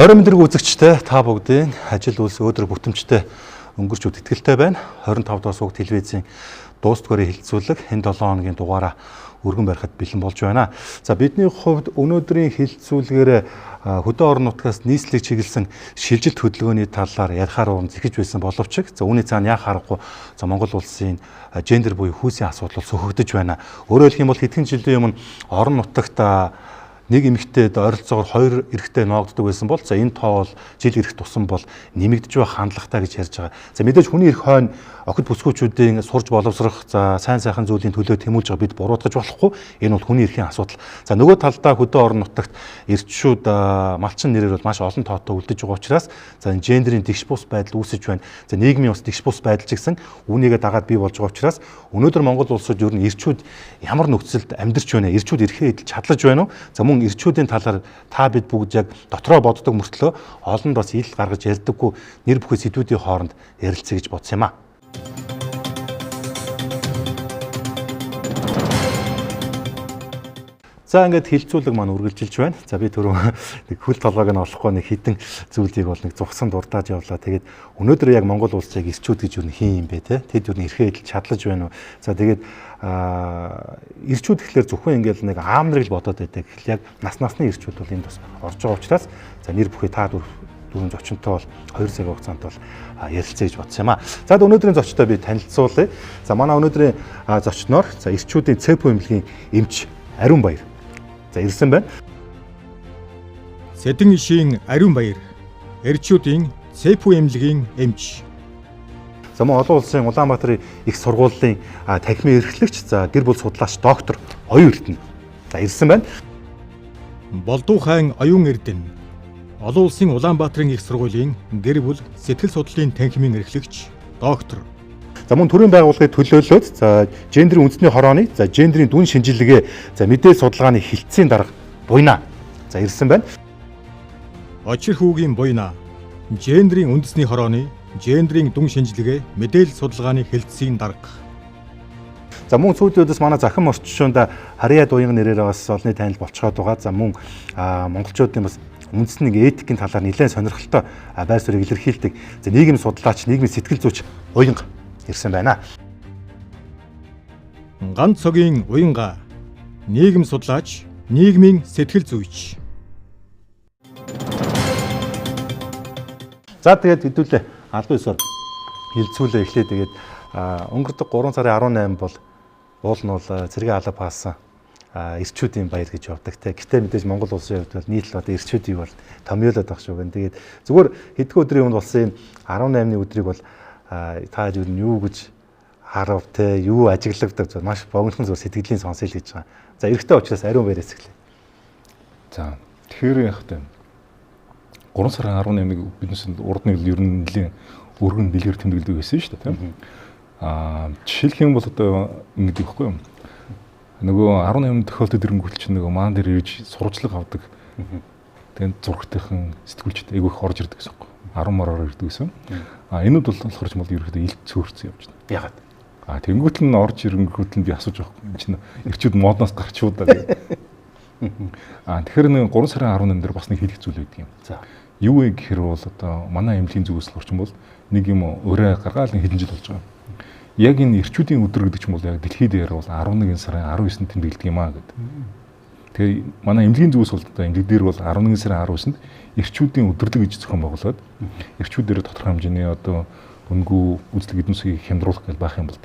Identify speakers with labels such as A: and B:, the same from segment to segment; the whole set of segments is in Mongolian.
A: Орой мэдрэг үзэгчтэй та бүгдийн ажил үйлс өдөр бүтэмжтэй өнгөрч итгэлтэй байна. 25 дугаар суугт телевизийн дуустгаарыг хилцүүлэг энэ 7 хоногийн дугаараа өргөн барихад бэлэн болж байна. За бидний хувьд өнөөдрийн хилцүүлгээр хөдөө орон нутгаас нийслэлийг чиглэсэн шилжилт хөдөлгөөний талаар ярихаар уран зэхэж байсан боловч үүний цаана яа харахгүй Монгол улсын гендер буюу хүүсийн асуудал сөхөгдөж байна. Өөрөөр хэлэх юм бол хэдхэн жилийн өмнө орон нутагт нэг эмэгтэйд ойролцоогоор 2 эрэгтэй ноогддог байсан бол энэ тоо бол жил ирэх тусам бол нэмэгдэж байх хандлагатай гэж ярьж байгаа. За мэдээж хүний эрх хойно охид бүсгүүчүүдийн сурж боловсрох сайн сайхан зүйлийн төлөө тэмүүлж байгаа бид буруутгаж болохгүй. Энэ бол хүний эрхийн асуудал. За нөгөө талдаа хөдөө орон нутагт эрчүүд малчин нэрээр бол маш олон тоотой үлдэж байгаа учраас за гендерийн тэгш бус байдал үүсэж байна. За нийгмийн бас тэгш бус байдал ч гэсэн үүнийгээ дагаад бий болж байгаа учраас өнөөдөр Монгол улсад ер нь эрчүүд ямар нөхцөлд амьдарч байна? Эрчүүд эрхээ эдэлж чадлаж байна уу? За мөн эрчүүдийн талаар та бид бүгд яг дотроо боддог мөртлөө олонд бас ил гаргаж ярьдаггүй нэр бүхий сэдвүүдийн хооронд ярилцъя гэж бодсон юм аа. За ингээд хилцүүлэг маань үргэлжилж байна. За би түрүү нэг хөл толгойг нь олохгүй нэг хідэн зүйлийг бол нэг зугсан дурдаад явлаа. Тэгээд өнөөдөр яг Монгол улсыг эрчүүд гэж юу хин юм бэ те? Тэд юу эрхээ эдэлж чадлаж байна уу? За тэгээд эрчүүд гэхэлэр зөвхөн ингээд нэг аав нарыг л бодоод байдаг. Яг насны эрчүүд бол энд бас орж байгаа учраас за нэр бүхий та дөрвөн зочинтой бол 2 цаг хугацаанд бол ярилцъя гэж бодсон юм аа. За өнөөдрийн зочтой би танилцуулъя. За манай өнөөдрийн зочноор за эрчүүдийн ЦЭПУ эмнэлгийн эмч Ариун Баяр. За ирсэн байна.
B: Сэдэн ишийн Ариун Баяр. Эрчүүдийн ЦЭПУ эмнэлгийн эмч.
A: За мөн олон улсын Улаанбаатарын их сургуулийн танхимын эрхлэгч за гэр бүл судлаач доктор Оюун Эрдэнэ. За ирсэн байна.
B: Болдуу хаан Оюун Эрдэнэ. Олон улсын Улаанбаатарын их сургуулийн гэр бүл сэтгэл судлалын танхимын эрхлэгч доктор.
A: За мөн төрийн байгууллагын төлөөлөлд за гендерийн үндэсний хорооны за гендерийн дүн шинжилгээ за мэдээлэл судалгааны хилцээний дарга Буйна. За ирсэн байна.
B: Очир хүүгийн Буйна. Гендерийн үндэсний хорооны гендерийн дүн шинжилгээ мэдээлэл судалгааны хилцээний дарга.
A: За мөн сүүлийн үеэс манай захин орчинд Харьяа Дуян нэрээр бас олонний танил болцоход байгаа. За мөн монголчуудын бас үндэсний этикийн талаар нэлээд сонирхолтой байр суурийг илэрхийлдэг. За нийгмийн судлаач, нийгмийн сэтгэл зүйч Уянга ирсэн байна.
B: Ганц цогийн Уянга. Нийгэм судлаач, нийгмийн сэтгэл зүйч.
A: За тэгээд хэдүүлээ албан ёсоор хилцүүлээ эхлэе. Тэгээд өнгөрдөг 3 сарын 18 бол уул нь бол цэргийн алба хаасан эрчүүдийн баяр гэж явдаг те. Гэтэ мэдээж Монгол улсын хувьд бол нийт л одоо эрчүүдийг бол томьёолоод байх шүү гэн. Тэгээд зүгээр хэдхэн өдрийн өмнө болсон энэ 18-ны өдрийг бол та юу юу гэж харав те юу ажиглагдаг зөв маш богинохон зөв сэтгэлийн сонсъё л гэж байгаа. За эрэгтэй учраас Ариун Баяраас эхлэе.
C: За тэгэхээр яг хэвээр 3 сарын 18-ыг биднээс урд нэг ер нь нэлийн өргөн дэлгэр тэмдэглэдэг байсан шүү дээ тийм. Жишээлх юм бол одоо ингэдэг байхгүй юу? Нөгөө 18 тохиолдолд ирэнгүүт чинь нөгөө маан дээр ирж сурвалжлага авдаг. Тэгээд зургтайхан сэтгүүлчтэй айгүй их орж ирдэг гэсэн юм. 10 мараар ирдэг гэсэн. Энүүд бол болохоор ч юм бол ерөөхдөө илт цөөрцөн явж байна.
A: Ягаад?
C: Тэнгүүт нь орж ирэнгүүт нь би асууж байгаа юм чинь эрчүүд модноос гарчуудаа гэдэг. Тэгэхээр нэг 3 сарын 18 дээр бас нэг хэлэх зүйл байдаг юм.
A: За.
C: Юу вэ гэхээр бол одоо манай эмнэлгийн зүгээс л орчин бол нэг юм өөрөө гаргаал нэг хэдэн жил болж байгаа. Яг энэ эрчүүдийн өдөр гэдэг ч юм бол яг дэлхийд дээр бол 11 сарын 19-нд тэмдэглэдэг юм аа гэдэг. Тэгээ манай эмнэлгийн зүгээс бол одоо эмнэлэг дээр бол 11 сарын 19-нд эрчүүдийн өдөрлөг гэж зохион байгуулад эрчүүдээр тодорхой хэмжээний одоо үнгүй үзлэг эдийн засгийг хямдруулах гэж байх юм бол.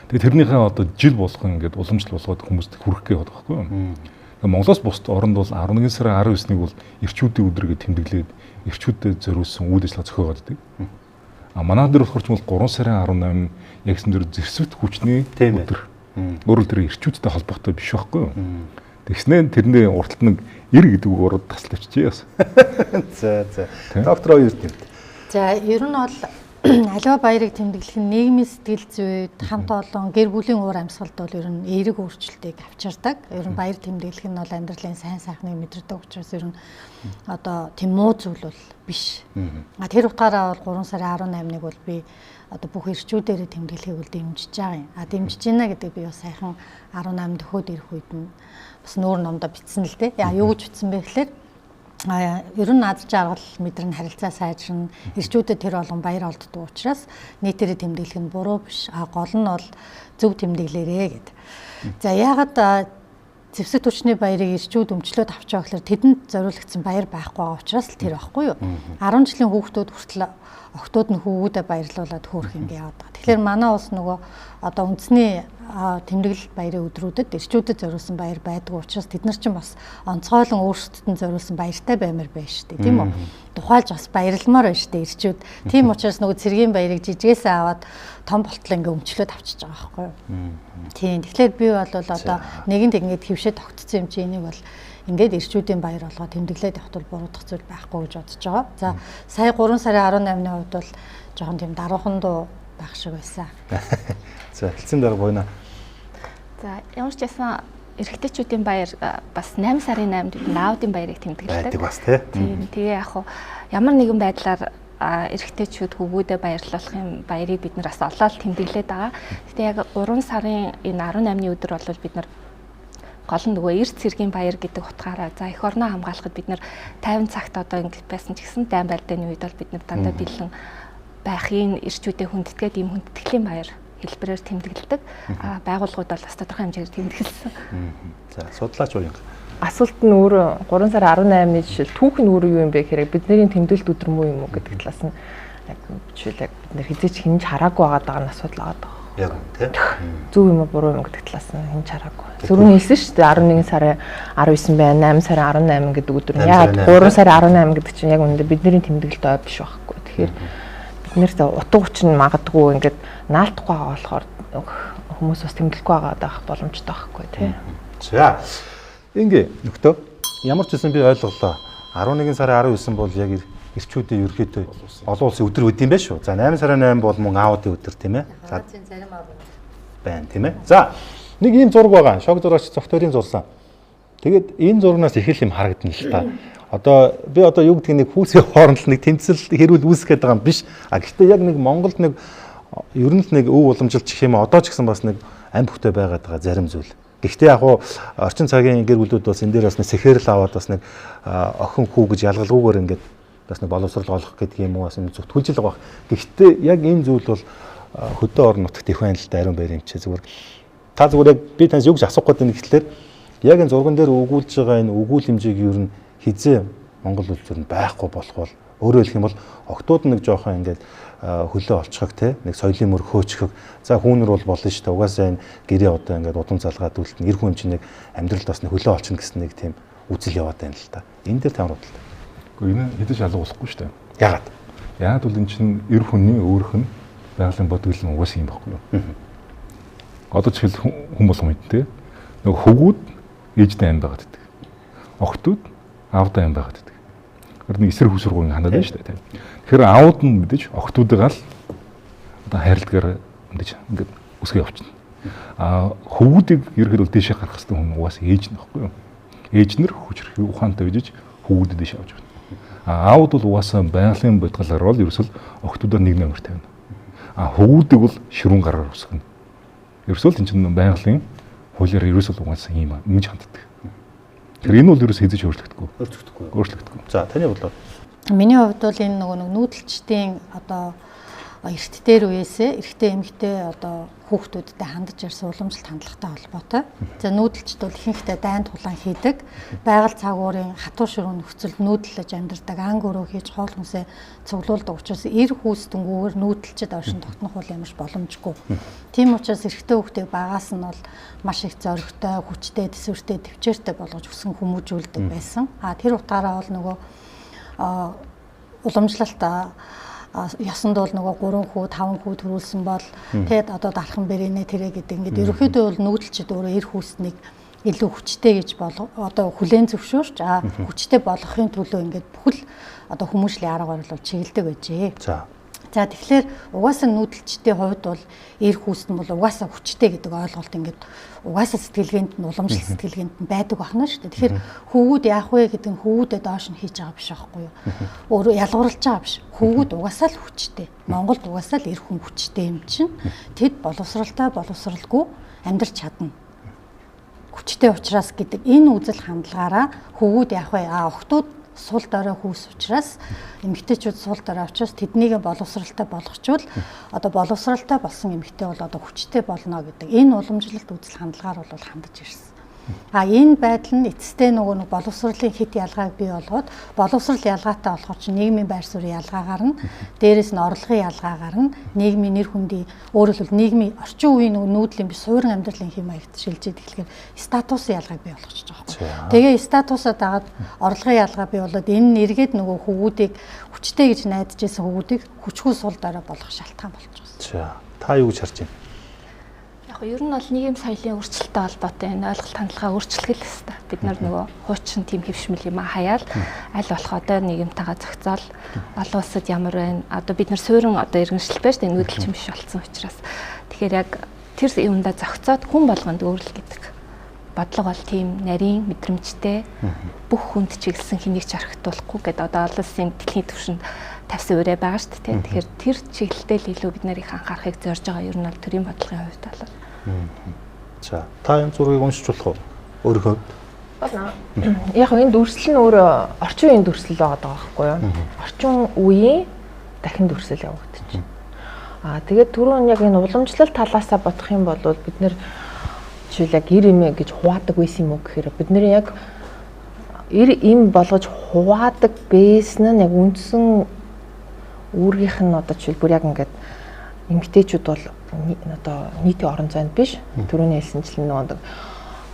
C: Тэгээ тэрнийхээ одоо жил болгон ингээд уламжлал болгоод хүмүүст хүрэх гээд байгаа байхгүй юу. Монголоос бусад оронд бол 11 сарын 19-нийг бол эрчүүдийн өдөр гэж тэмдэглээд эрчүүдэд зориулсан үйл ажиллагаа зохиогоод байдаг. Манай дээр болохоор ч бол 3 сарын 18 яг зэр зэвсэгт хүчний өдөр. Өөрөөр тэр эрчүүдтэй холбоотой биш байхгүй юу. Тэгснээр тэрний урталт нэг эр гэдэг үг ороод таславчжээ бас.
A: За. Доктор Оюун Эрдэнэ.
D: За ер нь бол аливаа баярыг тэмдэглэх нь нийгмийн сэтгэл зүйд хамт олон гэр бүлийн уур амьсгалд бол ер нь эерэг өөрчлөлтийг авчирдаг. Ер нь баяр тэмдэглэх нь бол амьдралын сайн сайхныг мэдэрдэг учраас ер нь одоо тийм муу зүйл бол биш. Тэр утгаараа бол 3 сарын 18-ныг бол би одоо бүх эрчүүдээрээ тэмдэглэхийг бол дэмжиж байгаа юм. Дэмжиж байна гэдэг би бас сайхан 18 дөхөөд ирэх үед нь бас нүүр номдо бичсэн л дээ. Юу гэж бичсэн бэ гэхээр Ер нь над жаргал мэдрэн харилцаа сайжрна. Ирчүүдэд тэр болгон баяр олддог учраас нийтээрээ тэмдэглэх нь буруу биш. Гол нь бол зөв тэмдэглээрээ гэд. За яагаад зэвсэг түвшний баярыг ирчүүд өмчлөөд авч байгаа гэхээр тэдэнд зориулагдсан баяр байхгүй байгаа учраас л тэр байхгүй юу. 10 жилийн хүүхдүүд хүртэл октод нь хүүгүүдэд баярлуулад хөөрх ингэ яваад байгаа. Тэгэхээр манай улс нөгөө одоо үндэсний тэмдэглэл баярын өдрүүдэд ирчүүдэд зориулсан баяр байдаг учраас тэд нар чинь бас онцгойлон өөрсдөд нь зориулсан баяртай баймар байна шүү дээ, тийм үү? Тухайлж бас баярламаар байна шүү дээ ирчүүд. Тийм учраас нөгөө цэргийн баярыг жижигээс аваад том болтол ингээ өмчлөөд авчиж байгаа байхгүй юу? Тийм. Тэгэхээр би бол одоо нэгэнт ингээд хөвшөд тогтцсон юм чи энийг бол ингээд ирчүүдийн баяр болгоо тэмдэглээд явахд бол буруудах зүйл байхгүй гэж бодож байгаа. За сая 3 сарын 18-ны хувьд бол жоохон тийм даруухан дуу байх шиг байсан.
A: За хэлсэн дараа гойно.
E: За ямар ч байсан эрэгтэйчүүдийн баяр бас 8 сарын 8-нд наавдын баярыг тэмдэглэдэг.
A: Байдаг бас тийм.
E: Тэгээ яг хуу ямар нэгэн байдлаар эрэгтэйчүүд хүүгүүдэд баярлуулах юм баярыг бид нар бас олоод тэмдэглээд байгаа. Гэтэ яг 3 сарын энэ 18-ны өдөр бол бид нар гол нь нөгөө эрт цэргийн баяр гэдэг утгаараа за эх орноо хамгаалахад бид нар 50 цагт одоо ингэ байсан ч гэсэн дайн байлдааны үед бол бид нар дандаа бэлэн байхын ирчүүдэд хүндэтгээд ийм хүндэтгэлийн баяр хэлбэрээр тэмдэглэдэг. Байгууллагууд бол бас тодорхой хэмжээгээр тэмдэглэсэн.
A: За судлаач уу.
F: Асуулт нь өөрөө 3 сарын 18-ны жишээл түүх нь өөрөө юу юм бэ гэхээр бидний тэмдэглэлт өдөр муу юм уу гэдэг талаас нь яг жишээл яг бид нэр хизээч хинж хараагүй байгаа нь асуудал байгаа даа.
A: Яг тийм.
F: Зөв юм уу буруу юм гэдэг талаас нь хинж хараагүй. Зөвхөн хэлсэн шүү дээ 11 сарын 19 байна, 8 сарын 18 гэдэг өдөр нь. Яг 3 сарын 18 гэдэг чинь яг үнэндээ бидний тэмдэглэлт ой биш байхгүй. Тэгэхээр бид нэр утга учир нь магадгүй ингээд наалтахгүй байгаа болохоор хүмүүс бас тэмдэглэхгүй байгаа боломжтой байхгүй тий.
A: За ингээ нөхдөө ямар ч үсэн би ойлголоо. 11 сарын 19 бол яг ирчүүдийн ерөөхдөө олон улсын өдөр үт юм байна шүү. За 8 сарын 8 бол мөн аудын өдөр тийм ээ. За зарим байна тийм ээ. За нэг ийм зураг байгаа. Шог зурагч цогтойрын зурсан. Тэгээд энэ зурагнаас их юм харагдана л та. Одоо би одоо юу гэдгийг нэг хүүсийн хооронд нэг тэмцэл хэрүүл үүсгэж байгаа юм биш. Гэхдээ яг нэг Монголд нэг ер нь л нэг өв уламжилт гэх юм одоо ч гэсэн бас нэг амь бүхтэй байгаад байгаа зарим зүйл. Гэхдээ яг хуу орчин цагийн гэр бүлүүд бас энэ дээр бас нэг сэхэрл аваад бас нэг охин хүү гэж ялгалгүйгээр ингээд бас нэг боловсрол олох гэдэг юм уу бас энэ зүтгүүлж л байгаа. Гэхдээ яг энэ зүйл бол хөдөө орон нутагт их байна л да ариун байр юм чи зүгээр. Та зүгээр яг би танаас юу гэж асуух гэдэг нь гэхлээр яг энэ зурган дээр өгүүлж байгаа энэ өгүүл хэмжээг ер нь хизээ Монгол улс төр нь байхгүй болох бол өөрөөр хэлэх юм бол октод нэг жоохон ингээд хөлөө олцохог те нэг соёлын мөр хөөчхөг за хүүнэр бол болно шүү дээ угаасаа энэ гэрээ одоо ингээд удам залгаад үлдэн эр хүн чинь нэг амьдралд бас нэг хөлөө олчихно гэсэн нэг тийм үзэл яваад байна л та. Энэ дээр тавар бодлоо.
C: Гэхдээ энэ хэдэж алга болохгүй шүү дээ.
A: Яагаад?
C: Яагаад бол эн чинь эр хүний өөрөх нь байгалийн бодгол нь угаасаа юм баггүй юу? Одоо ч хүн болгон мэдтэй. Нэг хөвгүүд ээжтэй ам байгаад байдаг. Охтууд аавдаа ам байгаад байдаг. Тэр нэг эсрэг хүсрүүг ханаад байна шүү дээ. Тэгэхээр аауд нь мэдээж охтуудаа л одоо хайрладгаар мэдээж ингээд үсгээ явчихна. Хөвгүүдийг ерөөхдөө бол дээшээ гарах хэрэгтэй хүн угаасаа ээж нь баггүй юу? Ээж нэр хүчрэх ухаантай гэж хөвгүүдэд дээшээ авч байна. Аауд бол угаасаа байгалийн бодгалаар бол ерөөсөл охтуудаар нэг номер тавина. Хөвгүүдийг бол ширүүн гараар усгана. Ерөөсөл энэ чинь байгалийн хуулиар ерөөсөл угаасаа ийм ингэж ханддаг. Тэр энэ бол ерөөсөө хэзээ ч өөрчлөгдөхгүй.
A: За таны бодлоор
D: миний хувьд бол энэ нөгөө нүүдэлчдийн одоо эрт дээр үеэсээ эрэгтэй эмэгтэй одоо хүүхдүүдтэй хандаж ирсэн уламжлалт хандлагатай холбоотой. За нүүдэлчд бол ихэнхдээ дайнд тулаан хийдэг. Байгаль цагуурын хатуу ширүүн нөхцөлд нүүдэлж амьдардаг, анги өрөө хийж хоол хүнсээ цуглуулдаг учраас эр хүүсдэнгүүгээр нүүдэлчд оршин тогтнох бол ямарч боломжгүй. Тийм учраас эрэгтэй хүүхдийг багаас нь бол маш их зоригтой, хүчтэй, төсвөртэй, төвчээртэй болгож өсгөн хүмүүжүүлдэг байсан. Тэр утгаараа бол нөгөө уламжлалт ясанд бол нөгөө 3 хүү 5 хүү төрүүлсэн бол тэгэд одоо дархан бэрэнэ тэрэ гэдэг ингээд ерөнхийдөө бол нүүдэлчд өөрөө эр хүүснийг илүү хүчтэй гэж одоо хүлээн зөвшөөрч хүчтэй болгохын төлөө ингээд бүхэл одоо хүмүүжлийн арга барил бол чиглэдэг байжээ. За тэгэхээр угаасаа нүүдэлчдийн хувьд бол эр хүүсд нь бол угаасаа хүчтэй гэдэг ойлголт ингээд угаасаа сэтгэлгээнд нь уламжлалт сэтгэлгээнд нь байдаг байна шүү дээ. Тэгэхээр хөвгүүд яах вэ гэдэг нь хөвгүүдэд доош нь хийж байгаа биш байхгүй юу? Өөрөө ялгуурлаж байгаа биш. Хөвгүүд угаасаа л хүчтэй. Монголд угаасаа л эр хүн хүчтэй юм чинь тэд боловсралтай боловсралгүй амьдрч чадна. Хүчтэй учраас гэдэг энэ үзэл хандлагаараа хөвгүүд яах вэ? Охтууд сул дорой хүүс учраас эмэгтэйчүүд сул дорой учраас тэднийг боловсралтай болгочвол одоо боловсралтай болсон эмэгтэй бол одоо хүчтэй болно гэдэг энэ уламжлалт үзэл хандлагаар бол хандаж ирсэн. Энэ байдал нь эцэстээ нөгөө боловсролын хит ялгааг бий болгоод боловсрал ялгаатай болохоор чи нийгмийн байр суурийн ялгаа гарна. Дээрээс нь орлогын ялгаа гарна. Нийгмийн нэр хүндийн өөрөөр хэлбэл нийгмийн орчин үеийн нүүдлийн биш суурин амьдралын хэм маягт шилжиж эхлэхээр статусын ялгааг бий болгочих жоохоо. Тэгээ статусаа дагаад орлогын ялгаа бий болоод энэ нэргээд нөгөө хөвгүүдийг хүчтэй гэж найдаж байсан хөвгүүдийг хүчгүй сул дорой болгох шалтгаан болж байгаа.
A: Та юу гэж харж байна?
E: Ер нь бол нийгэм соёлын өөрчлөлттэй холбоотой энэ ойлголт хандлагаа өөрчлөх л ёстой. Бид нар нөгөө хуучин тийм хэвшмэл юм хаяал аль болох одоо нийгэмтэйгээ зохицоол олон улсад ямар байна. Одоо бид нар суурин одоо иргэншил байж тээ нүүдэлчин биш болсон учраас. Тэгэхээр яг тэр юмдаа зохицоод хүн болгонд өөрлөл гэдэг бодлого бол тийм нарийн мэдрэмжтэй бүх хүнд чиглэсэн хэнийг ч архитуулахгүй гэдэг одоо олон улсын дэлхийн түвшинд тавьсан үрээ байгаа шүү дээ. Тэгэхээр тэр чиглэлтэй л илүү бид нарыг анхаарахыг зорж байгаа ер нь бол төрийн бодлогын хувьд бол.
A: За та энэ зургийг уншиж болох уу? Өөрөө
F: болно. Яг энэ дүрслэл нь өөрөө орчин үеийн дүрслэл байгаа байхгүй юу? Орчин үеийн дахин дүрслэл явагдчих. Тэгээд түрүүн яг энэ уламжлалт талаасаа бодох юм бол бид нэр жишээл яг ир имэ гэж хуваадаг байсан юм уу гэхээр бид нэр яг ир им болгож хуваадаг байсан нь яг үндсэн үүргийнх нь одоо жишээл бүр яг ингээд эмэгтэйчүүд бол одоо нийтийн орон зайд биш түрүүний хэлсэнчлэн нөгөө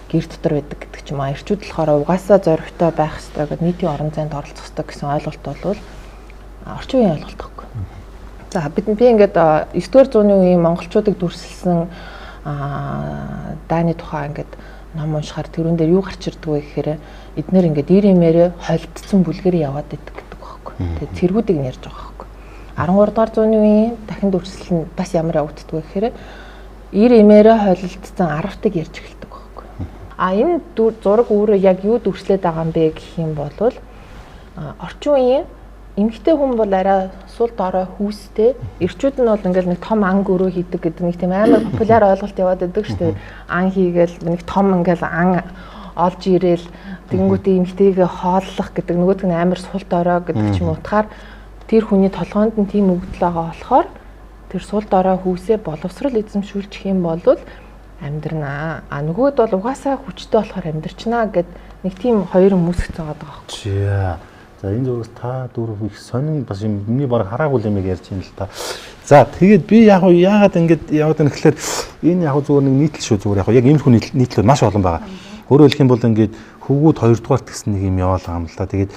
F: гэр дотор байдаг гэдэг ч юм аа эрчүүд болохоор угаасаа зоригтой байх хэрэгтэй гэдэг нийтийн орон зайд оролцох хэрэгтэй гэсэн ойлголт бол орчин үеийн ойлголт байхгүй. За би ингээд 9-р зууны үеийн монголчуудыг дүрсэлсэн дааны тухай ингээд ном уншихаар тэрүүн дээр юу гарч ирдэг вэ гэхээр эднэр ингээд ир имээрээ холдсон бүлгээр яваад идэг гэдэг байхгүй. Тэгээд цэргүүдийг нэрж байгаа байхгүй. 13-р зууны үеийн дахин дүрслэл нь бас ямар явагддаг вэ гэхээр ир имээрээ холилдсон арвтыг ярьж эхэлдэг байхгүй. Энэ зураг өөрөө яг юу дүрслээд байгаа юм бэ гэх юм бол орчин үеийн эмэгтэй хүн бол арай сул дорой хүүстэй, эрчүүд нь бол ингээл нэг том ан гөрөө хийдэг гэдэг нэг тийм амар популяр ойлголт яваад байдаг шүү дээ. Ан хийгээл нэг том ингээл ан олж ирээл тэнгуүтээ эмэгтэйгээ хооллох гэдэг нөгөөдг нь амар сул дорой гэдэг ч юм утгаар тэр хүний толгоонд нь тийм өгдөл байгаа болохоор тэр сул дорой хүүсээ боловсрал эзэмшүүлчих юм бол амьдрнаа. Нөгөөд бол угаасаа хүчтэй болохоор амьдрчнаа гэд нэг тийм хоёр хүмүүсгц байгаа байхгүй.
A: За энэ зургаас та дөрөв их сонин бас юм миний баг хараагүй юм ярьж байна л та. За тэгээд би яг яагаад ингэж яваад байна гэхээр энэ яг зүгээр нэг нийтлэл шүү зүгээр яг иймэрхүү нийтлэл маш олон байгаа. Өөрөөр хэлэх юм бол ингэж хөвгүүд 2-дугаарт гэсэн нэг юм яваалаа юм л та. Тэгээд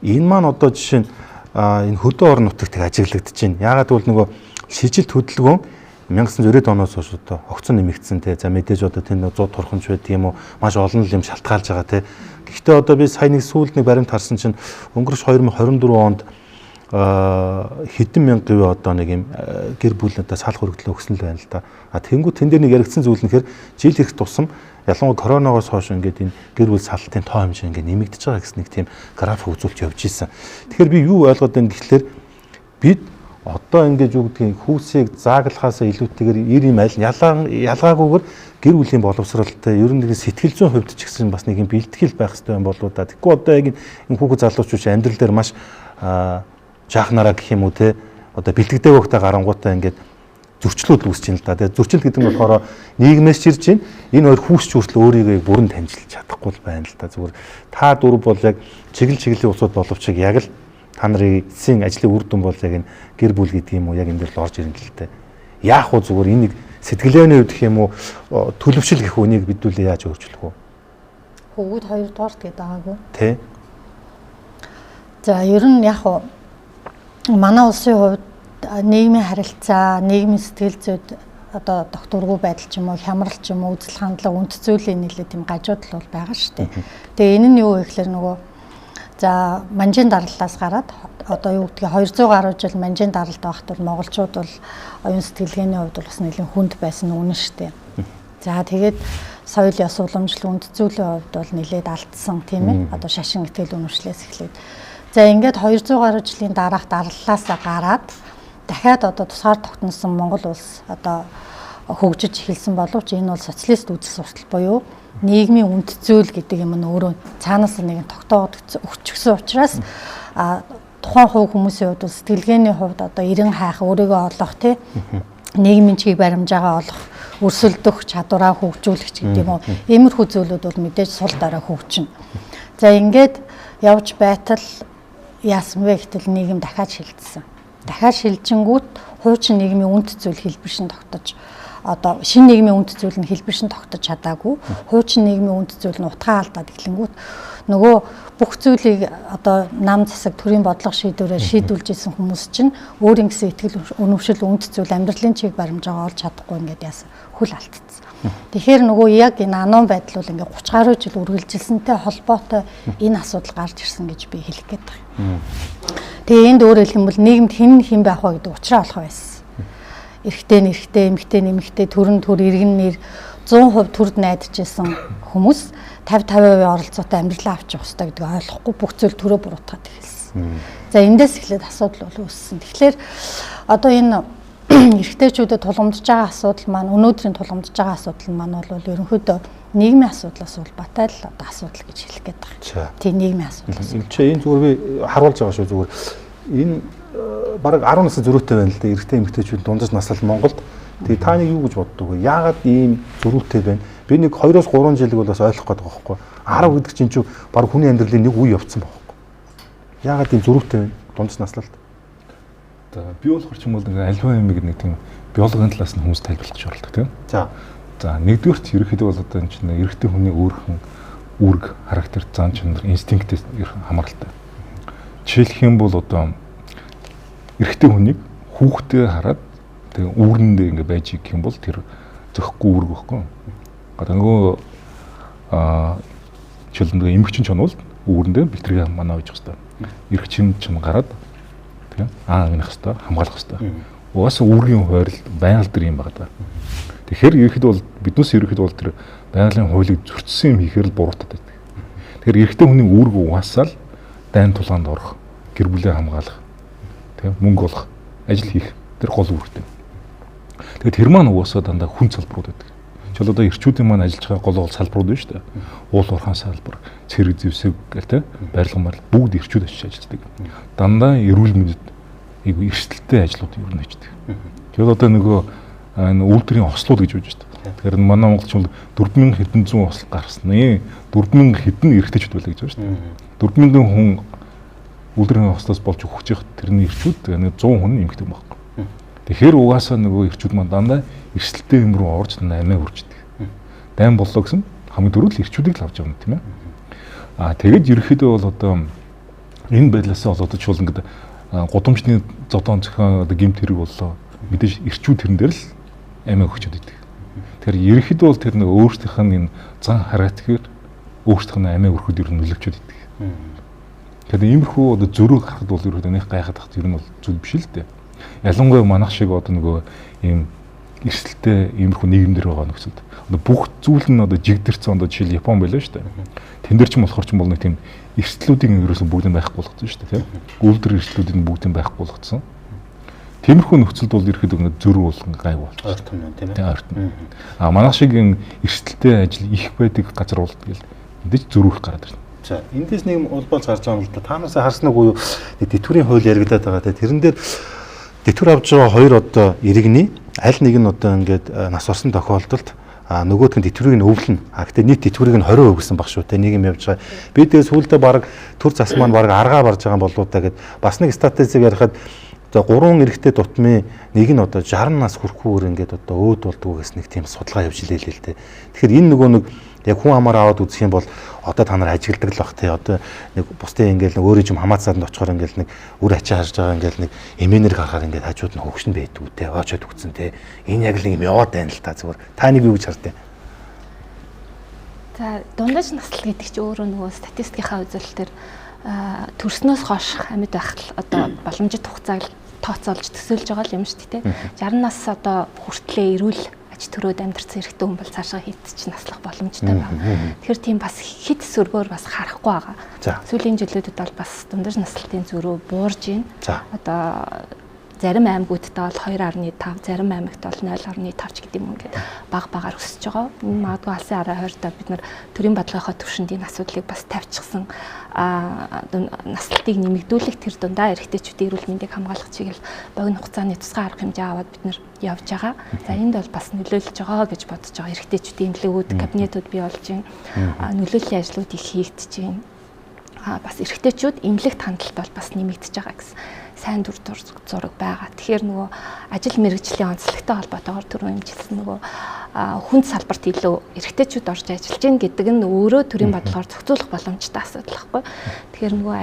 A: энэ маань одоо жишээ нь энэ хөдөө орон нутагт ажиглагдаж байна. Яагаад гэвэл нөгөө шижилт хөдөлгөөн 1990-ад оноос хойш одоо огцон нэмэгдсэн те. За мэдээж одоо тэнд 100 турхамж байдаг юм уу? Маш олон юм шалтгаалж байгаа те. Гэхдээ одоо би сая нэг сүүлд нэг баримт харсан чинь өнгөрч 2024 онд хэдэн мянган гээ одоо нэг юм гэр бүл надад салах өргөдлөө өгсөн л байна л да. Тэнгүү тэн дээр нэг яригдсан зүйл нь хэр жил ирэх тусам ялангуяа коронавигоос хойш ингээд энэ гэр бүл салтын тоо хэмжээ ингээд нэмэгдэж байгаа гэсэн нэг тийм график үзүүлэлт явж исэн. Тэгэхээр би юу ойлгоод байна гэхлээр бид одоо ингээд юу гэдгийг хүүсийг зааглахаасаа илүүтэйгээр ир юм аль ялгаагүйгээр гэр бүлийн боловсралтай ер нь нэг сэтгэл зүйн хувьд ч гэсэн бас нэг юм бэлтгэл байх хэрэгтэй юм болоо да. Тэгэхгүй одоо яг энэ хүүхэд залуучууд амьдрал дээр маш жаахнараа гэх юм уу те одоо бэлтгэдэг байхдаа гарангуудаа ингээд зөрчлүүд үүсэж байна л да. Тэгээ зөрчил гэдэг нь болохоор нийгмээс чирж байна. Энэ хоёр хүүсч хүртэл өөрийгөө бүрэн таньжилж чадахгүй л байна л да. Зүгээр та дөрв бол яг чиглэлийн усуд боловч яг л та нарын эцсийн ажлын үр дүн бол яг энэ гэр бүл гэдэг юм уу яг энэ дээр л орж ирэн л дээ. Яах вэ зүгээр энийг сэтгэлгээний хувьд гэх юм уу төлөвшил гэх үнийг бидүүлээ яаж өөрчлөх вэ?
D: Хөвгүүд 2-дугаарт гэдэг байгаагүй.
A: Тэ.
D: За ер нь яг манай улсын хувьд нийгмийн харилцаа, нийгмийн сэтгэл зүйд одоо докторгүй байдал ч юм уу, хямрал ч юм уу, үзэл хандлага үнд цэвлийн нэлээд тийм гажууд л бол байгаа шүү дээ. Тэгээ энэ нь юу вэ гэхээр нөгөө за манжийн дараллаас гараад одоо юу гэдгийг 200 гаруй жил манжийн даралт байхад бол монголчууд бол оюун сэтгэлгээний хувьд бол бас нэлээд хүнд байсан үнэн шүү дээ. За тэгээд соёл ёс уламжлал үнд цэвлийн хувьд бол нэлээд алдсан тийм ээ. Одоо шашин итгэл үнэмшлээс эхлээд. За ингээд 200 гаруй жилийн дараах дараллаасаа гараад дахиад одоо тусгаар тогтносон Монгол улс одоо хөгжиж эхэлсэн боловч энэ бол социалист үзэл суртал буюу нийгмийн үнд зүйл гэдэг юм нь өөрөө цаанаас нэгэн тогтоогд өгчихсөн учраас тухайн хувь хүмүүсийн хувьд сэтгэлгээний хувьд одоо эрен хайх, өөрийгөө олох тий нийгмийн чиг баримжаагаа олох, өрсөлдөх чадвараа хөгжүүлэх гэдэг юм уу. Иймэрхүү зүйлүүд бол мэдээж сул дараа хөгжинэ. За ингээд явж байтал яасан бэ гэтэл нийгэм дахиад шилжсэн. Дахиад шилжингүүт хуучин нийгмийн үнд зүйл хэлбэршин тогтож одоо шинэ нийгмийн үнд зүйл нь хэлбэршин тогтож чадаагүй. Хуучин нийгмийн үнд зүйл нь утгаа алдаад эхлэнгүүт нөгөө бүх зүйлийг одоо нам засаг төрийн бодлого шийдвэрээр шийдүүлж исэн хүмүүс чинь өөрийн гэсэн итгэл үнэмшил үнд зүйл амьдралын чиг баримжаагаа олж чадахгүй ингээд яасан хүл алдчихсан. Тэгэхээр нөгөө яг энэ анон байдал бол ингээд 30 гаруй жил үргэлжилсэнтэй холбоотой энэ асуудал гарч ирсэн гэж би хэлэх гээд байна. Тэгээ энд өөрөөр хэлбэл нийгэмд хэн байх вэ гэдэг учраа олох байсан. Эрэгтэй, эмэгтэй, нэмэгтэй, төрн төр, иргэн нэр 100% төрд найдажсэн хүмүүс 50% оролцоотой амьдралаа авч явах хэрэгтэй гэдгийг ойлгохгүй бүх зүйл төрөө буруутгаад эхэлсэн. За эндээс эхлээд асуудал бол үүссэн. Тэгэхээр одоо энэ эрэгтэйчүүдэд тулгамдж байгаа асуудал маань өнөөдрийн тулгамдж байгаа асуудал маань бол ерөнхийдөө нийгмийн асуудлаас улбаатай л одоо асуудал гэж хэлэх гээд байна. Тийм нийгмийн асуудал.
A: Энэ зүгээр би харуулж байгаа шүү зүгээр. Энэ бараг 10 насны зөрүүтэй байна л да эрэгтэй эмэгтэйчүүд дундаж наслал Монголд. Тэгээ та нэг юу гэж боддог вэ? Яагаад ийм зөрүүтэй байна? Би нэг 2-3 жилиг бол бас ойлгох гээд байгаа байхгүй. 10 гэдэг чинь ч бараг хүний амьдралын нэг үе явцсан байхгүй. Яагаад ийм зөрүүтэй байна? Дундаж наслалт.
C: Би болохоор ч юм бол нэг альва эмиг нэг тийм биологийн талаас нь хүмүүс тайлбарлах гэж оролдог тийм. За нэгдүгээрт ерөөхдөө бол одоо энэ чинь эрэгтэй хүний өөрхөн үүрэг, характер, зан чанар, инстинктэд хамааралтай. Жишээлх юм бол одоо эрэгтэй хүнийг хүүхдээ хараад тэгээ үүрэндээ ингээ байж гэх юм бол тэр зөхгүй үүрэг байхгүй. Одоо нөгөө жишээл нэг эмэгчин ч онвол үүрэндээ бэлтэргээ манаа байж хэвээр. Эрэгчин ч гараад тэгээ гинэх хэвээр хамгаалах хэвээр. Угаасаа үүргийн хойрол байгаль дээр юм байна. Тэгэхээр ерөөхдөө бол биднээс ерөөхдөө бол тэр байгалийн хуулийг зөрчсөн юм хийхээр л буруутаад байдаг. Тэгэхээр эрэгтэй хүний үүрэг угаасаа л дайн тулгаанд орох, гэр бүлээ хамгаалах, тэгээ мөнгө олох, ажил хийх тэр гол үүрэгтэй. Тэгээд тэр маань угаасаа дандаа хүн салбарууд байдаг. Жишээл одоо эрчүүдийн маань ажиллаж байгаа гол салбарууд байна шүү дээ. Уул уурхайн салбар, цэрэг зэвсэг гэх тэ барилга бүгд эрчүүд очиж ажилладаг. Дандаа эрүүл мэндэд айгу эрсдэлтэй ажлууд ер нь хийдэг. Тэгээд одоо нөгөө үйлдвэрийн ослууд гэж үүж шүү дээ. Тэгэхээр манай монголчууд 4000 хэдэн зуун осол гаргасны 4000 хэдэн эрэгтэйчүүд байлаа гэж байна шүү дээ. 4000 хүн үйлдвэрийн ослоос болж өгч явах тэрний эрчүүд 100 хүн эмэгтэй байхгүй. Тэгэхээр угаасаа нөгөө эрчүүд маань дандаа эрсдэлтэй юм руу орж амиа үрждэг. Дайн боллоо гэсэн хамгийн дөрөв л эрчүүдийг л авч явна тийм ээ. Тэгээд ерөөхдөө бол одоо энэ байдлаас болоод ч бол ингээд гудамжны зодон зохион одоо гэмт хэрэг боллоо. Мэдээж эрчүүд тэрэн дээр л амиа өгчөд идэг. Тэгэхээр ерөөхдөө бол тэр нэг өөрсдийнх нь энэ зан характер өөрсдийнх нь амиа өрхөд ер нь нөлөөлчөд идэг. Тэгэхээр иймэрхүү одоо зөрүү гарахад бол ерөөхдөө нэг гайхаад тахт ер нь бол зүйл биш л дээ. Ялангуяа манайх шиг одоо нөгөө ийм эрсдэлтэй иймэрхүү нийгэмдэр байгаа нөхцөлд одоо бүх зүйл нь одоо жигдэрсэн одоо жишээл Япон байлаа шүү дээ. Тэн дээр ч болохоор ч бол нэг тийм эрсдлүүдийн ерөөсөн бүгдийг байхгүй болгоцсон шүү дээ, тийм. Үйлдвэр эрсдлүүдийн бүгдийг байхгүй болгоцсон. Тиймэрхүү нөхцөлд бол ерөөхдөө зөрүү болгон гай болчих.
A: Ойртон байна тийм ээ.
C: Ойртон. Манайх шиг энэ эрсдэлтэй ажил их байдаг газар бол тэгэл мэдээж зөрүүх гараад ирнэ.
A: За эндээс нэг улбалж гарч байгаа юм л да. Та наасаа харсан уу юу? Дэвтгүүрийн хууль яригадаад байгаа. Тэрэн дээр дэвтгүүр авч байгаа хоёр одоо иргэний аль нэг нь одоо ингээд нас орсон тохиолдолд нөгөөдг нь дэвтгүүрийг нь өвлөнө. Гэхдээ нийт дэвтгүүрийг нь 20% гэсэн баг шүү те. Нэг юм явж байгаа. Би тэгээ сүүлдээ баг төр зас маань баг аргаа барж байгаа болоо та гэд бас нэг статистик ярихад за 3 эрэгтэй дутмын нэг нь одоо 60 нас хүрэхгүйгээр ингээд одоо өөд болдгоо гэсэн нэг тийм судалгаа явж илээ л те. Тэгэхээр энэ нөгөө нэг яг хүн амаар аваад үзэх юм бол одоо та нар ажигладаг л бах те. Одоо нэг бусдын ингээд нэг өөрөө юм хамаацаад очихоор ингээд нэг үр ачаа харж байгаа ингээд нэг эмээнэр гарахаар ингээд хажууд нь хөвгшин байдгүй те. Очоод өгцөн те. Энэ яг л юм яваад байна л та зүгээр. Та нэг юу гэж хардیں۔
E: За дундаж наслал гэдэг чинь өөрөө нөгөө статистикийнхаа үзүүлэлтээр төрснөөс хойш амьд байх одоо боломжит хугацааг тооцоолж төсөөлж байгаа юм шүү дээ. 60 нас одоо хүртлээр эрүүл аж төрөөд амьдарсан эрэгтэй хүн бол цаашаа хитч наслах боломжтой байна. Тэгэхээр тийм бас хит сөргөөр бас харахгүй байгаа. Сүүлийн жилүүдэд бол бас дундаж наслалтын зөрүү буурж байна. Одоо зарим аймагуудад бол 2.5, зарим аймагт бол 0.5 ч гэдэг юм ингээд багаар өсөж байгаа. Магадгүй алсын араа хойртой бид нар төрийн бодлогынхоо түвшинд энэ асуудлыг бас тавьчихсан наслалтыг нэмэгдүүлэх тэр дундаа эрэгтэйчүүдийн эрүүл мэндийг хамгаалах чиглэл богино хугацааны тусгай арга хэмжээ аваад бид нар явж байгаа. За энд бол бас нөлөөлж байгаа гэж бодож байгаа. Эрэгтэйчүүдийн эмнэлгүүд, кабинетууд бий болж байна. Нөлөөллийн ажлууд их хийгдэж байна. Бас эрэгтэйчүүд эмнэлэгт хандлт бол бас нэмэгдэж байгаа гэсэн сайн дүр зураг байгаа. Тэгэхээр нөгөө ажил мэргэжлийн онцлогтой холбоотойгоор түрүүн хэмжилсэн нөгөө хүнд салбарт илүү эрэгтэйчүүд орж ажиллаж гин гэдэг нь өөрөө төрийн бодлогоор зохицуулах боломжтой асуудал байхгүй. Тэгэхээр нөгөө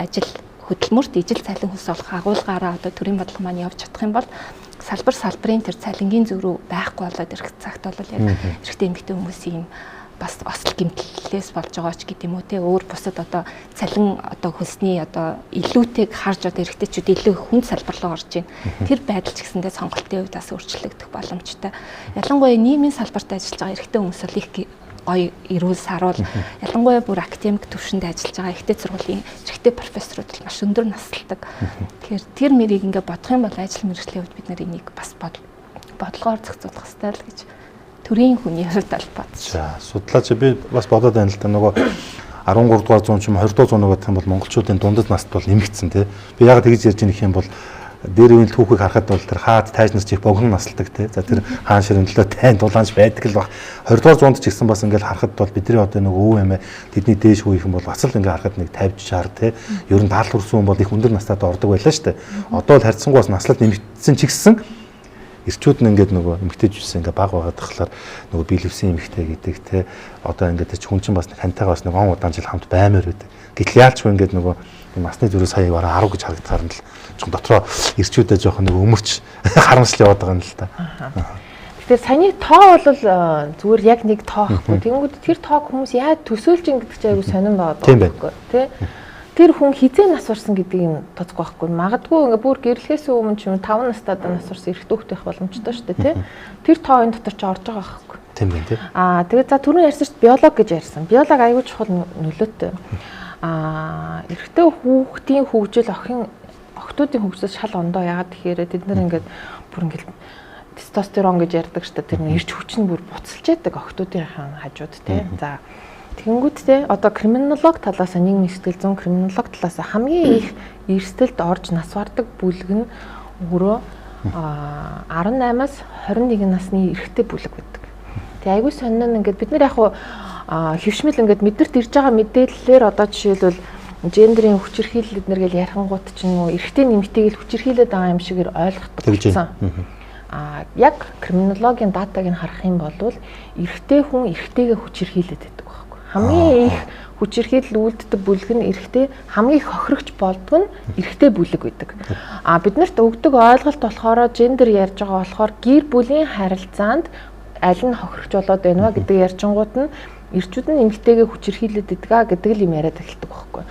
E: ажил хөдөлмөрт ижил цалин хүс олох агуулгаараа төрийн бодлого маань явж чадах юм бол салбарын тэр цалингийн зөв рүү байхгүй болоод ирэх цагт бол яг эрэгтэй эмэгтэй хүмүүсийн бас осол гэмтлээс болж байгаа ч гэдэм үү те өөр бусад цалин хөлсний илүүтэйг харж эрэгтэйчүүд илүү хүнд салбар руу орж ийн. Тэр байдал ч гэсэндээ сонголтын үед бас өөрчлөгдөх боломжтой. Ялангуяа нийгмийн салбарт ажиллаж байгаа эрэгтэй хүмүүс их гоё эрүүл саруул ялангуяа бүр академик төвшөнд ажиллаж байгаа эрэгтэй сургуулийн эрэгтэй профессорууд маш өндөр наслдаг. Тэгэхээр тэр мэрийг ингээд бодох юм бол ажил мэргэжлийн хувьд бид нар энийг бас бодлогоор зохицуулах хэрэгтэй л гэж төрийн хүний хувьд бодож.
A: За судлаач би бас бодоод байна л да нөгөө 13 дугаар зуун ч юм 20 дугаар зуун гэх юм бол монголчуудын дундад наст бол нэмэгдсэн тий. Би яг тэгж ярьж байгаа юм бол дээр үеийн түүхийг харахад бол тэр хаад тайзнаас чих богино насалдаг тий. За тэр хаан ширэмдлөө тайн дулаанч байдаг л баг. 20 дугаар зуунд ч гэсэн бас ингээл харахад бол бидний нөгөө өвөө эмээ тэдний дээш үеийнхэн бол бас л ингээ харахад нэг 50-60 тий. Ер нь даал хүрсэн хүн бол их өндөр настад ордог байлаа шүү дээ. Одоо л харьцангуйс наслал нэмэгдсэн ч гэсэн эрчүүд нь ингээд нөгөө эмгтээжсэн ингээд баг байгаад тахлаар нөгөө биелвсэн эмгтээ гэдэг те одоо ингээд хүн чинь бас хантайгаа бас нэг он удаан жил хамт баймаар байдаг. Гэтэл яалч вэ ингээд нөгөө насны зүрх сая бараа 10 гэж харагдахаар нь л жоохон дотроо эрчүүдээ жоохон нөгөө өмөрч харамсал яваад байгаа юм л да.
F: Тэгэхээр саяны тоо бол зүгээр яг нэг тоо байхгүй. Тэнгүүд тэр тоог хүмүүс яаж төсөөлж ин гэдэг чинь айгүй сонирн байгаа байхгүй тий. Тэр хүн хизээ нас урсан гэдгийг тоцох байхгүй. Магадгүй ингээ бүр гэрлэхээс өмнө ч юм 5 настай нас урсан эрэгтэй хүүхдтэй байх боломжтой шүү дээ, тий. Тэр тоо энэ дотор ч орж байгаа байхгүй.
A: Тийм байна тий.
F: Тэгээд за түрүүн ярьсан шүү дээ биолог гэж ярьсан. Биолог аюул чухал нөлөөтэй. Эрэгтэй хүүхдийн хөгжил охтуудын хөгжлөс шал ондоо яагаад тэгэхээр тэд нар ингээд бүр ингээд тестостерон гэж ярьдаг шүү дээ. Тэр нь эрч хүч нь бүр буцалж яадаг охтуудын хажууд тий. За тэгэнгүүтээ одоо криминолог талаас нийгмийн сэтгэл зүйн криминолог талаас хамгийн их эрсдэлд орж нас бардаг бүлэг нь өөрөө 18-аас 21 насны эрэгтэй бүлэг байдаг. Тэгээ айгүй сонин нь ингээд бид нар яг хөвшмөл ингээд мэдэрт ирж байгаа мэдээллээр одоо жишээлбэл гендерийн хүчирхийлэл эднэргээл ярихангууд чинь нөгөө эрэгтэй нэмэгтэйг хүчирхийлээд байгаа юм шигээр ойлгохдаг болсон. Яг криминологийн датаг нь харах юм бол эрэгтэй хүн эрэгтэйгээ хүчирхийлээд байдаг. Хамгийн их хүчирхийлэл үлддэг бүлэг нь эрэгтэй, хамгийн их хохирогч болдог нь эрэгтэй бүлэг байдаг. Биднэрт өгдөг ойлголт болохоор гендер ярьж байгаа болохоор гэр бүлийн харилцаанд аль нь хохирогч болоод байна вэ гэдэг ярьжингууд нь эрчүүд нь эмэгтэйгээ хүчирхийлээд иддэг гэдэг л юм яриад эхэлдэг байхгүй.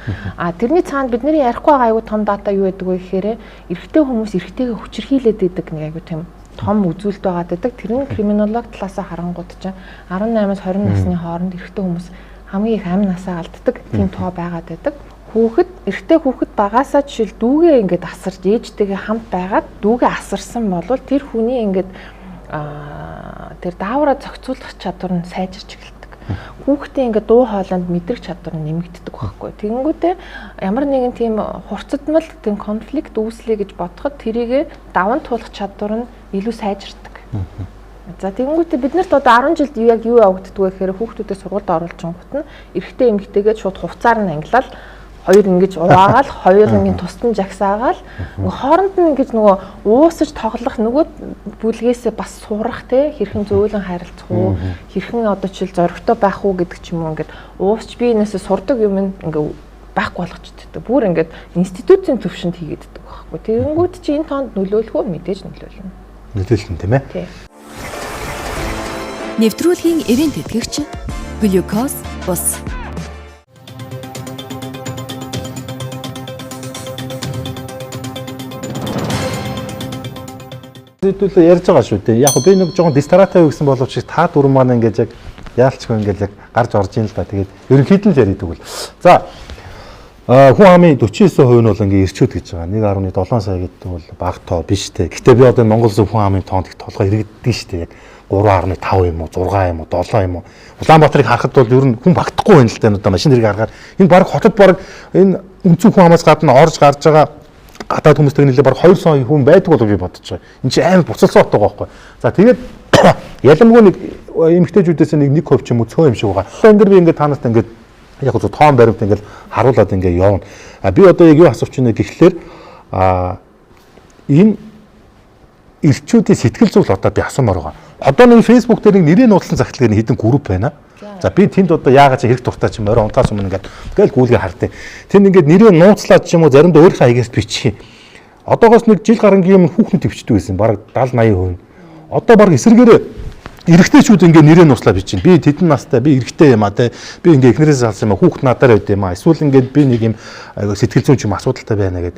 F: Тэрний цаанд бидний ярихгүй байгаа аюу том дата юу байдаг вэ гэхээр эрэгтэй хүмүүс эрэгтэйгээ хүчирхийлээд иддэг нэг аюу тийм том үзүүлэлт байгаа гэдэг. Тэр нь криминолог талаасаа харангууд чинь 18-аас 20 насны хооронд эрэгтэй хүмүүс хамгийн их амь насаа алддаг тийм тоо байгаад байдаг. Эрэгтэй хүүхэд багаасаа жишээл дүүгээ ингээд асарж ээжтэйгээ хамт байгаад дүүгээ асарсан бол тэр хүний ингээд тэр даавраа зохицуулах чадвар нь сайжирч эхэлдэг. Хүүхдээ ингээд дуу хоолойнд мэдрэх чадвар нь нэмэгддэг байхгүй. Тэгэнгүүтээ ямар нэгэн тийм хурцдмал тийм конфликт үүслэе гэж бодоход тэрийгэ даван туулах чадвар нь илүү сайжирдаг. За тэгэнгүүтээ биднэрт одоо 10 жилд яг юу явагддаг вэ гэхээр хүүхдүүдээ сургуульд оруулж гингут нь эрэгтэй эмэгтэйгээд шууд хувцаар нь ангилал хоёр ингэж уваагаал хоёр ингийн тусдан жагсаагаал хооронд нь ингэж нөгөө уусаж тоглох нөгөө бүлгээсээ бас сурах те хэрхэн зөөлөн харилцах уу хэрхэн одоо жишээл зоригтой байх уу гэдэг ч юм уу ингээд уусч би энэсээ сурдаг юм ингээ байхгүй болгочтой. Бүр ингээд институцийн төвшөнд хийгээддэг байхгүй. Тэгэнгүүт чи энэ тоонд нөлөөлөх үү мэдээж нөлөөлнө.
A: Нөлөөлнө тийм ээ.
F: Тий.
G: Нэвтрүүлгийн эрийн тэтгэгч глюкоз бус.
A: Зүйлээ ярьж байгаа шүү дээ. Яг би нэг жоохон дистратаа гэсэн боловч та дөрвөн маань ингээд яг яалчгүй ингээд яг гарч орж ийн л да. Тэгээд ерөнхийдөө л яриад өгвөл. За Хүн амын 49% нь бол ингээ ирчүүд гэж байгаа. 1.7 сая гэдэг бол бага тоо биш те. Гэхдээ би одоо Монгол Улсын хүн амын тоонд их толгой иргэддэг шүү дээ. Яг 3.5 юм уу, 6 юм уу, 7 юм уу. Улаанбаатарыг харахад бол ер нь хүн багтахгүй байна л да. Одоо машин зэрэг харахаар энэ баг хотод баг энэ өнцөг хүн амаас гадна орж гарч байгаа гадаад хүмүүстэй нэлээ баг 2 сая хүн байдаг болов би бодож байгаа. Энд чинь амар буцалсан бот байгаа байхгүй. За тэгээд ялангуяа нэг эмэгтэйчүүдээс нэг хувь ч юм уу цөө юм шиг байгаа. Энд би ингээд танаас ингээд яг зөв тоон баримт ингээд харуулад ингээд явна. Би одоо яг юу асууч байна гэхлээр энэ ирчүүдийн сэтгэл зүйн одоо би асуумаар байгаа. Одоо нэг Facebook дээр нэг нэрийн нуудлын захидлагын хэдэн групп байна. За би тэнд одоо яагаад ч хэрэг дуртай ч юм орой унтаас өмнө ингээд тэгэл гүйлгээ хардیں۔ Тэнд ингээд нэрээ нууцлаад ч юм уу заримдаа өөрийнхөө аягаас бичих. Одоогоос нэг жил гарангийн өмнө хүүхнүүд төвчдөг байсан. Бараг 70-80%. Одоо бараг эсэргээрээ эрэгтэйчүүд ингээд нэрээ нууцлаа бичиж. Би тэдэн настай, би эрэгтэй юм а те. Би ингээд эхнэрээс салсан юм а хүүхд надаар байд юм а. Эсвэл ингээд би нэг юм сэтгэл зүйн ч юм асуудалтай байна гэд.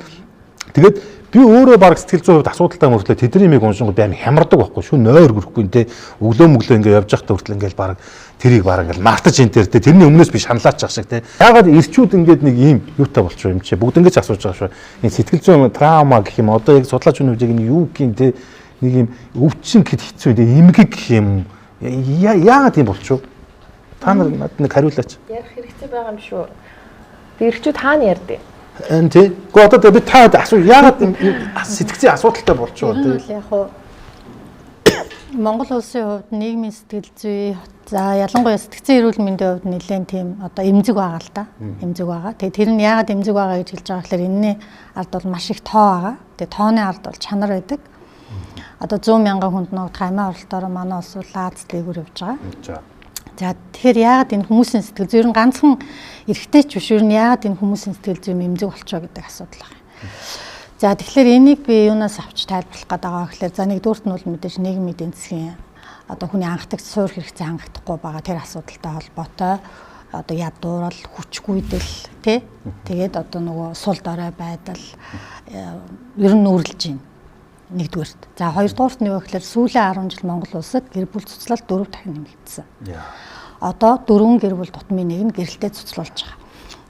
A: Тэгээд би өөрөө баг сэтгэл зүйн хувьд асуудалтай мөртлөө тэдний миг уншингууд би амар хямардаг байхгүй шүү. Нойр гөрөхгүй те. Өглөө ингээд явж байхдаа хүртэл ингээд баг тэрийг баг ингээд мартаж ин тэр те. Тэрний өмнөөс би шаналаач ах шиг те. Ягаад ирчүүд ингээд нэг ийм юутай болчихоо юм чи. Бүгд ингэж асууж байгаа шүү. Энэ сэтгэл зүйн траума гэх юм одоо яг судлаач үн үеийг нь юу гин те. Нэг юм өвчин гэд хэцүү те. Имгэг гэх юм. Яагаад тийм болчихоо? Та нар надад нэг хариулаач.
F: Ярих хэрэгтэй байгаа юм шүү. Ирчүүд хаана ярьдээ?
A: Тий. Гэхдээ одоо би таад асуу яагаад сэтгцийн асуудалтай болчихоо
D: тий. Яг хуу Монгол улсын хувьд нийгмийн сэтгэл зүй за ялангуяа сэтгцийн эрүүл мэндийн хувьд нэлээд тийм одоо эмзэг байгаа л да. Эмзэг байгаа. Тэгээ тэр нь яагаад эмзэг байгаа гэж хэлж байгаа гэхээр энэний ард бол маш их тоо байгаа. Тэгээ тооны ард бол чанар байдаг. Одоо 100 мянган хүнд ногдох амиа оролтоор манай улс Аз дээгүүр явж байгаа. За тэгэхээр яагаад энэ хүмүүсийн сэтгэл зүй нь ганцхан эргэтэй ч биш ер нь яагаад энэ хүмүүсийн сэтгэл зүй эмзэг болчихоо гэдэг асуудал байна. За тэгэхээр энийг би юунаас авч тайлбарлах гээд байгаа гэхээр за нэгдүгürt нь бол мэдээж нийгмийн эдийн засгийн одоо хүний анхдагч суур хэрэгцээ хангахдахгүй байгаа тэр асуудалтай холбоотой одоо ядуурал хүчгүйдэл тий тэгээд одоо нөгөө сул дорой байдал ер нь үргэлж байна. Нэгдүгээрт. За хоёрдугаарт нь юу гэхээр сүүлийн 10 жил Монгол улсад гэр бүл цуцлал 4 дахин нэмэгдсэн. Одоо 4 гэр бүл тутмын нэг нь гэрэлтэй цуцлуулж байгаа.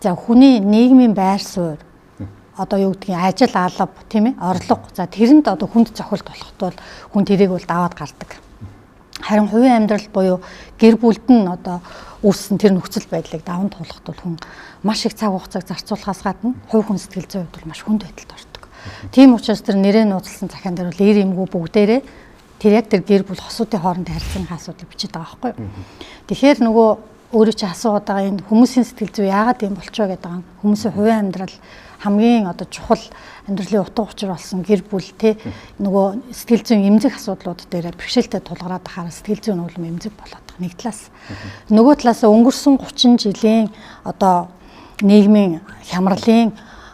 D: За хүний нийгмийн байр суурь одоо юу гэдгийг ажил алба тийм ээ орлого. За тэрэнд одоо хүнд цохилт болоход бол хүн тэрийг бол даваад гардаг. Харин хувийн амьдрал буюу гэр бүлд нь одоо үүссэн тэр нөхцөл байдлыг даван туулахад бол хүн маш их цаг хугацааг зарцуулахаас гадна хувь хүн сэтгэл зүйн хувьд бол маш хүнд байдалд ордог. Тийм учраас тэр нэрээ нууцлсан захиан дээр бол эр эмгүү бүгдээрээ тэр яг тэр гэр бүл хосуудын хооронд харилцааны асуудлыг бичиж байгаа байхгүй юу. Тэгэхээр нөгөө өөрөө чи асуугаад байгаа энэ хүмүүсийн сэтгэл зүй яагаад юм болчихоо гэдэг байгаа. Хүмүүсийн хувийн амьдрал хамгийн одоо чухал амьдралын утга учир болсон гэр бүл те нөгөө сэтгэл зүйн эмзэг асуудлууд дээр бэрхшээлтэй тулгараад ахаар сэтгэл зүйн улам эмзэг болоод байгаа. Нэг талаас. Нөгөө талаас өнгөрсөн 30 жилийн одоо нийгмийн хямралын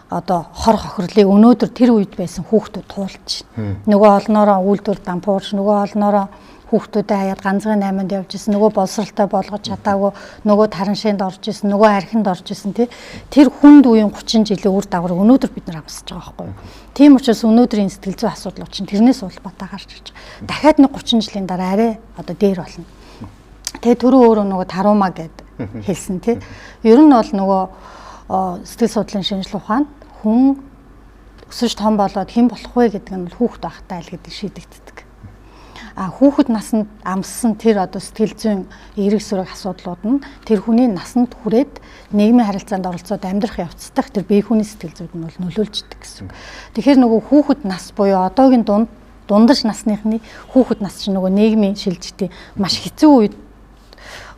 D: одоо хор хохирлыг өнөөдөр тэр үед байсан хүүхдүүд туулж байна. Нөгөө олноороо үйлдвэр дампуурч, нөгөө олноороо хүүхдүүдэд хаяад ганцхан 8-нд явж исэн, нөгөө боловсралтай болгож чадаагүй, нөгөө тараншинд орж исэн, нөгөө архинд орж исэн тий. Тэр хүнд үеийн 30 жилийн үр дагавар өнөөдөр бид нар амсаж байгаа байхгүй юу? Тийм учраас өнөөдрийн сэтгэл зүйн асуудлууд чинь тэрнээс улбатаа гарч ирж байгаа. Дахиад нэг 30 жилийн дараа арай одоо дээр болно. Тэгээ түрүү өөрөө нөгөө тарума гэд хэлсэн тий. Ер нь бол нөгөө сэтгэл судлалын шинжилгээ ухаанд хүн өсөж том болоод хэн болох вэ гэдэг нь хүүхэд байхтай л гэдэг шийдэгддэг. Хүүхэд насанд амссан тэр одоо сэтгэл зүйн эерэг сүрэг асуудлууд нь тэр хүний насанд хүрээд нийгмийн харилцаанд оролцоод амьдрах явцдах тэр бие хүний сэтгэл зүйд нь бол нөлөөлж идэг гэсэн. Тэгэхээр нөгөө хүүхэд нас буюу одоогийн дундаж насныхны хүүхэд нас чинь нөгөө нийгмийн шилжилтийн маш хэцүү үед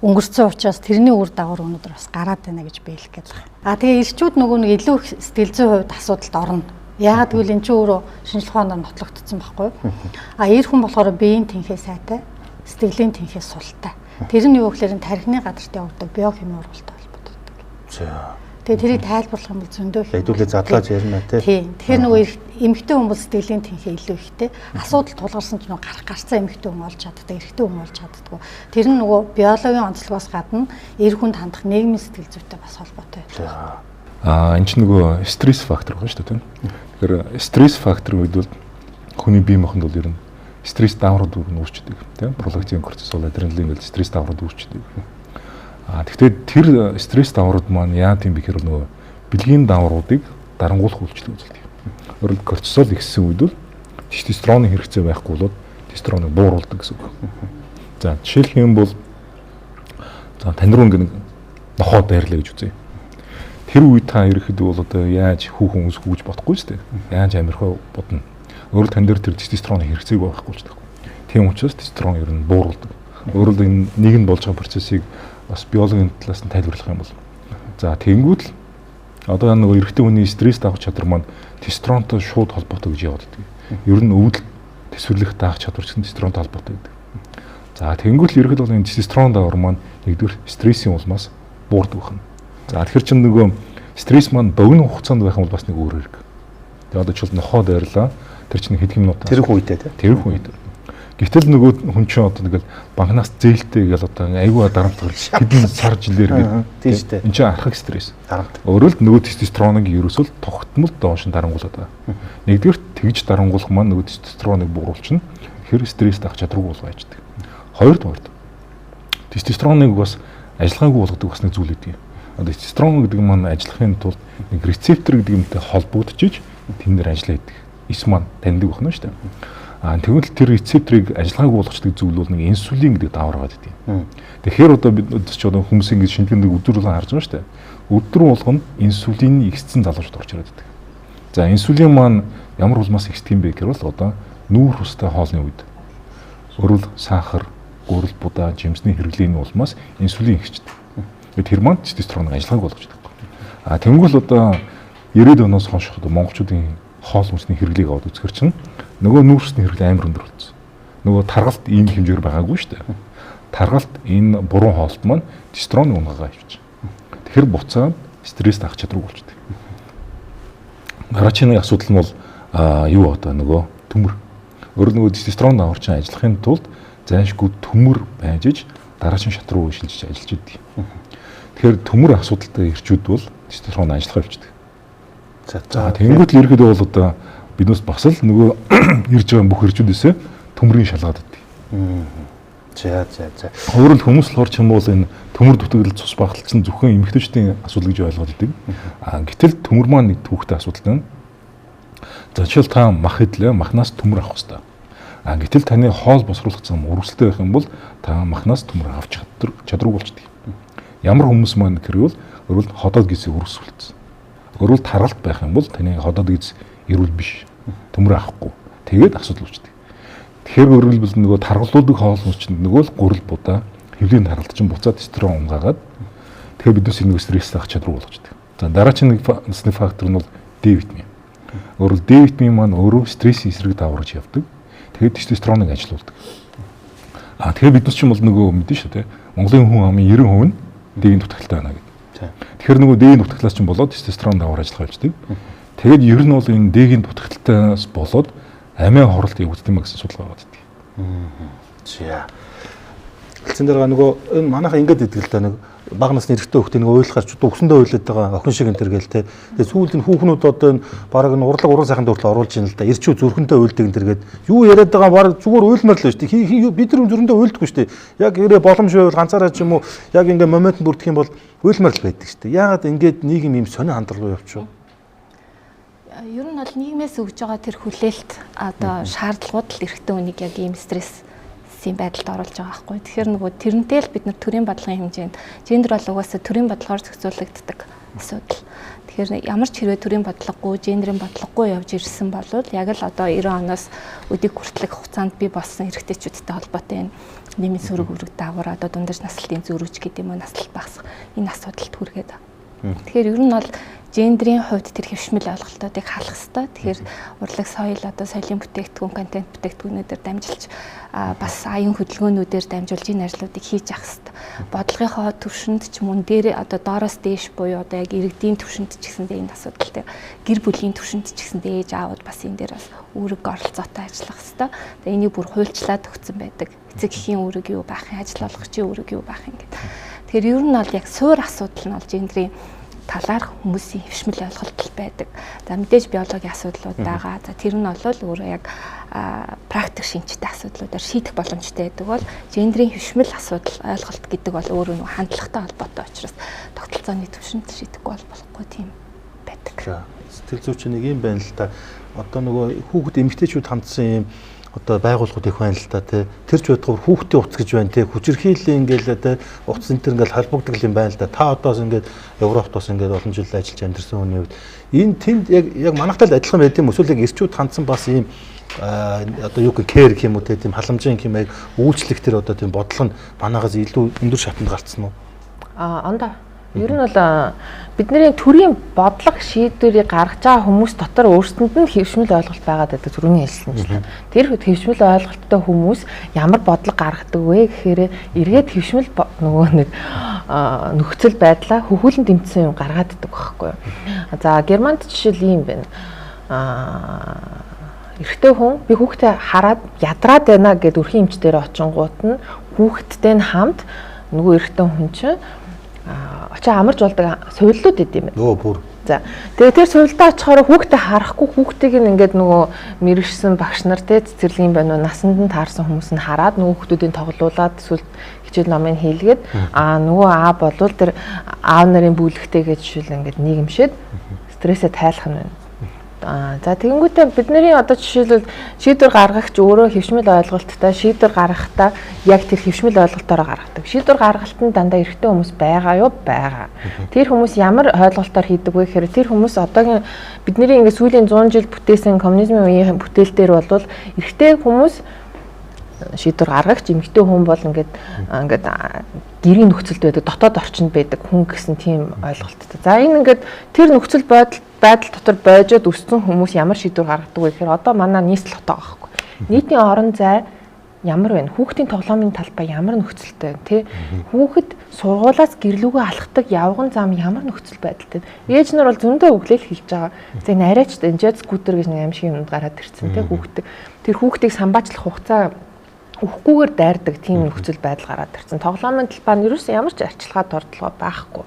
D: өнгөрцөн учраас тэрний үр дагавар өнөөдөр бас гараад байна гэж би хэлэх гээд байна. Тэгээ ирчүүд нөгөө нэг илүү их сэтгэл зүйн хувьд асуудалд орно. Яагаад гэвэл эн чинь өөрөө шинжилгээ ухаанаар нотлогдсон байхгүй юу? Эр хүн болохоор биеийн тэнхээ сайтай, сэтгэлийн тэнхээ султай. Тэр нь юу гэхээр тархины гадарт явагддаг биохими ургалтай холбоотой байдаг.
A: За.
D: Тэгээ тэрийг тайлбарлах юм бол зөндөө их.
A: Хэдүүлээ задлаж ярина тий.
D: Тэгэхээр нөгөө эмэгтэй хүн бол сэтгэлийн тэнхээ илүү ихтэй. Асуудал тулгарсан ч нөгөө гарцсан эмэгтэй хүн олж чаддаг, эрэгтэй хүн олж чаддаг. Тэр нь нөгөө биологийн онцлогоос гадна эр хүнд хандах нийгмийн сэтгэл зүйтэй бас холбоотой байдаг.
C: Энэ ч нөгөө стресс фактор байна шүү дээ. Тэгэхээр стресс фактор үед бол хүний бие махбод бол ер нь стресс даврууд үүсчдэг тийм пролактин кортизол адреналин гэж стресс даврууд үүсчдэг. Тэгэхдээ тэр стресс даврууд маань яа тийм бэхээр нөгөө бэлгийн давруудыг дарангуулах үйлчлэг үзүүлдэг. Өөрөөр хэлбэл кортизол ихссэн үед бол тестостероны хэрэгцээ байхгүй болоод тестостероныг бууруулдаг гэсэн үг. За жишээлх юм бол за тань руу нэг нохоо дайрлаа гэж үзье. Тэр үед та ирэхэд бол одоо яаж хүүхэн өсгөх гэж бодохгүй шүү дээ. Яаж амирхаа бодно. Өөрөөр тань дээр тэр тестостероны хэрэгцээг байхгүй ч таахгүй. Тийм учраас тестостерон ер нь бууруулдаг. Өөрөөр энэ нэг нь болж байгаа процессыг бас биологийн талаас нь тайлбарлах юм бол. За тэгэнгүүт л одоо нөгөө эрэгтэй хүний стресс давах чадвар маань тестостеронтой шууд холбоотой гэж яваад байдаг. Ер нь өвдөл төсвөрлөх даах чадвар ч тестостеронтой холбоотой байдаг. За тэгэнгүүт л ерөөд бол энэ тестостерон давар маань нэгдүгээр стрессийн улмаас буурдаг байна. За тэгэхээр чинь нөгөө стресс маань богино хугацаанд байх юм бол бас нэг өөр хэрэг. Тэгээ одоо жишээл нохоо дайрлаа. Тэр чинь хэдхэн минут
A: тэрх үедээ тий.
C: Тэрх үед. Гэтэл нөгөө хүн чинь одоо нэг банкнаас зээлтэй гэж одоо айгүй дарамтгал хэдэн сар жилээр гэдэг.
A: Тийм шүү дээ.
C: Энд чинь архаг стресс.
A: Дарамт.
C: Өөрөөр л нөгөө тестостероныг ерөөсөө тогтмол доош нь дарангуулдаг байгаа. Нэгдүгээр тэгж дарангуулах маань нөгөө тестостероныг бууруулчихна. Тэгэхээр стресс давах чадваргүй болгоо яждаг. Хоёрдугаар тестостероныг бас ажиллагаагүй болгодог бас нэг зүйл үүдэг. Одоо тестостерон гэдэг маань ажиллахын тулд нэг рецептор гэдэг юмтай холбогдчихж тэн дээр ажиллаа гэдэг. Ис маань таньдаг байна шүү дээ. Тэгвэл тэр рецепторыг ажиллагаагүй болгочдөг зүйл бол нэг инсулин гэдэг давар байгаа гэдэг. Тэгэхээр одоо бид ч одоо хүмүүс ингэ шинжилгээнд өдөр болгон харж байгаа шүү дээ. Өдөр болгоно инсулины ихссэн залуучууд орж ирээд байдаг. За инсулин маань ямар улмаас ихсдэг юм бэ гэвэл одоо нүүр хустай хоолны үед өрөв сахар, гурил будаа, жимсний хэрэглээний улмаас инсулин ихсдэг. Тэр маань тестостероныг ажиллагаагүй болгочдөг. Тэнгүүл одоо 90-ад оноос хойш одоо монголчуудын хоол хүнсний хэрэглээг аваад үзэхэр чинь нөгөө нүүрсний хэрэглээ амар өндөр болсон. Нөгөө таргалт ийм хэмжээр байгаагүй шүү дээ. Таргалт энэ буруу хоолт маань тестостероны унгагаа авчиж. Тэгэхээр буцаад стресс авах чадваргүй болчихдог. Дараагийн асуудал нь бол юу одоо нөгөө төмөр. Өөрөөр нөгөө тестостерон давар чинь ажиллахын тулд зайлшгүй төмөр байж дараагийн шат руу шилжиж ажиллаж идэг. Тэгэхээр төмөр асуудалтай ирчүүд бол тестостерон ажиллахаа авчдаг. За тэгэнгүүт л ерөөдөө бол одоо биднээс бас л нөгөө ирж байгаа бүх ирчүүдээсээ төмрийн шалгаад өгдөг.
A: За.
C: Өөрөөр л хүмүүс болохоор ч юм бол энэ төмөр дутагдал цус багталсан зөвхөн эмэгтэйчдийн асуудал гэж ойлгоод идэг. Гэтэл төмөр маань нэг түүхтэй асуудал байна. За жишээл та мах идлээ, махнаас төмөр авах хэрэгтэй. Гэтэл таны хоол босруулах зам өргөсөлтэй байх юм бол та махнаас төмөр авч чадваргүй болчдөг. Ямар хүмүүс маань гэвэл өөрөөр ходоод гисийг өргөсүүлсэн. Өөрөөр таргалт байх юм бол таны ходоод гис эрүүл биш. Төмөр авахгүй. Тэгээд асуудал үүсдэг. Тэгэхээр өөрөөр хэлбэл нөгөө таргалуулдаг хоол хүнс чинь нөгөө л гурил будаа хэвлийн таргалт чинь буцаад тестостерон унгаагаад тэгэхээр биднээс нөгөө стресс авах чадвар болгочдөг. За дараагийн нэг фактор нь бол D витамин. Өөрөөр D витамин маань өөрөө стрессийн эсрэг даварж явдаг. Тэгээд тестостероныг ажилуулдаг. Тэгэхээр биднес чинь бол нөгөө мэдэн шүү дээ. Монголын хүн амын 90% нь D-ийн дутагдaltaй байна гэдэг. Тэгэхээр нөгөө D-ийн дутагдлаас чинь болоод тестостерон давар ажиллах болждаг. Тэгээд ер нь бол энэ D-ийн дутагдaltaйнаас болоод амиа хоролт явагддаг юм гэсэн судалгаа байгаа гэдэг.
A: За. Хэлсэн дээр нөгөө энэ манайхан ингэж идэг л да нэг бага насны эрэгтэй хүүхдээ нэг уйлахаар ч үгсэндээ уйлаад байгаа охин шиг энэ төр гээл те. Тэгээд сүүлд нь хүүхнүүд одоо энэ бараг нь урлаг уран сайхан дуртал оруулж ийн л да. Ирчүү зүрхэндээ уйлдаг энэ төр гээд юу яриад байгаа бараг зүгээр уйлмаар л шүү дээ. Бид нар зүрхэндээ уйлдаггүй шүү дээ. Яг ирээ боломж байвал ганцаараа ч юм уу яг ингээ момент бүрдэх юм бол уйлмаар л байдаг шүү дээ. Яагаад ингээд нийгэм ийм сонио хандлага явчих вэ?
E: Ер нь бол нийгмээс өгж байгаа тэр хүлээлт одоо шаардлагууд л эрэгтэй хүнийг яг ийм стресс байдалд оруулж байгаа байхгүй. Тэгэхээр нөгөө тэрнтэй л бид нар төрийн бодлогын хэмжээнд гендер бол угаасаа төрийн бодлогоор зохицуулагддаг асуудал. Тэгэхээр ямар ч хэрвээ төрийн бодлогогүй, гендерийн бодлогогүй явж ирсэн бол яг л одоо 90 оноос өдийг хүртэлх хугацаанд бий болсон эрэгтэйчүүдтэй холбоотой нэмийн сөрөг үрэг давар одоо дундаж наслалтын зөрүүч гэдэг юм уу наслалт багасах энэ асуудалд хүргээд байна. Тэгэхээр ер нь бол гендерийн хувьд тэр хэвшмэл ойлголтуудыг хаалгах хэрэгтэй. Тэгэхээр урлаг соёл одоо соёлын бүтээгдэхүүн, контент бүтээгдэхүүнүүдээр дамжуулж бас аян хөдөлгөөнүүдээр дамжуулж энэ ажлуудыг хийж явах хэрэгтэй. Бодлогынхоо төвшөнд ч мөн дээр одоо доороос дээш буюу одоо яг иргэдийн төвшөнд ч гэсэндээ энэ асуудалтай гэр бүлийн төвшөнд ч гэсэндээ ээж аауд бас энэ дээр бас үүрэг оролцоотой ажиллах хэрэгтэй. Тэгээ энийг бүр хуульчлаад өгсөн байдаг. Эцэг эхийн үүрэг юу байх юм, ажил олгогчийн үүрэг юу байх юм гэдэг. Тэгэхээр ер нь бол яг суур асуудал нь бол гендерийн талаар хүмүүсийн хэвшмэл ойлголт байдаг. За мэдээж биологийн асуудлууд байгаа. За тэр нь бол өөрөө яг практик шинжтэй асуудлуудаар шийдэх боломжтой байдаг бол гендерийн хэвшмэл асуудал ойлголт гэдэг бол өөрөө нэг хандлагатай холбоотой учраас тогтолцооны түвшинд шийдэхгүй бол болохгүй тийм. байдаг.
A: За сэтгэл зүйч нэг юм байна л да. Одоо нөгөө хүүхэд эмэгтэйчүүд хандсан юм одоо байгууллагууд их байна л да тий. Тэр ч бодгоор хүүхдээ утас гэж байна тий. Хүчирхийлээ ингээл тий утас энэ төр ингээл халбогдгол юм байна л да. Та одоос ингээд Европт бас ингээд олон жил ажиллаж амьдэрсэн хүний үед энэ тэнд яг манайхтай л адилхан байд юм эсвэл яг эрчүүд хандсан бас ийм одоо юу гэх кэр гэх юм уу тийм халамжийн гэх юм яг үйлчлэх тэр одоо тийм бодлого нь манайхаас илүү өндөр шатанд гарцсан уу?
F: Ондоо. Ер нь бол бидний төрийн бодлого шийдвэрийг гаргаж байгаа хүмүүс дотор өөрсдөнд нь хэвшмэл ойлголт байгаад байдаг түрүүний хэлсэнчлэн. Тэр хэвшмэл ойлголттой хүмүүс ямар бодлого гаргадаг вэ гэхээр эргээд хэвшмэл нөгөө нэг нөхцөл байдлаа хөхүүлэн дэмжсэн юм гаргаад иддэг байхгүй юу. За Германд жишээл ийм байна. Эрэгтэй хүн би хүүхдээ хараад ядраад байна гэд өрхийн эмчдэр очингууд нь хүүхэдтэй нь хамт нөгөө эрэгтэй хүн чинь очоо амарч болдог сувиллууд идэм байна.
A: Бүр.
F: За. Тэгээ тэр сувилдаа очихоор хүүхдээ харахгүй хүүхдийг нь ингээд нөгөө мэрэгсэн багш нар те цэцэрлэгийн байна уу насанд нь таарсан хүмүүс нь хараад нөгөө хүүхдүүдийн тоглуулад эсвэл хичээл номыг хийлгээд нөгөө болвол тэр аав нарын бүлэгтэй гэж жишээл ингээд нийгэмшээд стрессээ тайлах нь байна. За тэгэнгүүтээ бидний одоо жишээлбэл шийдвэр гаргагч өөрөө хэвшмэл ойлголттой шийдвэр гаргахтаа яг тэр хэвшмэл ойлголтоор гаргадаг. Шийдвэр гаргалтанд дандаа эрэгтэй хүмүүс байгаа юу? Байгаа. Тэр хүмүүс ямар ойлголтоор хийдэг вэ гэхээр тэр хүмүүс одоогийн бидний ингээд сүүлийн 100 жил бүтээсэн коммунизмын үеийн бүтээлдэр бол эрэгтэй хүмүүс шийдвэр гаргагч эмэгтэй хүн бол ингээд гэрийн нөхцөлд байдаг дотоод орчинд байдаг хүн гэсэн тийм ойлголттой. За энэ ингээд тэр нөхцөл байдал дотор бойжод өссөн хүмүүс ямар шийдвэр гаргадаг вэ гэхээр одоо манай нийслэл хотоо байхгүй. Нийтийн орон зай ямар байна? Хүүхдийн тоглоомын талбай ямар нөхцөлтэй вэ? Хүүхэд сургуулаас гэрлүүгөө алхдаг явган зам ямар нөхцөл байдалтай. Ээж нар бол зөндөө өглөөл хэлж байгаа. За энэ арайч дэнжэд скутер гэж нэг аимшиг юмд гараад ирсэн те хүүхдээ. Тэр хүүхдийг самбаачлах хугацаа өгөхгүйгээр дайрдаг тийм нөхцөл байдал гараад ирсэн. Тоглоомын талбай нь ерөөсөн ямар ч арчилгаа дордлого байхгүй.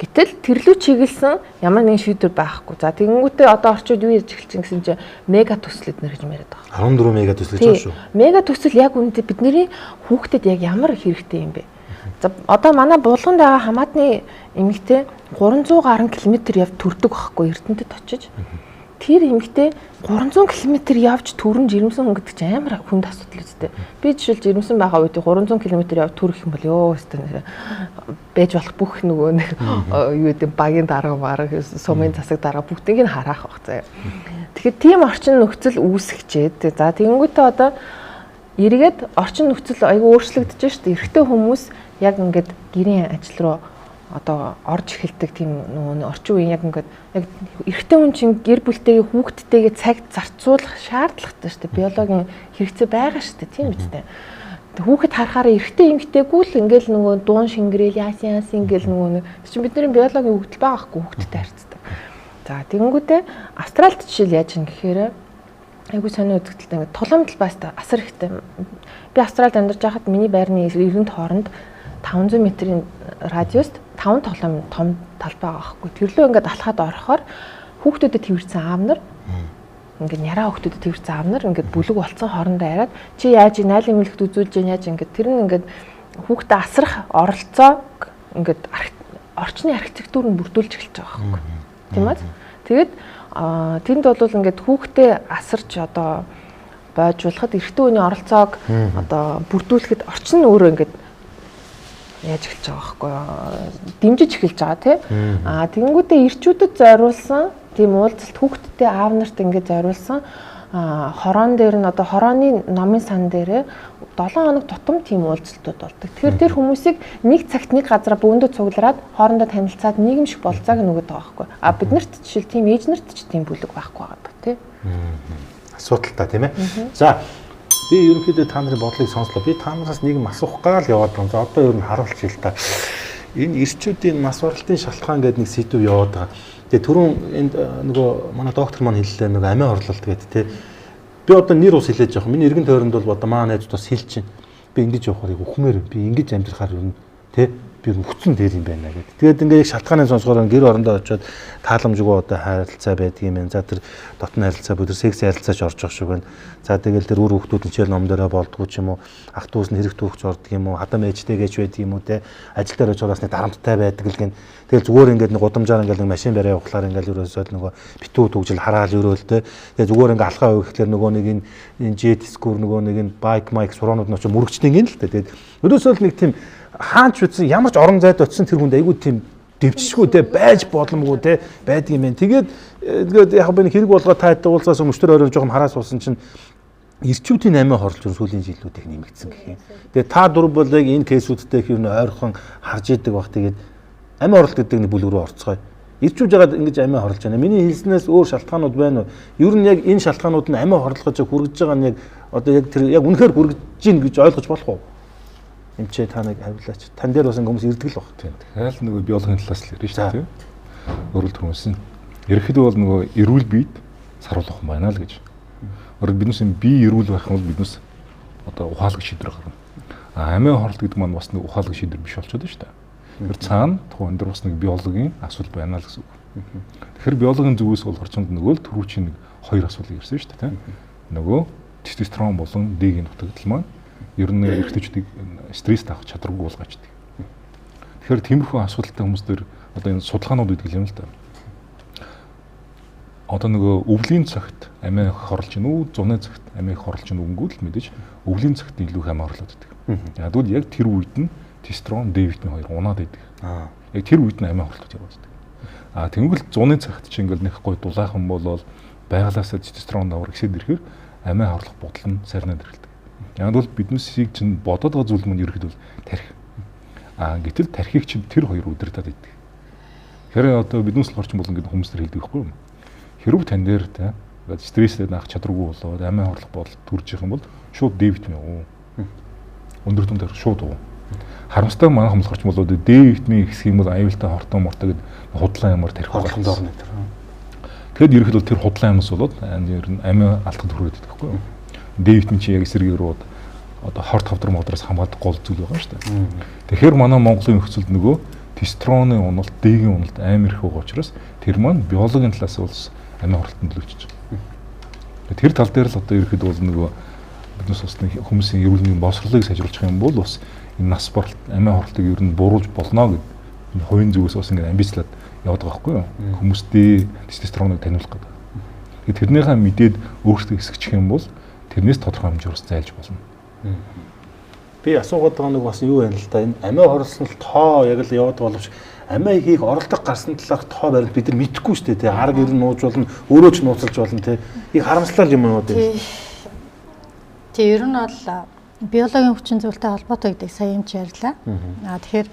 F: Гэтэл тэрлүү чиглэсэн ямар нэгэн шийдвэр байхгүй. За тэгэнгүүтээ одоо орчууд юу яаж эхэлсэн гэсэн чинь мега төслөд нэр гэж яриад байгаа.
A: 14 мега төсөл гэж байна шүү.
F: Мега төсөл яг үүнтэй бидний хүүхдэд яг ямар хэрэгтэй юм бэ? За одоо манай булганд байгаа хамаатны эмэгтэй 300 гаруй километр явж төрдөг байхгүй Эрдэнэтэд очиж. Тэр эмэгтэй 300 км явж төрөн жирэмсэн хүн гэдэг чинь амар хүнд асуудал үстэй. Би жишээл жирэмсэн байгаа үед 300 км явж төрөх юм бол ёо өстэй байж болох бүх нөгөө нэг юу гэдэг багийн дарга марга сумын засаг дарга бүгдийг нь харах бах заяа. Тэгэхээр тийм орчин нөхцөл үүсгэжээд за тэгэнгүүтээ одоо эргээд орчин нөхцөл аягүй өөрчлөгдөж штэ. Эрэгтэй хүмүүс яг ингээд гэрийн ажил руу одоо орж эхэлдэг тийм нөгөө орчин үеийн яг ингээд яг эрэгтэй хүн чинь гэр бүлтэйгээ хүүхдтэйгээ цаг зарцуулах шаардлагатай шүү дээ. Биологийн хэрэгцээ байгаа шүү дээ. Тийм биз дээ. Хүүхэд харахаараа эрэгтэй эмэгтэйгүй л ингээл нөгөө дуун шингэрэл яасан ингээл нөгөө нэг чинь бидний биологийн хөгжил байгаахгүй хүүхдтэй харьцдаг. За тэгэнгүүтээ Австралид жишээл яаж юм гэхээр айгуу сонио үзэгдэлтэй ингээд толгойн талбаас асар ихтэй. Би Австралид амьдарч байхад миний байрны эргэн тооронд 500 м-ийн радиуст 5 тоглоом том талбай байгаа байхгүй. Тэрлөө ингээд алхаад орохоор хүүхдүүдэд тэрвэрсэн аав нар ингээд яраа хүүхдүүдэд тэрвэрсэн аав нар ингээд бүлэг болцсон хоорондоо яриад чи яаж найлын мэлхт үзүүлж яаж ингээд тэр нь ингээд хүүхдэд асрах оролцоог ингээд орчны архитектур нь бүрдүүлж эхэлж байгаа байхгүй. Тийм үү? Тэгээд тэнд бол ингээд хүүхдээ асарч одоо бойжуулахад эрэгтэй хүний оролцоог одоо бүрдүүлэхэд орчин нь өөрөө ингээд яаж эхэлж байгаа байхгүй дэмжиж эхэлж байгаа тий. Тэгэнгүүтээ ирчүүдэд зориулсан тийм уулзалт хүүхдтэй аав нарт ингээд зориулсан хороон дээр нь одоо хорооны номын сан дээр 7 хоног тутам тийм уулзалтууд болдог. Тэгэхээр тэр хүмүүсийг нэг цагт нэг газараа бөөндөө цуглараад хоорондоо танилцаад нийгэмших болцоог нөгөөд байгаа байхгүй. Биднэрт жишээл тийм ээж нарт ч тийм бүлэг байхгүй байгаа тий.
A: Асуудалтай тийм ээ. За би ерөнхийдөө та нарын бодлыг сонслоо. Би та нараас нэг юм асуух гал яваад байна. За одоо ер нь харуулж хэл та. Энэ эрчүүдийн нас баралтын шалтгаан гэдэг нэг сэдв яваад байгаа. Тэгээ түрүүн энд нөгөө манай доктор маань хэллээ нөгөө амиа орлолт гэдэг тий. Би одоо нэр ус хэлээж явах. Миний эргэн тойронд бол одоо маа найзууд бас хэлж чинь. Би ингэж явахыг өхмөр. Би ингэж амьдрахаар ер нь тий. би мөхцөн дээр юм байна гэдэг. Тэгээд ингээд шалтгааны сонсгоор гэр орондоо очиод тааламжгүй одоо харилцаа байдаг юм байна. За тэр дотны харилцаа бүр секс харилцаач орж байгаа шиг байна. За тэгэл тэр үр хүүхдүүд хичээл ном дээрээ болдгоо ч юм уу, ах дүүс нь хэрэг түүхч ордог юм уу, хадам ээжтэй гэж байдаг юм уу те. Ажил дээр очиж байгаасны дарамттай байдаг л гэн. Тэгэл зүгээр ингээд нэг гудамжаар ингээд нэг машин бариа явахлаар ингээд ерөөсөө нөгөө битүү төгжил хараал өрөөл те. Тэгээ зүгээр ингээд алхаа өгөхлээр нөгөө нэг энэ джет скур нөгөө нэг энэ байк майк сураанууд нь очиж мөрөгчдөг юм л те. Тэгээд ерөөсөө л нэг тийм хаанч үтсэн ямар ч орон зайд очисон тэр хүнд айгүй тийм дэвчшгүй те байж боломгүй те байдаг юм байна. Тэгээд яг би хэрэг болгоо таатай уулзаас өмчтөр орой жоохон хараас уусан чинь эрчүүдийн 8 хорлож сүүлийн жилүүдийг нэмэгдсэн гэх юм. Тэгээд та дөрв бол яг энэ кейсүүдтэй их юм ойрхон харж идэг баг. Тэгээд амиа хорлт гэдэг нэг бүлэг рүү орцгоё. Ирчүүж яагаад ингэж амиа хорлож байна? Миний хэлснээс өөр шалтгаанууд байна уу? Ер нь яг энэ шалтгаанууд нь амиа хорлохож хүргэж байгаа нь яг одоо яг тэр яг үнэхээр хүргэж гин гэж ойлгож болох уу? Эмчээ та нэг хариулаач. Тан дээр бас хүмүүс ирдэг л баг.
C: Тийм. Тэгэхээр л нөгөө биологийн талаас л ярина шүү дээ. Өөрөлд түрүүсэн. Ерхэд бол нөгөө эрүүл биед саруулах юм байна л гэж. Өөрөөр биднээс бие эрүүл байх юм бол биднээс одоо ухаалаг шийдвэр гарна. Амиа хорлт гэдэг маань бас нэг ухаалаг шийдвэр биш болчиход байна шүү дээ. Тэр цаана тухайн дээр бас нэг биологийн асуудал байна л гэсэн үг. Тэгэхээр биологийн зүгээс бол орчинд нөгөө л түрүүчийн нэг хоёр асуудал ирсэн шүү дээ. Нөгөө тестостерон болон D-ийн дутагдал маань ер нь эрэгтэйчүүдийг стресс авах чадваргүй болгоочдөг. Тэгэхээр тиймэрхүү асуудалтай хүмүүс дээр одоо энэ судалгаанууд гэдэг юм л да. Одоо нөгөө өвлийн цагт амиа хорлож гин үү, зуны цагт амиа хорлож гин үнгүүл мэдээж өвлийн цагт илүү их амиа хорлоод байдаг. Яг тэгвэл яг тэр үед нь тестостерон, D витамин хоёр унаад байдаг. Яг тэр үед нь амиа хорлоод яваад байдаг. Тэнгүүл зуны цагт чи ингээл нэг гой дулаахан болол байгалаасаа тестостерон давар ихсээд ирэхээр амиа хорлох бодол нь сарнаад ирэлдэг. Яг бол биднээсийг чинь бодоод байгаа зүйл мань ерөөхдөө тархи. Гэтэл тархийг чинь тэр хоёр удирдаад идэг. Тэгэхээр одоо биднээс л орчин болон гэдэг хүмүүс төр хэлдэг байхгүй юу? Хэрв тань дээр те стресстэй наах чадваргүй болоод амиа хорлох бодол төрж их юм бол шууд D витамин уу. Өндөр түн дээр шууд уу. Харамстай манайх хүмүүс орчин болоод D витамин ихсэх юм бол аюултай хортон мортой гэдэг худлаа ямар тархи
A: хорлохын доор нэг.
C: Тэгэд ерөөхдөө тэр худлаа юмс болоод ер нь амиа алдахад хүрээд байдаг байхгүй юу? D витамин чи яг эсрэг рүү одоо хорт хавдар модроос хамгаалдаг гол зүйл байгаа шүү дээ. Тэгэхээр манай Монголын нөхцөлд нөгөө тестостероны уналт, D-ийн уналт амар их байгаа учраас тэр маань биологийн талаас бол амиа хорлолтод нөлөөлж байгаа. Тэр тал дээр л одоо ерөөхдөө бол нөгөө биднээс бас хүмүүсийн эрүүл мэндийн боловсролыг сайжруулах юм бол бас энэ нас баралт амиа хорлолтыг ер нь бууруулж болно гэдэг хувийн зүгээс бас ингэ амбицлаад яваад байгаа байхгүй юу? Хүмүүстээ тестостероныг таниулах гэдэг. Тэгэхээр тэрнийхээ мэдээд өөрсдөө хэсэгчих юм бол тэрнээс тодорхой хэмжээр зайлж болно.
A: Би асуугаад байгаа нэг бас юу байна л да. Энэ амиа хорлсон л тоо яг л яваад боловч амиа хийх оролдох гарсан талаарх тоо баримт бид нар мэдэхгүй шүү дээ. Арга ер нь нууж болно, өөрөө ч нууцлж болно те. Их харамслал юм уу дээ.
D: Тэг ер нь бол биологийн хүчин зүйлтэй холбоотой гэдэг сая юм чи ярьлаа. Тэгэхээр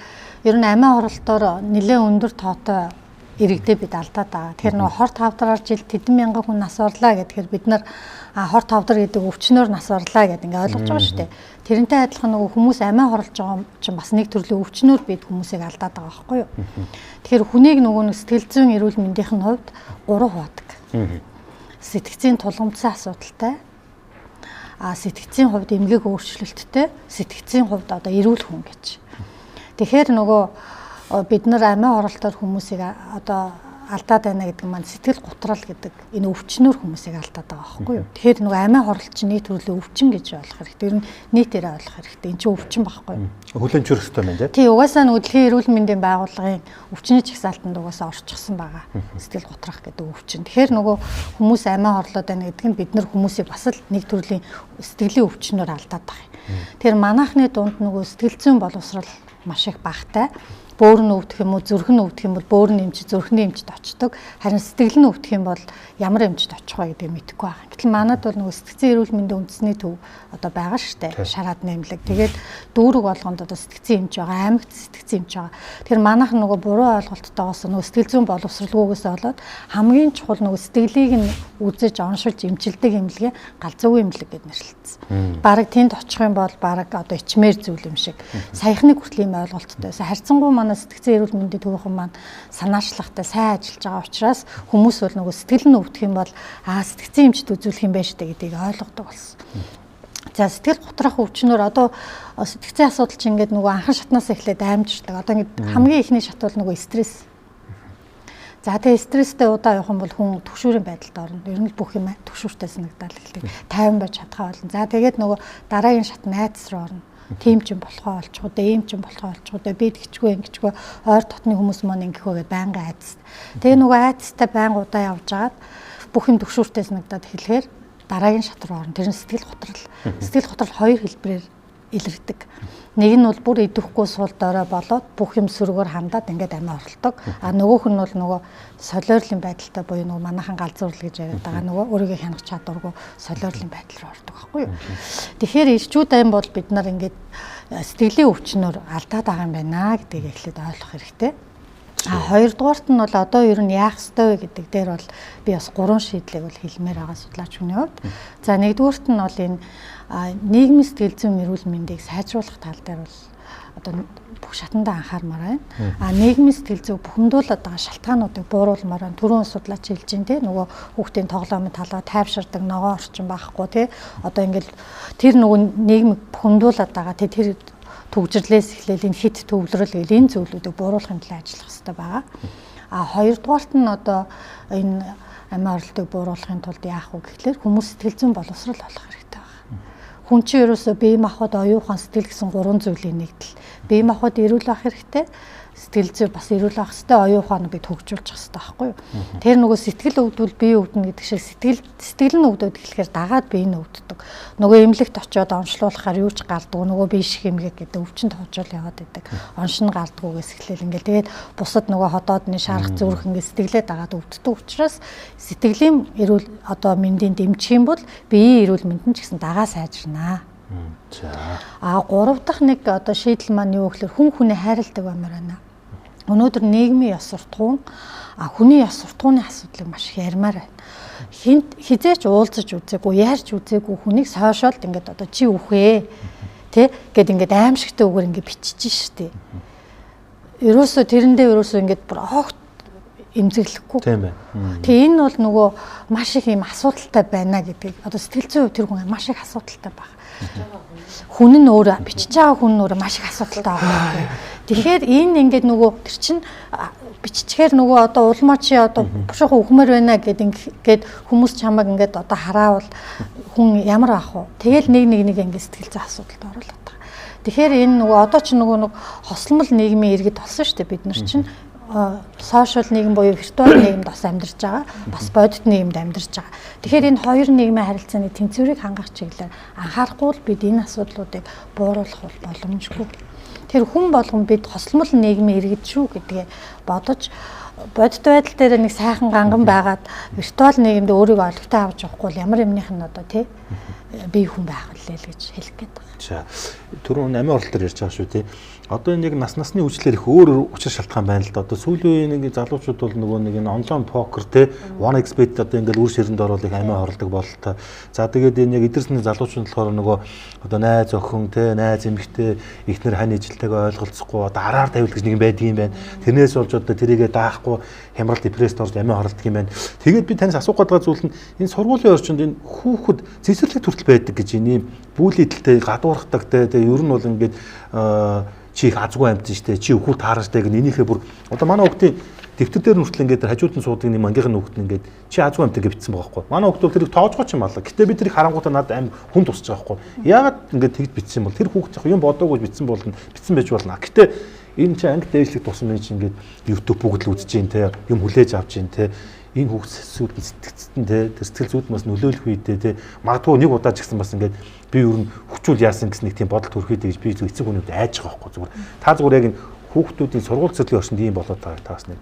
D: ер нь амиа хорлолтоор нэлээд өндөр тоотой иргэдэд бид алдаад байгаа. Тэгэхээр нөгөө хорт хавдраар жил тэдэн мянган хүн нас орлаа гэхээр бид нар хорт хавдар гэдэг өвчнөөр нас орлаа гэдэг ингээ ойлгож байгаа шүү дээ. Тэрнтэй адилхан нөгөө хүмүүс амиа хорлож байгаа чинь бас нэг төрлийн өвчнөөр бид хүмүүсийг алдаад байгаа байхгүй юу. Тэгэхээр хүнийг нөгөө нэг сэтгэл зүйн эрүүл мэндийн хувьд 3 хуваадаг. Сэтгцийн тулгымдсан асуудалтай, сэтгцийн хувьд эмгэг өөрчлөлттэй, сэтгцийн хувьд одоо эрүүл хүн гэж. Тэгэхээр нөгөө бид нар амиа хорлолтоор хүмүүсийг одоо алдаад байна гэдэг маань сэтгэл гутрал гэдэг энэ өвчнөр хүмүүсийг алдаад байгаа байхгүй юу. Тэгэхээр нөгөө амиа хорлолт чинь нийт төрлийн өвчин гэж ойлгох хэрэгтэй. Ер нь нийтээрээ ойлгох хэрэгтэй. Энэ чинь өвчин байхгүй юу.
A: Хүлэмжшүүлэх хэрэгтэй байна тийм.
D: Тий, угаасаа нөгөө дэлхийн эрүүл мэндийн байгууллагын өвчний чагсаалтанд угаасаа орчихсон байгаа. Сэтгэл гутрах гэдэг өвчин. Тэгэхээр нөгөө хүмүүс амиа хорлоод байна гэдэг нь бид нар хүмүүсийг бас л нэг төрлийн сэтгэлийн өвчнөөр алдаад байгаа юм. Тэгэхээр манайхны дунд нөгөө сэтгэл зүйн боловсрал маш их багтай. Бөөр нь өвдөх юм уу, зүрх нь өвдөх юм бол бөөр нь эмч, зүрхний эмчд очдог. Харин сэтгэл нь өвдөх юм бол ямар эмчд очих вэ гэдэг мэдэхгүй байгаа. Гэтэл манад бол нөгөө сэтгцийн эрүүл мэндийн үндэсний төв одоо байгаа штэ. Шараад нэмлэг. Тэгээд дүүрэг болгонд одоо сэтгцийн эмч байгаа, аймагт сэтгцийн эмч байгаа. Тэгэхээр манайх нөгөө буруу ойлголттойгоос нөгөө сэтгэл зүйн боловсралгүйгээс болоод хамгийн чухал нөгөө сэтгэлийг нь үзэж, оншилж, эмчилдэг эмнэлгээ галзуу эмнэлэг гэж нэрлэсэн. Бараг тэнд очих юм бол бараг одоо ичмээр зүйл юм шиг. Саяхны хүртэл ийм ойлголттой. Харьцангуй манай сэтгцийн эрүүл мэндийн төвхөн маань санаачлагтай сайн ажиллаж байгаа учраас хүмүүс бол нөгөө сэтгэл нь өвдөх юм бол сэтгцийн эмчд үзүүлэх юм байна шүү дээ гэдгийг ойлгодог болсон. За сэтгэл готрох өвчнөр одоо сэтгцийн асуудал чинь ингээд нөгөө анхан шатнаас эхлээд аймжирдаг. Одоо ингээд хамгийн ихний шат бол нөгөө стресс. За тэгээ стресстэй удаа явах юм бол хүн түгшүүрийн байдалд орно. Ер нь бүх юм түгшүүртэй санагдал эхэлдэг. Тайван байж чадхаа болно. За тэгээд нөгөө дараагийн шат найз руу орно. Тийм ч юм болохоо олчих уу, ийм ч юм болохоо олчих уу. Би тэгчгүй ингэчгүй ойр дотны хүмүүс маань ингэхөө гэдээ байнга айдас. Тэгээ нөгөө айдастай байнга удаа явж агаад бүх юм түгшүүртэй санагдаад эхлэхээр дараагийн шат руу орно. Тэр нь сэтгэл готрол. Сэтгэл готрол хоёр хэлбэрээр илэрдэг. Нэг нь бол бүр идэвхгүй суул дорой болоод бүх юм сөргөөр хандаад ингээд амиа оролдог. А нөгөөх нь бол нөгөө солиорлын байдалтай буюу нөгөө манайхан галзуурл гэж яриад байгаа нөгөө өөрийгөө хянах чадваргүй солиорлын байдал руу ордог байхгүй юу. Тэгэхээр ирчүүд айн бол бид нар ингээд сэтгэлийн өвчнөр алдаад байгаа юм байна гэдгийг эхлээд ойлгох хэрэгтэй. А хоёрдугаарт нь бол одоо ер нь яах ёстой вэ гэдэг дээр бол би бас 3 шийдлийг бол хэлмээр байгаа судлаач хүний хувьд. За нэгдүгээрт нь бол энэ нийгмийн сэтгэл зүйн эрүүл мэндийг сайжруулах тал дээр бол одоо бүх шатандаа анхаармаар байна. А нийгмийн сэтгэл зүй бухимдуулаад байгаа шалтгаануудыг бууруулмаар байна. Түрүүн судлаач хэлж байна те нөгөө хүүхдийн тоглоомын талаа тайвширдаг ногоон орчин байхгүй те. Одоо ингээл тэр нөгөө нийгмийг бухимдуулаад байгаа тэр төгжрлээс эхлээл энэ хит төвлөрөл гэл энэ зүйлүүдийг бууруулахын төлөө ажиллах хэрэгтэй байгаа. А хоёрдугаарт нь одоо энэ амиа оролтыг бууруулахын тулд яах вэ гэхлээр хүмүүс сэтгэл зүйн боловсрол олох хэрэгтэй байна. Хүн чинь ерөөсөө бие махбод оюухан сэтгэл гэсэн 3 зүйлийн нэгдэл. Бие махбод эрүүл байх хэрэгтэй. Сэтгэл зүй бас эрүүл байх хэрэгтэй, оюун ухааныг төгжүүлчих хэрэгтэй байхгүй юу? Тэр нөгөө сэтгэл өвдвөл бие өвдөнө гэдэг шиг сэтгэл нь өвдөд эхлэхээр дагаад бие нь өвддөг. Нөгөө эмнэлэгт очиод онцлуулахаар юу ч гарддаг. Нөгөө бие шиг эмгэг гэдэг өвчнөд хожуул яваад идэг. Оншин гардгүйгээс эхлээл ингээл тэгээд бусад нөгөө ходоодны шарах зүрх ингээд сэтгэлээ дагаад өвддөг учраас сэтгэлийн эрүүл одоо мэндийн дэмжих юм бол биеийн эрүүл мэнд нь ч гэсэн дагаа сайжирнаа.
A: За.
D: А 3 дахь нэг одоо шийдэл маань юу гэхээр хүн хүний хайрладаг баймаар байна. Өнөөдөр нийгмийн ёс суртахуун хүний ёс суртахууны асуудлыг маш их ярмаар байна. Хизээч уулзаж үзээгүй, ярьж үзээгүй хүнийг сошиалд ингээд одоо чи үхээ тий гэд ингээд аимшигтай үгээр ингээд бичиж штэ. Ерөөсө тэрэндээ ингээд бүр огт эмзэглэхгүй. Тийм байна. Тэгээ энэ бол нөгөө маш их юм асуудалтай байна гэдгийг одоо сэтгэл зүйн хувь тэр хүн маш их асуудалтай байна. Хүн нь өөрөө бичиж байгаа хүн нь өөрөө маш их асуудалтай байгаа. Тэгэхээр энэ ингээд нөгөө тэр чинь биччихээр нөгөө одоо улмаа чи одоо бушуухан үхмээр байна гэд хүмүүс чамайг ингээд одоо хараавал хүн ямар ах вэ? Тэгэл нэг ингээд сэтгэл зүйн асуудалд оруулаад байгаа. Тэгэхээр энэ нөгөө одоо чи нөгөө хослмол нийгмийн иргэд болсон шүү дээ бид нар чинь сошиал нийгэм буюу виртуал нийгэмд бас амьдарч байгаа, бас бодит нийгэмд амьдарч байгаа. Тэгэхээр энэ хоёр нийгмийн харилцааны тэнцвэрийг хангах чиглэлээр анхаарахгүй бол бид энэ асуудлуудыг бууруулах бол боломжгүй. Тэр хүн болгон бид хослмол нийгмийн иргэд шүү гэдгээ бодож бодит байдал дээр нэг сайхан ганган байгаад виртуал нийгэмд өөрийгөө олигтой авч явахгүй бол ямар юмных нь одоо тий бие хүн байх вэ л гэж хэлэх гээд байна.
A: За түрүүн амиа оролтоор ярьж байгаа шүү тий. Одоо энэ яг насны үечлэр их өөр учир шалтгаан байна л да. Одоо сүүлийн үеийн нэг залуучууд бол нөгөө нэг энэ онлайн покер те 1xbet одоо ингээл үр ширэнд ороод их амиа хорлдог бололтой. За тэгээд энэ яг эдгэрсний залуучууд болохоор нөгөө одоо найз охин те найз эмэгтэй ихнэр хань ижилтэйгээ ойлголцохгүй одоо араар тавил гэж нэг юм байдаг юм байна. Тэрнээс болж одоо тэрийгэ даахгүй хямрал депресд орж амиа хорлдог юм байна. Тэгээд би танаас асуух гэдэг зүйл нь энэ сургуулийн орчинд энэ хүүхэд цэцэрлэг төртөл байдаг гэж энэ бүлийдэлтэй гадуурхдаг те ер нь бол ингээд чи их азгүй амьдсан штэ чи өхүү таараштай гэх энийхээ бүр одоо манай хүүхдийн дэвтэр дээр нүртэл ингээд хажууд нь суудаг нэг ангийнхан хүүхд нь ингээд чи азгүй амьтан гэж бичсэн байгаа байхгүй. Манай хүүхд бол тэрийг тоожгооч юм байна. Гэтэ бид тэрийг харангуйтаа надад аим хүн тусч байгаа байхгүй. Яагаад ингээд тэгж бичсэн юм бол тэр хүүхд яг юм бодоогүй бичсэн байж болно. Гэтэ энэ чи анги дээшлэх тусам энэ чи ингээд YouTube бүгд л үзэж гин те юм хүлээж авч гин те энэ хүүхд сүлд сэтгцэн те тэр сэтгэл зүйд бас нөлөөлөх үедээ те магадгүй нэг удаа ч гэсэн бас ингээд би ер нь хүчүүл яасан гэсэн нэг тийм бодол төрөхөд гэж би эцэг хүмүүст айж байгаа байхгүй зүгээр. Та зүгээр яг энэ хүүхдүүдийн сургууль цэцэрлэгийн орчинд ийм болоод байгаа таас нэг.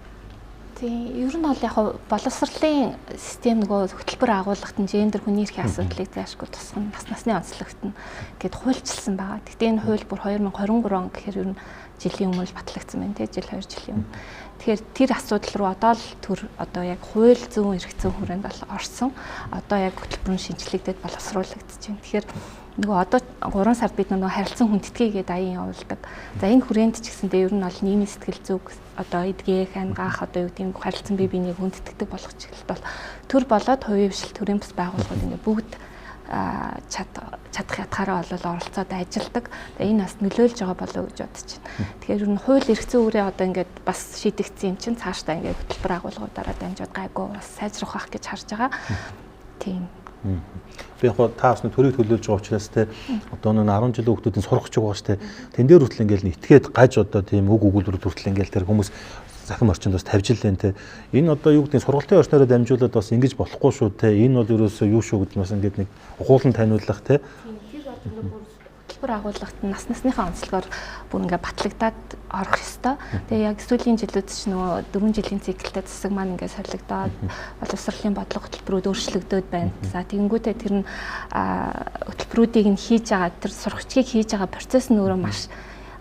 E: Тийм, ер нь бол яг боловсролын систем нөгөө хөтөлбөр агуулгад нь гендер хүний эрхийн асуудлыг заашгүй тусгана, насны онцлогт нь гэд хуульчилсан байгаа. Гэхдээ энэ хууль бүр 2023 он гэхээр ер нь жилийн өмнө батлагдсан байна тийм жил 2 жилийн өмнө. Тэгэхээр тэр асуудал руу одоо л төр одоо яг хууль зүйн эрх зүйн хүрээнд орсон. Одоо яг хөтөлбөрийн шинжилэгдээд боловсруулагдаж байна. Тэгэхээр нөгөө одоо 3 сард бид нөгөө харилцан хүндэтгээгээд аян явуулдаг. За энэ хүрээнд ч гэсэндээ ер нь бол нийгмийн сэтгэл зүйг одоо эдгээх, ангаах одоо юу гэдэг юм харилцан бие биенийг хүндэтгдэг болгох чиглэлд бол төр болоод хувийн бишил төрийн бас байгууллагууд ингээд бүгд чадах ятгаараа бол оролцоод ажилдаг. Тэгээ энэ бас нөлөөлж байгаа болов уу гэж бодож байна. Тэгэхээр ер нь хууль эрх зүйн үрээ одоо ингээд бас шийдэгдсэн юм чинь цаашдаа ингээд хөтөлбөр агуулгуудаараа дамжууд гайгүй бас сайжрах байх гэж харж байгаа. Тийм.
A: Би яг та бас төрийг төлөөлж байгаа учраас те одоо нэг 10 жилийн хүүхдүүдийн сурах гэж байгаа ш те тэн дээр хүртэл ингээл итгээд гаж одоо тийм үг өгүүлбэрүүд хүртэл ингээл тэр хүмүүс захим орчинд бас тавьж лээ те энэ одоо юу гэдэг сургалтын орчноор дамжуулаад бас ингэж болохгүй шүү те энэ бол ерөөсөө юу шүү гэдэг нь бас ингээд нэг ухуулан таниулах те
E: хөтөлбөр агуулгад нас насныхаа онцлогоор бүр ингээд батлагдаад орох ёстой. Тэгээ яг сүүлийн жилүүд ч нөгөө 4 жилийн циклтэй засаг маань ингээд солигдоод боловсролын бодлого хөтөлбөрүүд өөрчлөгдөд байна. За тэгэнгүүтээ тэр нь хөтөлбөрүүдийг нь хийж байгаа тэр сургачдыг хийж байгаа процесс нь өөрөө маш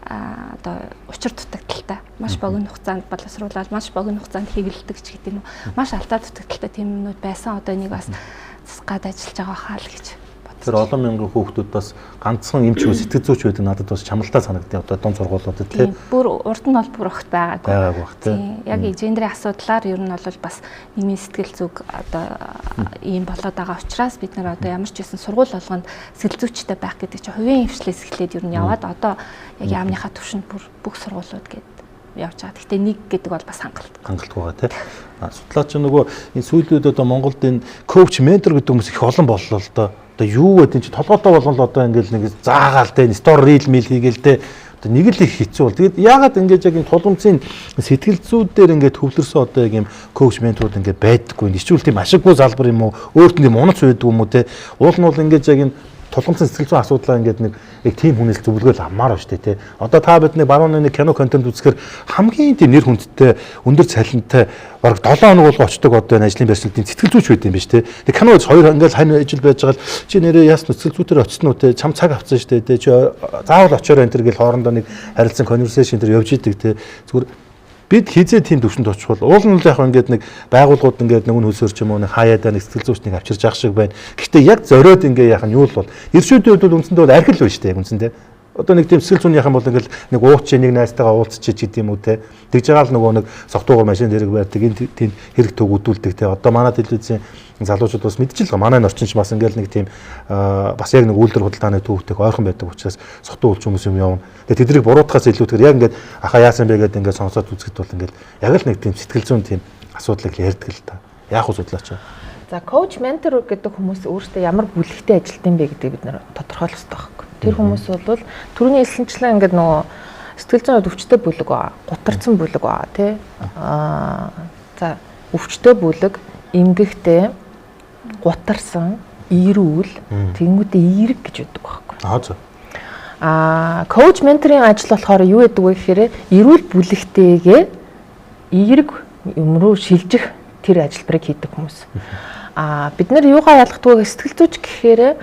E: одоо учир дутагдaltaй. Маш богино хугацаанд боловсруулаад маш богино хугацаанд хийгдэлдэг ч гэдэг нь маш алдаа дутагдaltaй тийм юмнууд байсан. Одоо энийг бас засгаад ажиллаж байгаа хаа л гэж.
A: Тэр олон мянган хүүхдүүд бас ганцхан эмч үү сэтгэл зүйч байдаг надад бас чамлалтай санагдав. Одоо дунд сургуулиудад тий.
E: Бүр урд нь бол бүр огт байгаагүй.
A: Байгаагүй бах тий.
E: Яг гендерийн асуудлаар ер нь бол бас нийгмийн сэтгэл зүг одоо ийм болоод байгаа учраас бид нар одоо ямар ч байсан сургууль болгонд сэтгэл зүйчтэй байх гэдэг чинь хувийн хвшлээс эхлээд ер нь яваад одоо яг яамныхаа түвшинд бүр бүх сургуулиуд гээд явж байгаа. Гэхдээ нэг гэдэг бол бас
A: хангалттай байгаа тий. Судлаач нөгөө энэ сүүлийн үед одоо Монголд энэ коуч ментор гэдэг хүмүүс их олон боллоо л доо. Одоо юу гэдэг чи толгойтой болгоно одоо ингээл нэг заагаал те стор рил мил хийгээл те одоо нэг л их хэцүү бол. Тэгээд яагаад ингэж яг энэ тулгымцын сэтгэл зүйдээр ингээд төвлөрсөн одоо яг юм коуч менторууд ингээд байдаггүй. Ничүүл тийм ашиггүй залбар юм уу? Өөрт нь юм унац байдаг юм уу те? Уул нь бол ингэж яг энэ тулгымцын сэтгэл зүйн асуудлаа ингээд нэг яг тийм хүнээс зөвлөгөөл авмаар ба штэ те. Одоо та бид нэг баруун нэг кино контент үзэхээр хамгийн тийм нэр хүндтэй өндөр цалинтай бараг 7 хоног болго очдог одоо энэ ажлын байршлуудын сэтгэл зүйч байд юм биш те. Тэг кино үз хоёр ингээд хань ажил байж байгаа л чи нэрээ яас сэтгэл зүйтээр очсон уу те. Чам цаг авсан штэ те. Чи заавал очоор энэ төр гэл хоорондоо нэг харилцан конверсашн төр явж идэг те. Зүгээр бид хизээ тийм төвшөнд очихвол уул нь л яг ингээд нэг байгууллагууд ингээд нэг хөлсөөр ч юм уу нэг хаяадаа нэг сэтгэл зүйчнийг авчирж явах шиг байна. Гэхдээ яг зориод ингээд яах нь юу л бол иршүүдүүд бол үндсэндээ бол архил байна шүү дээ яг үндсэндээ. Одоо нэг тийм сэтгэл зүйн яхан бол ингээл нэг ууч нэг найзтайгаа уулзчих гэдэг юм уу те. Тэгж байгаа л нөгөө нэг согтуугаар машин зэрэг байрдаг энэ тийм хэрэг төгөөдүүлдэг те. Одоо манай телевизийн залуучууд бас мэдчихэл байгаа. Манай орчинч бас ингээл нэг тийм бас яг нэг үйлдвэр худалдааны төвхтөх ойрхон байдаг учраас согтуу уулч хүмүүс юм явна. Тэгээ тэднийг буруутахаас илүүтэйгээр яг ингээд ахаа яасан бэ гэдэг ингээд сонсоод үзэхэд бол ингээд яг л нэг тийм сэтгэл зүйн тийм асуудлыг ярьдаг л та. Яах вэ судлаач?
F: За коуч ментор гэдэг хүмүүс өөртөө ямар бүлэгтэй ажилтсан бэ гэдгийг бид нэр тодорхойлох хэрэгтэй байхгүй. Тэр хүмүүс бол түрүүний хэлсэнчлэн ингээд нөгөө сэтгэл зүйн өвчтөй бүлэг ба, гутарсан бүлэг ба тий. За өвчтөй бүлэг, эмгэгтэй, гутарсан, эрүүл, тэгэнгүүтээ эерэг гэж өгдөг байхгүй. Коуч менторын ажил болохоор юу гэдэг вэ гэхээр эрүүл бүлэгтэйгээ эерэг юм руу шилжих тэр ажилбарыг хийдэг хүмүүс. Бид нар юугаа ялгадаг вэ? Сэтгэл зүйч гэхээр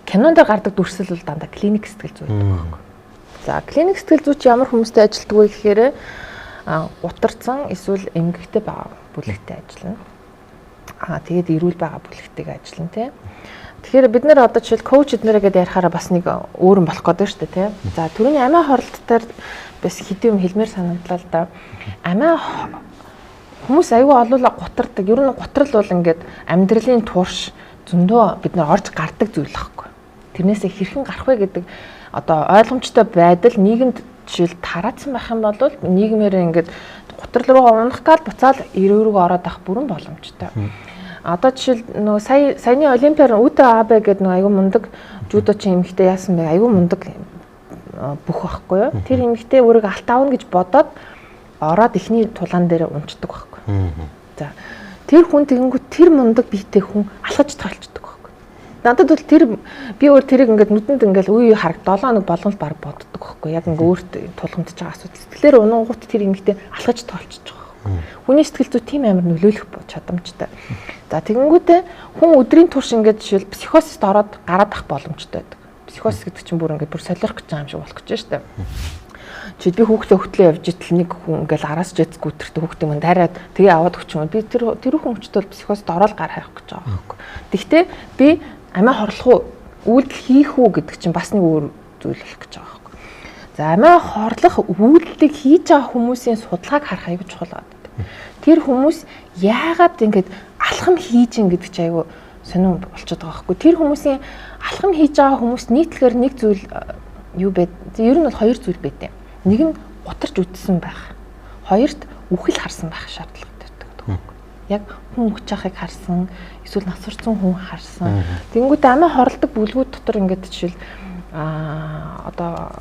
F: кинонд гардаг дүрсэл бол дандаа клиник сэтгэл зүй гэдэг байхгүй. За клиник сэтгэл зүйч ямар хүмүүстэй ажилладаг вэ гэхээр гутарсан эсвэл эмгэгтэй байгаа бүлэгтэй ажиллана. Тэгээд эрүүл байгаа бүлэгтэйгээ ажиллана тий. Тэгэхээр бид нэр одоо жишээл коуч эднэрээ гэдээ ярихаараа бас нэг өөрөн болох гэдэг шүү дээ тий. За түрүүний амиа хорлолтоор бас хэдийн юм хэлмээр санагдлаа л да. Амиа хүмүүс аюу олуулаа гутардаг. Ер нь гутрал бол ингээд амьдралын турш зөндөө бид нар орж гардаг зүйл байхгүй. Тэрнээсээ хэрхэн гарах вэ гэдэг одоо ойлгомжтой байдал нийгэмд жишээл тараацсан байх юм бол нийгмээр ингээд гутрал руу унах гал буцаал эрүү рүү ороод авах бүрэн боломжтой. Одоо жишээл нөгөө саяны олимпиар Үдэ Абе гэдэг нөгөө аюу мундаг жудочин эмэгтэй яасан бэ? Аюу мундаг бүх байхгүй юу? Тэр эмэгтэй өөрийгөө алт аавна гэж бодоод ороод ихний тулаан дээр унцдаг байхгүй. За тэр хүн тэгэнгүүт тэр мундаг биетэй хүн алхаж тоолчдөг байхгүй. Надад бол тэр би өөр тэрийг ингээд нүдэнд ингээд үе хараг 7 хоног болгоно баг боддог байхгүй. Яг ингээд өөрт тулгамдж байгаа асуудал. Тэгэхээр унангууд тэр эмэгтэй алхаж тоолчж байгаа байхгүй. Хүний сэтгэл зүй тийм амар нөлөөлөх чадамжтай. За тэгэнгүүтээ хүн өдрийн турш ингээд жишээл психосист ороод гараад ах боломжтой байдаг. Психосис гэдэг чинь бүр ингээд бүр солиорох гэж байгаа юм шиг болох гэж байна шүү дээ. Чи би хүүхдээ хөтлөө явж итэл нэг хүн ингээл араас жиц гүтэртэй хүүхдээ мань дараад тэгээ аваад өгч юм. Би тэр хүн хүчтэй бол психосд ороод гар хайх гэж байгаа байхгүй. Тэгвэл би амиа хорлох уу, үйлдэл хийх үү гэдэг чинь бас нэг өөр зүйл болох гэж байгаа байхгүй. За амиа хорлох үйлдэлийг хийж байгаа хүмүүсийн судалгааг харах аягүй чухал байдаг. Тэр хүмүүс яагаад ингэж алхам хийж ин гэдэг чинь аягүй сонирн болчиход байгаа байхгүй. Тэр хүмүүсийн алхам хийж байгаа хүмүүс нийтлэхээр нэг зүйл юу бэ? Ер нь бол хоёр зүйл байдэ. Нэг нь гутарч үдсэн байх. Хоёрт үхэл харсан байх шаардлагатай байдаг. Яг хүн үхэж байгааг харсан, эсвэл насварсан хүн харсан. Тэнгүүд амиа хорлдог бүлгүүд дотор ингээд жишээл одоо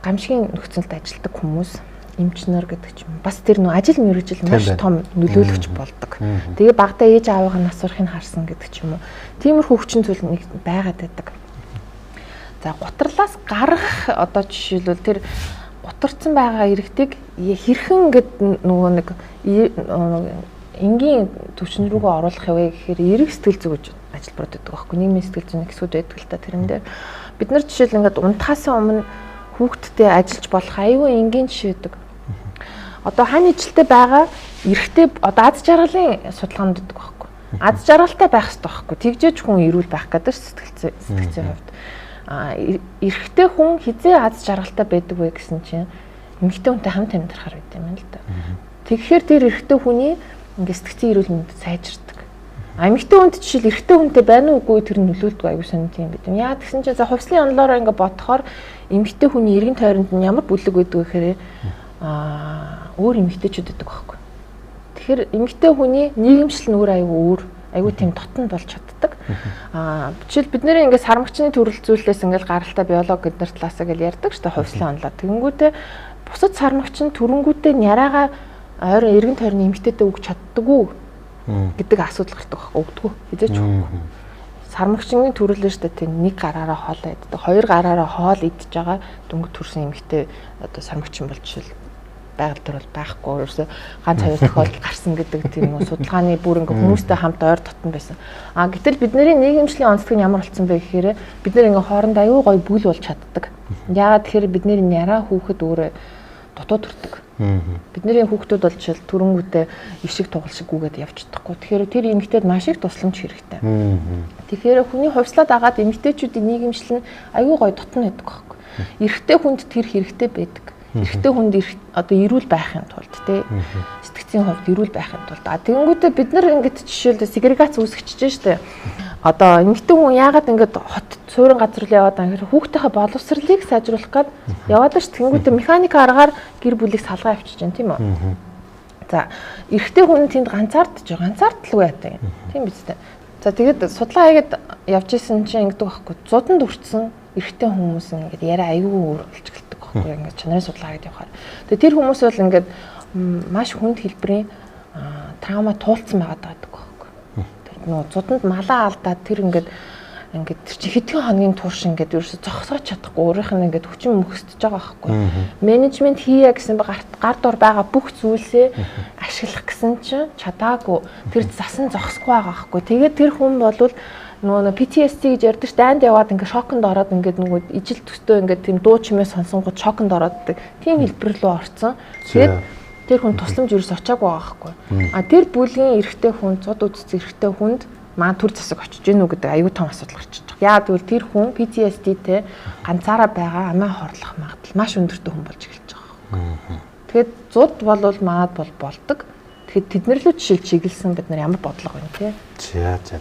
F: гамшигын нөхцөлд ажилладаг хүмүүс, эмчнэр гэдэг ч юм. Бас тэр нөө ажил мэргэжил маш том нөлөөлөгч болдог. Тэгээ багада ээж аавыгаа насвархыг харсан гэдэг ч юм уу. Тиймэрхүү хүчин зүйл нэг байгаад байдаг. За гутралаас гарах одоо жишээлбэл тэр гутарсан байгаа иргэдэг хэрхэн гэд нөгөө нэг энгийн төвчн рүүгээ оруулах вэ гэхээр эрэг сэтгэл зүйж ажиллабард байдаг байхгүй. Нийгмийн сэтгэл зүйн хэсгүүд байдаг л та тэрэн дээр. Бид нар жишээл ингээд унтахаас өмнө хүүхдтэй ажиллаж болох аюул энгийн жишээ байдаг. Одоо хань ижилтэй байгаа эрэгтэй одоо аз жаргалын судалгаанд байдаг байхгүй. Аз жаргалтай байх хэрэгтэй байхгүй. Тэгжээж хүн эрүүл байх гэдэг сэтгцийн хувьд. Эрэгтэй хүн хизээ аз жаргалтай байдаг вэ гэсэн чинь эмэгтэй хүнтэй хамт амьдрахаар байд юм л да. Тэгэхээр тэр эрэгтэй хүний ингээд сэтгцийн эрүүл мэнд сайжирдаг. Эмэгтэй хүнд жишээл эрэгтэй хүнтэй байна уугүй тэр нөлөөлдөг аюу сонирт юм бид. Яа гэсэн чинь за хувьслын онлоор ингээд бодохоор эмэгтэй хүний эргэн тойронд нь ямар бүлэг байдаг гэхээр өөр эмэгтэйчүүд байдаг байхгүй. Тэгэхээр эмэгтэй хүний нийгэмшил нөр аюу тийм дотн болж чаддаг. Жишээл бид нэр ингээд сармагчны төрөл зүйлээс ингээд гаралтай биологи гэднэр талаасаа гэж ярьдаг шүү дээ хувьслын онлоо. Тэгэнгүүтээ бусад сармагч нь төрөнгүүтээ няраага ойрон эргэн тойрны эмэгтэйтэй өгч чаддаггүй гэдэг асуудал гардаг байхгүй. Өгдөггүй. Хизээч өгөхгүй. Сармагчны төрөл нь шүү дээ тийм нэг гараараа хоол иддэг. Хоёр гараараа хоол идж байгаа дөнгөж төрсэн эмэгтэй одоо сармагчин болж шил байгаль төр бол байхгүй. Ерөөсө ганц хоёр тохиолдол гарсан гэдэг тийм судалгааны бүр ингээ хүмүүстэй хамт ойр дотн байсан. Гэтэл бидний нийгэмшлийн онцлог нь ямар болсон бэ гэхээр бид нэр ингээ хоорондоо аюу гой бүл болж чаддаг. Яагаад тэгэхээр бидний няраа хүүхэд өөрөө дутуу төрдөг. Бидний хүүхдүүд бол жишээл түрэнгүүтээ ишиг тугалшиггүйгээд явж чадахгүй. Тэгэхээр тэр эмэгтэйд маш их тусламж хэрэгтэй. Тэгэхээр хүний хувьслаад агаад эмэгтэйчүүдийн нийгэмшил нь аюу гой дотн байдаг байхгүй. Эрэгтэй хүнд тэр хэрэгтэй байдаг. Эрэгтэй хүнд одоо эрүүл байхын тулд тий сэтгцийн хувьд эрүүл байхын тулд тэгэнгүүтээ бид нар ингээд жишээлбэл сегрегац үүсгэчихэж штэ. Одоо эмэгтэй хүн яагаад ингээд хот суурин газар руу яваад байгаа гэхээр хүүхдийнхээ боловсролыг сайжруулах гээд яваад ш. Тэгэнгүүтээ механик аргаар гэр бүлийг салгаа авчиж जैन тийм үү. За эрэгтэй хүн тэнд ганцаардж л яадаг юм. Тийм биз дээ. За тэгээд судалгаа хийгээд явж исэн чинь ингэдэг байхгүй. Зуданд үрцсэн эрэгтэй хүмүүс ингээд яриа аюу өөр болж гэлдэг байхгүй. Ингээд чанарын судалгаа хийгээд явахаар. Тэгээд тэр хүмүүс бол ингээд маш хүнд хэлбэрийн траума туулцсан байгаад байдаг байхгүй. Тэр нөө зуданд малаа алдаад тэр ингээд тэр чи хэдхэн хоногийн турш ингээд ерөөсө зогсоож чадахгүй өөрийнх нь ингээд хүчин мөхсдөж байгаа байхгүй. Менежмент хийя гэсэн гар дор байгаа бүх зүйлсээ ашиглах гэсэн чинь чадаагүй. Тэр засан зогсохгүй байгаа байхгүй. Тэгээд тэр хүн болвол нөгөө PTSD гэж ярьдаг ш дайнд яваад ингээд шоконд ороод ингээд нөгөө ижил төстэй ингээд тийм дуу чимээ сонсонгууд шоконд ороод тийм хэлбэр рүү орсон. Тэгээд тэр хүн тусламж ерөөс очиагүй байгаа байхгүй. Тэр бүлгийн эрэгтэй хүн цуд үдцсэн эрэгтэй хүнд маань төр засаг очиж гэнэ үү гэдэг аюу тун асуудал гарч байгаа. Яа гэвэл тэр хүн PTSD-тэй ганцаараа байгаа амиа хорлох магадлал маш өндөртэй хүн болж эхэлж байгаа. Тэгэхээр зуд болвол манад болдог. Тэгэхээр тэднэр лөө жишээл чиглэсэн бид нар ямар бодлого байна те.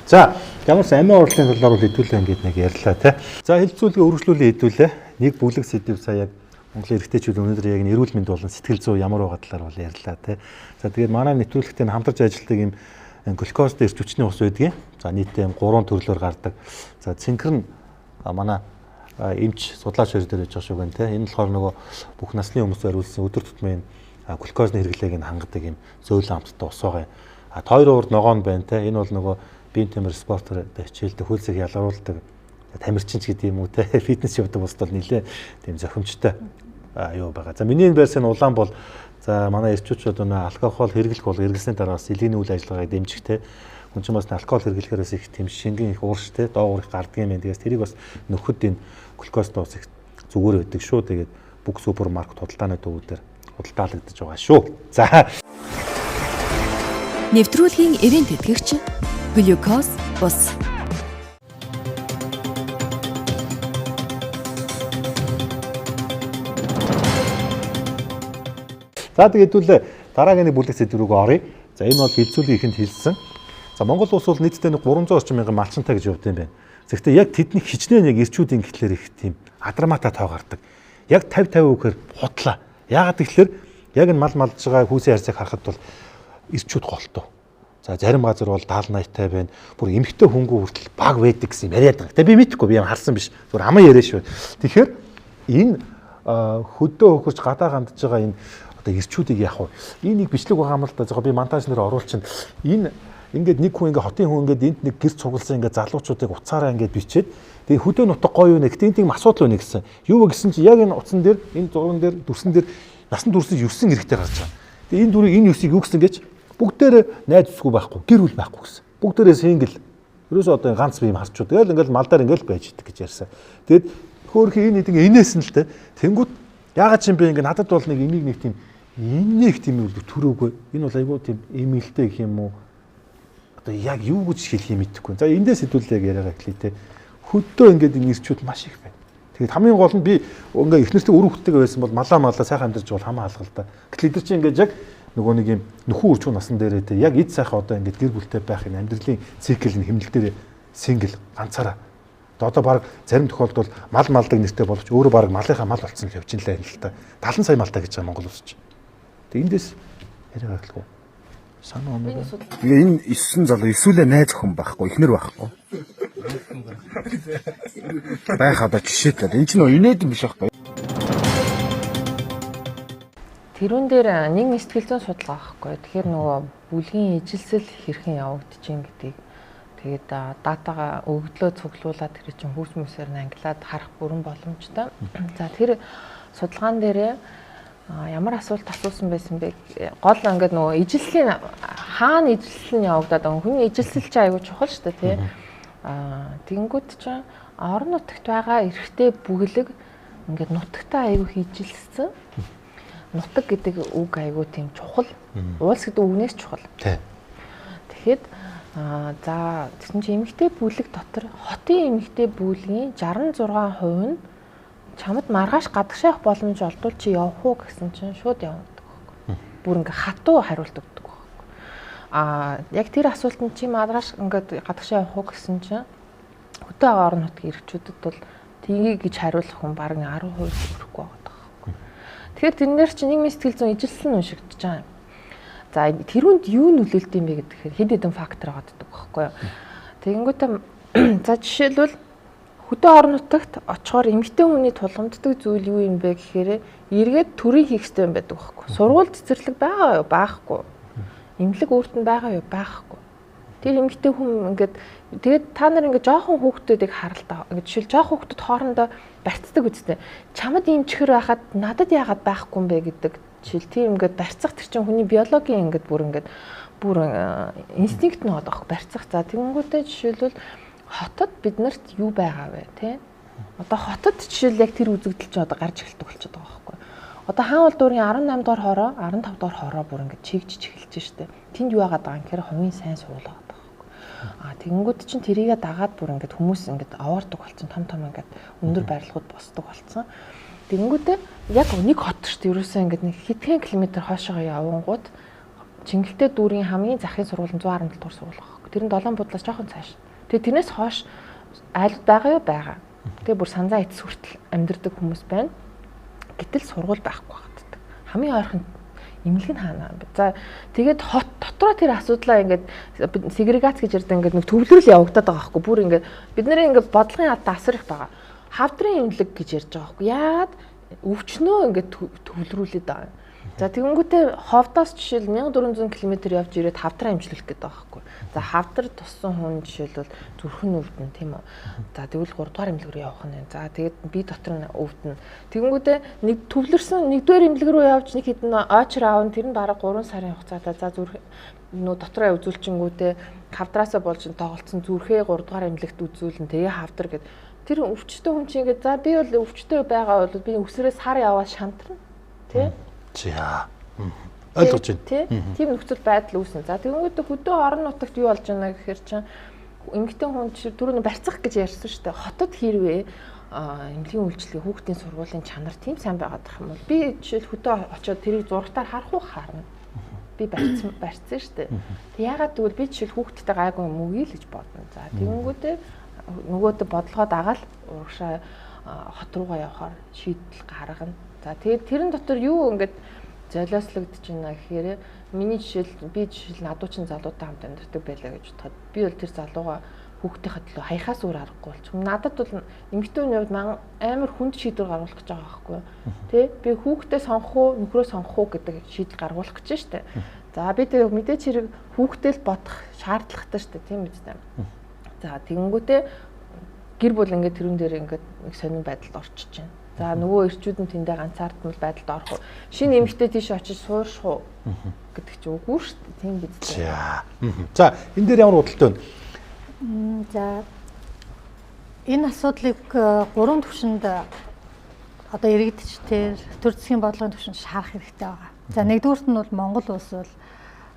A: За ямарс амиа хорлолын талаар хэдүүлээ ингээд нэг ярьлаа те. За хэлцүүлгээ үргэлжлүүлээ хэдүүлээ. Нэг бүлэг сэдв сая яг Монголын эрэгтэйчүүд өнөөдөр яг эрүүл мэнд болон сэтгэл зүй ямар байгаа талаар бол ярьлаа те. За тэгээд манай нэвтрүүлэгтээ хамтарч ажилладаг юм глюкозд эрч хүчний ус байдгийг. За нийтдээ 3 төрлөөр гардаг. За цэнхэр нь манай эмч судлаач хоёр дээр яж байгаа шүү гэн те. Энэ болохоор нөгөө бүх насны хүмүүс зориулсан өдөр тутмын глюкозны хэрэглээг нь хангадаг юм зөөлөн амттай ус байгаа юм. Тойр урд ногоо нь байна те. Энэ бол нөгөө биеийн тамир спортоор хичээлдэг хөлсийг ялгаруулдаг тамирчинч гэдэг юм уу те. Фитнес явдаг бусд бол нэлээ тийм зохимжтой юу байгаа. За миний энэ байрсан улаан бол за манай эрчүүчүүд өнөө алкогол хэрэглэх бол эргэлсэний дараа бас элийн үйл ажиллагааг дэмжихтэй. Хүн ч бас алкогол хэрэглэхээрээс их тийм шингэн их уурштэй доогуур их гардаг юм байна. Тэгээс тэрийг бас нөхөд энэ глюкоз доос их зүгээр байдаг шүү. Тэгээд бүх супермаркет худалдааны төвүүдээр худалдаалагдаж байгаа шүү. За
G: нэвтрүүлгийн эвент тэтгэгч глюкоз ус.
A: За тэгээд хэдүүлээ дараагийн бүлэг сэдв рүү оръё. За энэ бол хилцүүлгийн ихэнд хэлсэн. За Монгол улс бол нийтдээ 300 орчим мянган малчинтай гэж явд юм байна. Гэхдээ яг тэдний хичнээн яг эрчүүдийн гэхлээр их тийм адрамата тоо гардаг. Яг 50-50 үгээр хутлаа. Яагаад гэхлээр яг энэ мал малж байгаа хүүсийн харьцааг харахад бол эрчүүд голтоо. За зарим газар бол 70-80-тай байна. Бүр эмхтэй хөнгөө хүртэл баг байдаг гэсэн юм яриад байгаа. Гэтэ би мэдэхгүй, би юм харсан биш. Зүгээр аман яриа шүү. Тэгэхээр энэ хөдөө хөхөрч гадаа гандж байгаа энэ одоо эрчүүдийг яах вэ? Энийг бичлэг байгаа юм л да. Би монтаж нэр оруулчин. Энэ ингээд нэг хүн ингээд хотын хүн ингээд энд нэг гэр цугласан ингээд залуучуудыг уцаараа ингээд бичээд тэгээ хөдөө нутаг гоё юу нэ гэтээ тийм асуудал байна гэсэн. Юу вэ гэсэн чи яг энэ утсан дээр энэ зурган дээр дүрсэн дээр насан туршид 9 эрэгтэй гарч байгаа. Тэгээ энэ дүрийг энэ 9-ийг юу гэсэн гэж бүгдээрээ найз зүсгүй байхгүй, гэр бүл байхгүй гэсэн. Бүгдээрээ сингл. Ерөөсөө одоо ганц бие юм харчуу. Тэгэл ингээл малдаар ингээл байж идэг гэж ярьсан. Тэгэд хөөхий энэ нэг инээс нь л те. Тэнгүүд ягаад ч юм бэ ингээ надад бол нэг энийг нэг тийм нэг тийм үл төрөөгүй. Энэ бол айгүй тийм эмэлтэй гэх юм уу? Одоо яг юу гэж хэлэх юм мэдэхгүй. За эндээс хэдүүлээ яг яриагаа эхлэе те. Хөдөө ингээд энэ ирчүүд маш их байна. Тэгээд хамгийн гол нь би ингээ эхнэртэй өрөө хөттэйгээ байсан бол малаа сайхан амьдарч бол хамаа алгал та. Гэтэл эдгээр чинь ингээд яг нөгөө нэг юм нөхөн үрчүү насан дээрээ те яг эд сайхан одоо ингээд гэр бүлтэй байх энэ амьдралын цикл нь хэмнэлтээр сингл ганцаараа. Одоо баг зарим тохиолдолд мал малдаг нэртэй боловч өөрөө баг малынхаа мал болцсон л явж инлээ л та. 70 сая малтай гэж байгаа Монгол улс чинь. Тэгээд эндээс яриа гатлгүй. Санаа оноо.
H: Тэгээ энэ 9 залуу эсвэл найз охин байхгүй, эхнэр байхгүй. Байх одоо жишээтэй. Энэ чинь инээд юм биш байхгүй.
F: Тэрүүн дээр нэг сэтгэл зүйн судалгаа байхгүй. Тэгэхээр нөгөө бүлгийн ижилсэл хэрхэн явагдаж ийн гэдгийг тэгээд датагаа өгдлөө цуглуулад тэр чинь хурц мөсээр ангилаад харах бүрэн боломжтой. За тэр судалгаан дээр ямар асуулт асуусан байсан бэ? Гол ингээд нөгөө ижилслийн хаана ижилсэл нь явагдаад байгаа хүний ижилсэл чи аягүй чухал шүү дээ тий. Тэнгүүд чинь орон нутагт байгаа эрэгтэй бүгэлэг ингээд нутагтаа аягүй ижилсэн. Нутаг гэдэг үг аягүй тийм чухал. Уулс гэдэг үгнээс чухал.
A: Тий.
F: Тэгэхэд за тэгсэн чинь эмэгтэй бүлэг дотор хотын эмэгтэй бүлгийн 66% нь чамд маргааш гадагшаах боломж олдвол чи явах уу гэсэн чинь шууд явдаг байхгүй. Бүр ингээ хатуу хариулт өгдөг байхгүй. Яг тэр асуултанд чи маргааш ингээ гадагшаа явах уу гэсэн чинь хөдөө орон нутгийн иргэчүүдэд бол тгий гэж хариулах хүн бараг 10% хүрэхгүй байгаа байхгүй. Тэгэхээр тэрнэр чи нийгмийн сэтгэл зүйн ижилсэн уншигдаж байгаа юм. За тэрүүнд юу нөлөөлд юм бэ гэхээр хэд хэдэн фактор байгаа байхгүй юу. Тэгэнгүүтээ за жишээлбэл хөдөө орон нутагт очихоор эмэгтэй хүний тулгамддаг зүйл юу юм бэ гэхээр эргээд төрийн хийх хэрэгтэй юм байдаг байхгүй. Сургууль цэцэрлэг байгаа юу? Байхгүй. Эмнэлэг өөрт нь байгаа юу? Байхгүй. Тэр эмэгтэй хүн ингээд тэгээд та нар ингээд жоохон хүүхдүүдийг харалтаа. Ингээд жишээл жоохон хүүхдүүд хоорондоо барьцдаг үстэй. Чамд ийм чихэр байхад надад яагаад байхгүй юм бэ гэдэг жишээл тийм ингээд барьцах тэр чинь хүний биологийн ингээд бүр инстинкт нь байгаа барьцах. За тэгэнгүүтээ жишээлбэл хотод биднэрт юу байгаа вэ те? Одоо хотод жишээл яг тэр үзэгдэл чинь одоо гарч эхэлдэг болчиход байгаа байхгүй. Одоо хаанвал дүүрийн 18 дугаар хороо 15 дугаар хороо бүр ингээд чигжиж эхэлж штэ. Тэнд юу яагаад байгаа юм гэхээр хувийн сайн сургууль байгаа байхгүй. Тэгэнгүүт чинь тэрийгээ дагаад бүр ингээд хүмүүс ингээд аваардаг болсон том ингээд өндөр барилгууд босдог болсон. Тэгэнгүүтээ яг нэг хот штэ ерөөсөө ингээд нэг хэдхэн километр хоошоо явангууд Чингэлтэй дүүрийн хамгийн захын сургууль нь 117 дугаар сургууль байхгүй. Тэр нь 7 будлаас жоохон цааш. Тэгээ тэрнээс хойш айлд байгаа юу байгаа. Тэгээ бүр санзаа эцэс хүртэл амьдардаг хүмүүс байна. Гэтэл сургууль байхгүй гаддаг. Хамгийн ойрхон эмнэлэг нь хаана юм бэ? За тэгээд хот дотроо тэр асуудлаа ингээд сегрегац гэж ярьдаг ингээд нэг төвлөрөл явагдаад байгаа байхгүй. Бүр ингээд бид нарын ингээд бодлогын алдаа асар их байгаа. Хавдрын эмнэлэг гэж ярьж байгаа байхгүй. Яагаад өвчнөө ингээд төвлөрүүлээд байгаа юм. За тэгэнгүүтээ ховдоос жишээл 1400 км явж ирээд хавдраа имжлүүлэх гэдэг байгаа байхгүй. За хавдар туссан хүн жишээлбэл зүрхэн өвдөн тийм үү. За тэгвэл 3 дугаар имлэг рүү явах нь. За тэгээд би дотор нь өвдөн. Тэгэнгүүтээ нэг төвлөрсөн 1-р имлэг рүү явж нэг хэдэн очр аавн тэр нь бараг 3 сарын хугацаатай. За зүрх нөө дотроо үзүүлчингүүтээ хавдраасаа болж тоглолцсон зүрхээ 3 дугаар имлэгт үзүүлэн тэгээ хавдар гэд тэр өвчтөе хүн чинь ингээд за би бол өвчтөе байгаа бол би өсрөө сар яваад шантарна тий.
A: За ойлгож байна.
F: Тийм нөхцөл байдал үүснэ. За тэгэнгүүт хөдөө орон нутагт юу болж байна гэхээр чинь эмэгтэй хүн түрүүний барьцах гэж ярьсан шүү дээ. Хотод хэрвээ эмнэлгийн үйлчлэгээ хүүхдийн сургуулийн чанар тийм сайн байгаад байх юм бол би жишээл хөдөө очиод тэрийг зурагтаар харах уу харна. би барьсан шүү дээ. Тэг ягаад гэвэл би жишээл хүүхдтэй гайгүй юм уу гэж бодно. За тэгэнгүүтээ нөгөөдөө бодлогоо дагаал урагшаа хот руугаа явахаар шийдэл гаргана. За тэгээд тэрэн дотор юу ингээд золиослогдож байна гэхээр миний би жишээл надуучин залуутай хамт амьдардаг байлаа гэж бодоход би бол тэр залууга хүүхдийнхээ төлөө хаяхаас өөр аргагүй болчих. Надад бол эмэгтэй хүний хувьд амар хүнд шийдвэр гаргуулах гэж байгаа байхгүй. Тэ би хүүхдээ сонгох уу, нөхрөө сонгох уу гэдэг шийдэл гаргуулах гэж штэ. За би тэг мэдээч хэрэг хүүхдээ л бодох шаардлагатай штэ, тийм үстэй. За тэгэнгүүтээ гэр бүл ингээд тэрүүн дээр ингээд нэг сонирн байдалд орчиж байна. За нөгөө эрчүүд нь тэндээ ганцаардмал байдалд орох уу? Шинэ эмэгтэй тийш очиж суурших уу гэдэг чи үгүй штэ, тийм биз дээ.
A: За энэ дээр ямар бодолтой вэ?
D: За энэ асуудлыг 3 түвшинд одоо иргэдчдээр төр засгийн бодлогын түвшинд шаарах хэрэгтэй байгаа. За нэгдүгüүрт нь бол Монгол улс бол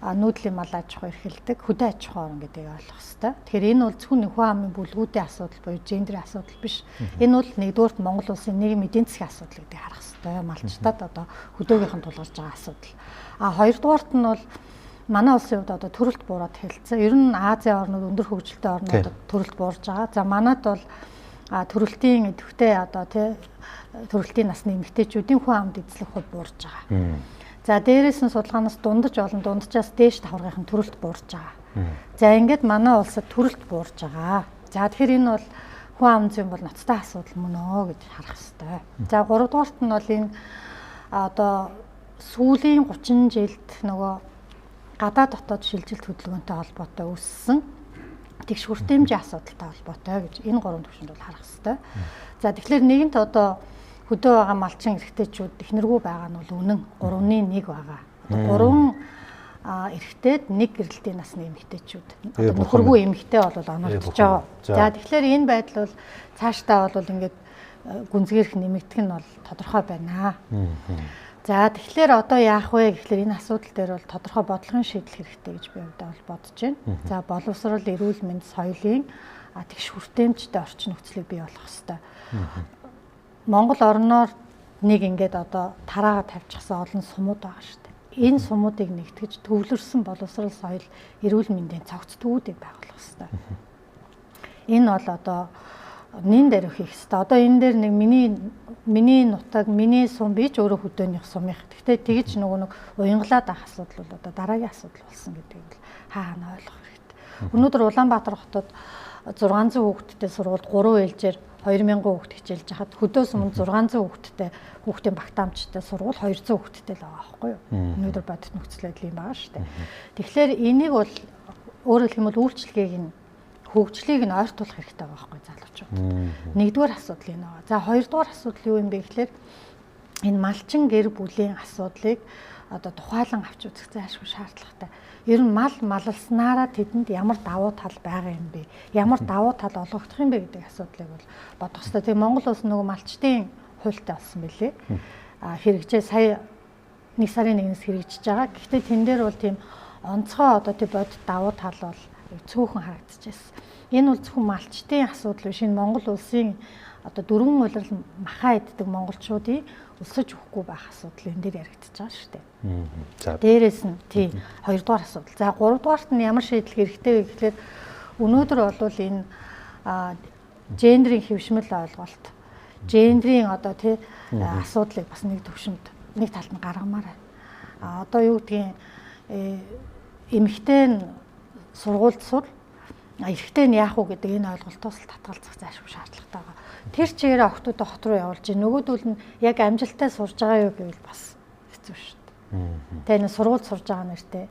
D: нүүдлийн мал аж ахуй эрхэлдэг хөдөө аж ахуй орн гэдгийг ойлгох хэрэгтэй. Тэгэхээр энэ бол зөвхөн нөхөн амын бүлгүүдийн асуудал буюу гендерийн асуудал биш. Энэ бол нэгдүгüүрт Монгол улсын нийгмийн эдийн засгийн асуудал гэдгийг харах хэрэгтэй. Малчтад одоо хөдөөгийнхэн тулгарч байгаа асуудал. Хоёрдугаарт нь бол манай улсын хувьд одоо төрөлт буураад хэлцсэн. Ер нь Азийн орнууд өндөр хөгжилтэй орнуудад төрөлт буурж байгаа. За манайд бол төрөлтийн идэвхтэй одоо төрөлтийн насны эмэгтэйчүүдийн хүн амд эзлэх хувь буурж байгаа. За дээрээс нь судалгаанаас дундаж олон дунджаас дээш давхаргын төрөлт буурж байгаа. За ингээд манай улсад төрөлт буурж байгаа. За тэгэхээр энэ бол хүн амын зүйн бол ноцтой асуудал мөн үү гэж харах хэрэгтэй. За 3 дугаарт нь бол энэ одоо сүүлийн 30 жилд нөгөө гадаад дотоод шилжилт хөдөлгөөнтэй холбоотой үүссэн тэгш хүртээмжийн асуудалтай холбоотой гэж энэ 3 түвшинд бол харах хэрэгтэй. За тэгэхээр нэгэнт одоо хөдөө байгаа малчин эрэгтэйчүүд эхнэргүй байгаа нь бол үнэн 3-ны 1 байгаа. 3 эрэгтэйд 1 гэрэлтийн насны эмэгтэйчүүд. Одоо нөхөргүй эмэгтэй бол онолдож байгаа. За тэгэхээр энэ байдал бол цаашдаа бол ингээд гүнзгийрх нэмэгдэх нь бол тодорхой байна. За тэгэхээр одоо яах вэ гэхэлэр энэ асуудал дээр бол тодорхой бодлогын шийдэл хэрэгтэй гэж би одоо бодож байна. За боловсрол, эрүүл мэнд, соёлын тэгш хүртээмжтэй орчин нөхцөлийг бий болгох хэрэгтэй. Монгол орноор нэг ингээд одоо тараагаа тавьчихсан олон сумууд байгаа шүү дээ. Энэ сумуудыг нэгтгэж төвлөрсөн боловсрол, соёл, эрүүл мэндийн цогц төвүүдийг байгуулах хэрэгтэй. Энэ бол одоо нин дээр хийх хэрэгтэй. Одоо энэ дээр нэг миний нутаг, миний сум би ч өөрөө хөдөөнийх сумынх. Гэхдээ тэгэж нэг уянгалаад авах асуудал бол одоо дараагийн асуудал болсон гэдгийг бол хаана ойлгох хэрэгтэй. Өнөөдөр Улаанбаатар хотод 600 хүүхэдтэй сургуульд 3 ээлжээр 2000 хүүхэд хичээлж хахад хөдөөс өмнө 600 хүүхдийн багтаамжтай сургууль 200 хүүхэдтэй л байгаа байхгүй юу? Өнөөдөр бодит нөхцөл байдал юм байгаа шүү дээ. Тэгэхээр энийг бол өөрөөр хэлэх юм бол хөгжлийг нь ойртуулах хэрэгтэй байгаа байхгүй залуучууд. Нэгдүгээр асуудал энэ байгаа. За хоёрдугаар асуудал юу юм бэ гэхээр энэ малчин гэр бүлийн асуудлыг одоо тухайлан авч үзэх зайлшгүй шаардлагатай. Ер нь малалснараа тэдэнд ямар давуу тал байгаа юм бэ? Ямар давуу тал олгогдох юм бэ гэдэг асуудлыг бол бодох хэрэгтэй. Тэгээ Монгол улс нөгөө малчтын хуультай болсон билээ. Хэрэгжээ сая 1 сарын 1-ээс хэрэгжиж байгаа. Гэхдээ тэн дээр бол тийм онцгой одоо тийм бодит давуу тал бол цөөхөн харагдчихсэн. Энэ бол зөвхөн малчтын асуудал биш. Энэ Монгол улсын одоо дөрвөн улирал махаа иддэг монголчуудын өсөж өгөхгүй байх асуудал энэ дээр яригдчихэж байгаа шүү дээ. За дээрээс нь тий 2 дугаар асуудал. За 3 дугаарт нь ямар шийдэл хэрэгтэй вэ гэхээр өнөөдөр бол энэ гендерийн хэвшмэл ойлголт, гендерийн одоо тий асуудлыг бас нэг төвшөнд нэг талд нь гаргамаар байна. Одоо юу гэдгийг эмэгтэй нь сургуульд сур, эрэгтэй нь яах вэ гэдэг энэ ойлголтоос л татгалзах зайлшгүй шаардлагатай байгаа. Тэр чигээр охтуудаа хот руу явуулж, нөгөөдөл нь яг амжилттай сурж байгаа юу гэвэл бас хэцүү шүү дээ. Тэгээ энэ сургуульд сурж байгаа нэртэй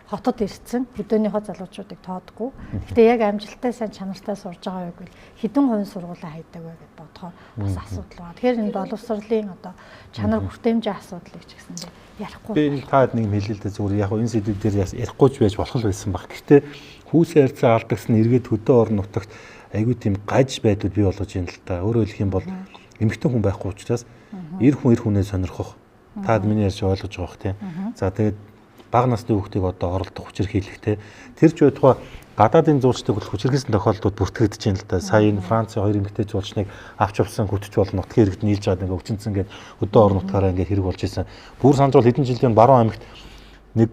D: хотод ирсэн хөдөөнийхөө залуучуудыг тоодгүй. Гэхдээ яг амжилттай сайн чанартай сурж байгаа юу гэвэл хэдэн хувийн сургуулаа хайдаг вэ гэж бодохоор бас асуудал байна. Тэгэхээр энэ боловсролын одоо чанар хүртээмжийн асуудлыг ч гэсэн ярихгүй.
A: Би таад нэг хэлэлдэ зүгээр яг энэ сэдвүүд дээр ярихгүй ч байж болох л байсан баг. Гэхдээ хүүсээ харьцаа алдагсан эргээд хөдөө орон нутагт айгүй тийм гаж байдууд бий болгож юм л та. Өөрөөр хэлэх юм бол эмэгтэй хүн байхгүй учраас эр хүнээ сонирхох. Таад миний ярьж ойлгож байгаа бох тийм. За тэгээд бага насны хүүхдийг одоо оролдох хүчирхийлэхтэй. Тэр ч байтугай гадаадын зуулчдыг бол хүчирхийлсэн тохиолдлууд бүртгэгдэж байна л да. Сая энэ Францын 2 эмэгтэй зуулчныг авч явсан хөтөч бол нутгийн иргэд нийлж аваад ингээ өвчнцэн гээд хөдөө орон нутгаараа ингээ хэрэг болж исэн. Бүр санджуул хэдэн жилийн баруун аймагт нэг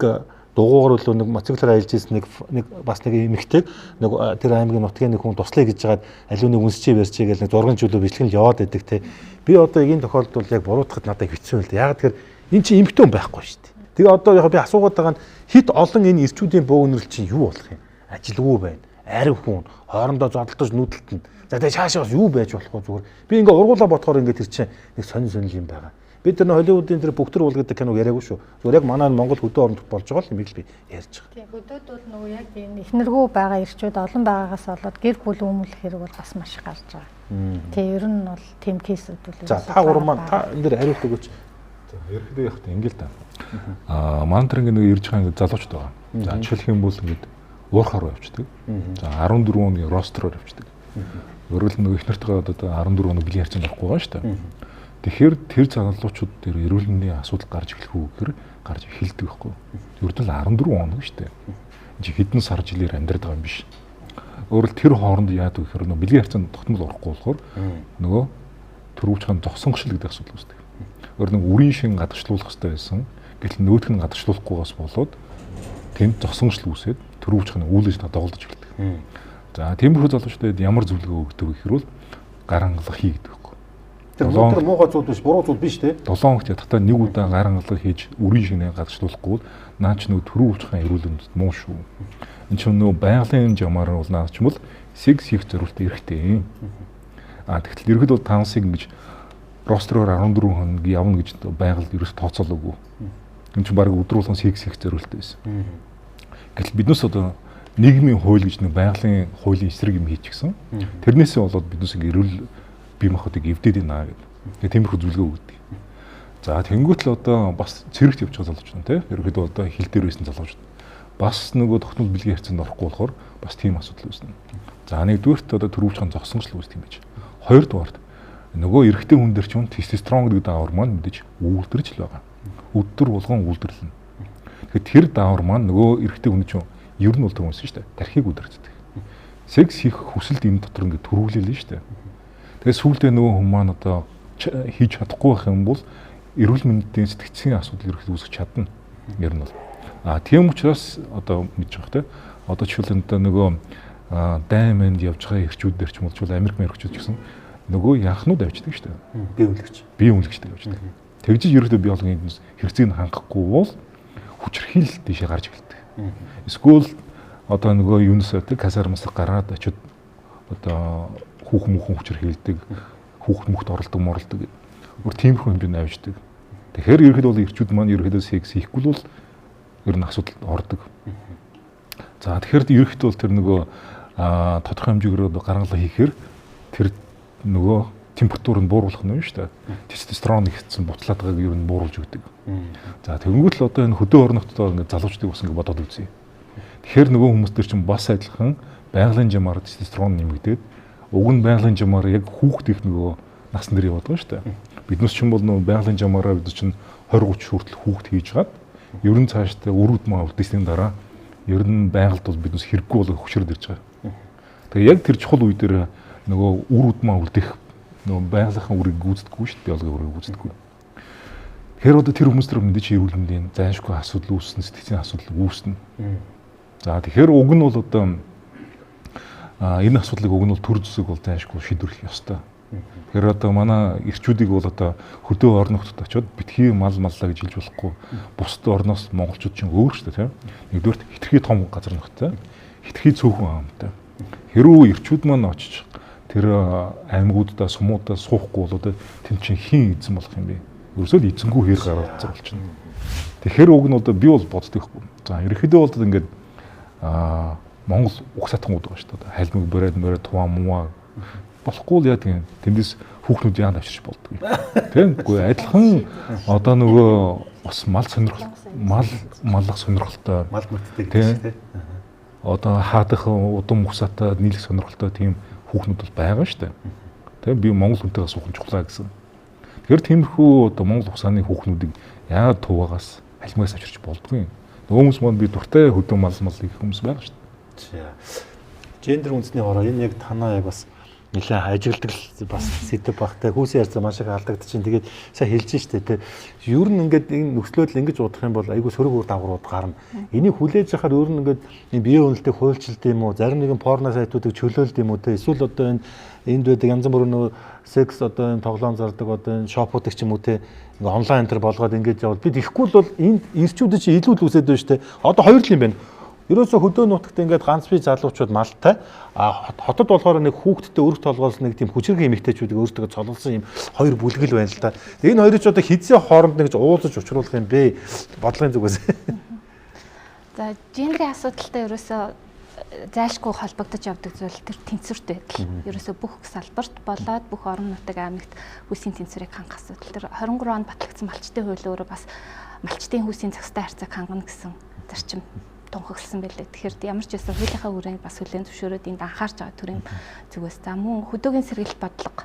A: дугуугаар үлээ нэг мотоциклаар аялж ирсэн нэг бас нэг эмэгтэйг нэг тэр аймгийн нутгийн нэг хүн туслая гэж жагаад аливаа нэг үнсчээ барьчээ гэл нэг 6 жилөө бичлэг нь яваад байдаг те. Би одоо эгийн тохиолдолд яг буруутахад надад хэцүү л да. Яг тэгэхээр эн чинь эмэгтэй хүн байхгүй шүү дээ. Тэгээ одоо яг би асуугаад байгаа нь хит олон энэ ирчүүдийн бөөгнөрл чинь юу болох юм? Ажилгүй байна. Арив хүн хоорондоо зодтолдож нүүдэлтэн. За тэгээ цаашаа бас юу байж болох вэ зүгээр. Би ингээ ургуулаа бодохоор ингээ тэр чинь нэг сонин юм байгаа. Бид тэр Холливуудын тэр бүгтэр уулгадаг киног яриаггүй шүү. Зүгээр яг манай Монгол хөдөө орнд болж байгаа л юм л би ярьж байгаа.
D: Тийм хөдөөд бол нөгөө яг энэ эхнэргүй байгаа ирчүүд олон байгаагаас болоод гэр бүл өмүүлэх хэрэг бол бас маш их гарч байгаа. Тийм ер нь бол тийм кейсүүд бол.
A: За та гурав маань та энэ дэр хариулт өгөөч.
C: За ерөнхийдөө яг ингээл та. Маань тэр ингээ нэг ирж байгаа ингээ залуучд байгаа. За жишээлх юм бол ингээ уурхаар явчихдаг. За 14 оны ростроор явчихдаг. Өөрөөр нэг эхнэртэйгээ одоо 14 оны бэлгийн харьцаанд авахгүй байгаа шүү дээ. Тэгэхээр тэр залуучууд дээр эрүүл мэндийн асуудал гарч эхлэх үү гэхээр гарч эхэлдэг байхгүй. Ердөө л 14 он шүү дээ. Энд чи хэдэн сар жилээр амьдраад байгаа юм биш. Өөрөлд тэр хооронд яадаг гэхээр нөгөө бэлгийн харьцаанд тогтмол орохгүй болохоор нөгөө төрөвчхан зогсонгошл гэдэг асуудал үүсдэг. Өөр нэг үрийн шин гадагшлуулах хэрэгтэй байсан. Гэтэл нөөдх нь гадагшлуулахгүйгаас болоод тэнд зогсонгошл үүсээд төрөвчхан үүлж доголдож эхэлдэг. За тиймэрхүү залуучуудад ямар зөвлөгөө өгдөг вэ гэхээр гар хангалах хий гэдэг.
A: Тэр муухай зүйл биш, буруу зүйл биш те.
C: 7 хоногт ядахтаа нэг удаа гар хангалах хийж үрийн шинэ гадагшлуулахгүй наа ч нөө төрөө өвчхан эрүүлэнд муу шүү. Энд ч нөө байгалийн жамаар бол наа ч юм бол секс хийх зорилттой эрэхтэй. Тэгтэл ерөөд бол 5-ыг ингэж ростроор 14 хоног явна гэж байгаль ерөөс тооцоолоогүй. Энд ч баг өдрүүлэн секс хийх зорилттой байсан. Гэтэл биднээс одоо нийгмийн хууль гэж нэг байгалийн хуулийн эсрэг юм хийчихсэн. Тэрнээсээ болоод биднээс ингэ эрүүл бие махбодыг эвдээд байна гэдэг. Тэгээ тиймэрхүү зөвлөгөө өгдөг. За тэнгуут л одоо бас цэрэгт явж байгаа залуучууд те. Ерөөхдөө одоо хил дээр байсан залуучууд. Бас нөгөө тогтмол бэлгийн харьцаанд орохгүй болохоор бас тийм асуудал үүснэ. За нэгдүгээрт одоо төрөвчхан зогсонгол үүсдэг юм байж. Хоёрдугаарт нөгөө эрэгтэй хүн дээр ч юм тестостерон гэдэг даавар маань мэдээж үйлдвэрч л байгаа. Өдөр болгон үйлдвэрлэнэ. Тэгэхээр тэр даавар маань нөгөө эрэгтэй хүн чинь ер нь бол тэр хүмүүс шүү дээ. Тархийг үдирцдэг. Секс хийх хүсэлт энэ дотор ингээд төрүүлээ шүү дээ. Тэгээ сүүлдээ нөгөө хүмүүс маань одоо хийж чадахгүй байх юм бол эрүүл мэндийн сэтгцийн асуудал ерөөхдөө үүсэж чадна. Ер нь бол. Тийм учраас одоо мэдж байгаа те. Одоо жишээлбэл нөгөө даймонд явж байгаа эрчүүд дээр ч юм бол Америк мэрэгчүүд ч гэсэн нөгөө яахнууд авчдаг шүү дээ. Бие үнэлэгчтэй авчдаг. Тэгж ерөөдөө биологийн хэрэгцээг хангахгүй бол хүчрхийл тийшээ гарч эхэлдэг. Эсвэл одоо нөгөө юунесээ казармаас гараад очиод одоо хүүхэн хүчрхийлдэг, хүүхэд мөхт оролдог. Өөр тиймэрхүү хэмжээнд авчдаг. Тэгэхээр ерөөдөө бол эрчүүд маань ерөөдөө секс хийхгүй бол ер нь асуудал ордог. За тэгэхээр ерөөдөө бол тэр нөгөө тодорхой хэмжээгээр гаргалгаа хийхээр тэр нөгөө температур нь бууруулах нь шүү дээ. Тестостерон ихсэн бутлаадаг ер нь бууруулж өгдөг. За тэгэнгүүт л одоо энэ хөдөө орноттой ингээд залуучдыг бас ингээд бодоод үзье. Тэгэхээр нөгөө хүмүүс төр чинь бас адилхан байгалийн жамаар тестостерон нэмэгдээд уг нь байгалийн жамаар яг хүүхэд их нөгөө насн дээр яваад байгаа шүү дээ. Биднес ч юм бол нөгөө байгалийн жамаараа бид чинь 20-30 хүртэл хүүхэд хийж гад ер нь цаашдаа өрүүд маа үлдээсний дараа ер нь байгальд бол биднес хэрэггүй болоо хөшрөд ирж байгаа. Тэгээ яг тэр чухал үе дээр нөгөө өрүүд маа үлдэх нөгөө байгалийнхаа үрийг гүйцэтгэхгүй шүү дээ. Биологийн үрийг гүйцэтгэхгүй. Тэгэхээр одоо тэр хүмүүс төр мэдээж эрүүл мэндийн зайлшгүй асуудал үүснэ, сэтгцийн асуудал үүснэ. За тэгэхээр уг нь бол одоо энэ асуудлыг уг нь бол төр зүсэг бол зайлшгүй шийдвэрлэх ёстой. Тэгэхээр одоо манай эрчүүдийг бол одоо хөдөө орногтод очиод битгий маллаа гэж хэлж болохгүй. Бусад орноос монголчууд чинь өөр шүү дээ, тийм. Нэгдүгээр хитрхи том газар нөхтэй, хитрхи цөөхөн аамтай. Хэрвээ эрчүүд маань очиж тэр аймагуудаа, сумуудаа суухгүй бол одоо тэн чинь хин эзэн болох юм бэ? Ерөөсөө л эзэнгүй хэр гараад болчихно. Тэгэхээр уг нь одоо би бол боддог байхгүй. За ерөнхийдөө бол ингээд Монгол угсаатгууд байгаа шүү дээ. Хальмиг бороод туваа муу болохгүй л яа тийм тэндээс хүүхнүүд яанд авчирч болдог. Тийм үгүй адилхан одоо нөгөө бас мал сонирхол маллах сонирхолтой
A: мал мөрттэй гэдэг тийм.
C: Одоо хаадах удам угсаатай нийлэх сонирхолтой тийм хүүхнүүд бол байгаа шүү дээ. Тийм би Монгол хүнтэйгээ суухан чухлаа гэсэн. Тэгэхээр тиймэрхүү одоо Монгол угсааны хүүхнүүдийг яагаад туугаас алимаас авчирч болдгүй юм. Нөгөө хүмүүс маань би дуртай хөдөө мал хийх хүмүүс байгаа шүү дээ.
A: Гендер үндэсний хороо энэ яг танаа яг бас нэлээд ажигладаг бас сэдв багтай хүүсийн ярьцаа маш их алдагдчихин. Тэгээд сайн хэлж штэ тэ. Ер нь ингээд энэ нөхцлөд ингэж удах юм бол айгүй сөрөг үр дагаврууд гарна. Энийг хүлээж авахар ер нь ингээд бие үнэлтэйг хуульчилд юм уу? Зарим нэгэн порно сайтуудыг чөлөөлд юм уу те? Эсвэл одоо энд байдаг янз бүрийн нөгөө секс одоо энэ тоглоом зардаг одоо энэ шопуудыг ч юм уу те ингээ онлайн энэ болгоод ингэж явал бид ихгүй бол энд ирчүүдэд чи илүү л үсээд байна штэ. Одоо хоёр л юм байна. Ерөөсө хөдөө нутагт ингээд ганц бие залуучууд малтай хотод болохоор нэг хүүхдтэй өрх толгоос нэг тийм хүчирхэг эмэгтэйчүүдийг өөртөө цололсон юм хоёр бүлгэл байна л да. Энэ хоёрыг ч одоо хизээ хооронд нэгж уулзаж учруулах юм бэ? Бодлогын зүгээс.
E: За, гендрийн асуудалтай ерөөсөө зайлшгүй холбогдож явдаг зүйл тэр тэнцвэрт байдал. Ерөөсөө бүх салбарт болоод бүх орон нутаг аймагт хүүсийн тэнцвэрийг хангах асуудал. Тэр 23 онд батлагдсан малчтын хууль өөрөө бас малчтын хүүсийн зохистой харьцааг хангана гэсэн зарчим тунхагласан байлээ. Тэгэхээр ямар ч байсан хуулийнхаа хүрээнд бас хүлээн зөвшөөрөөд энд анхаарч байгаа төрийн зүгээс за мөн хөдөөгийн сэргийлт бодлого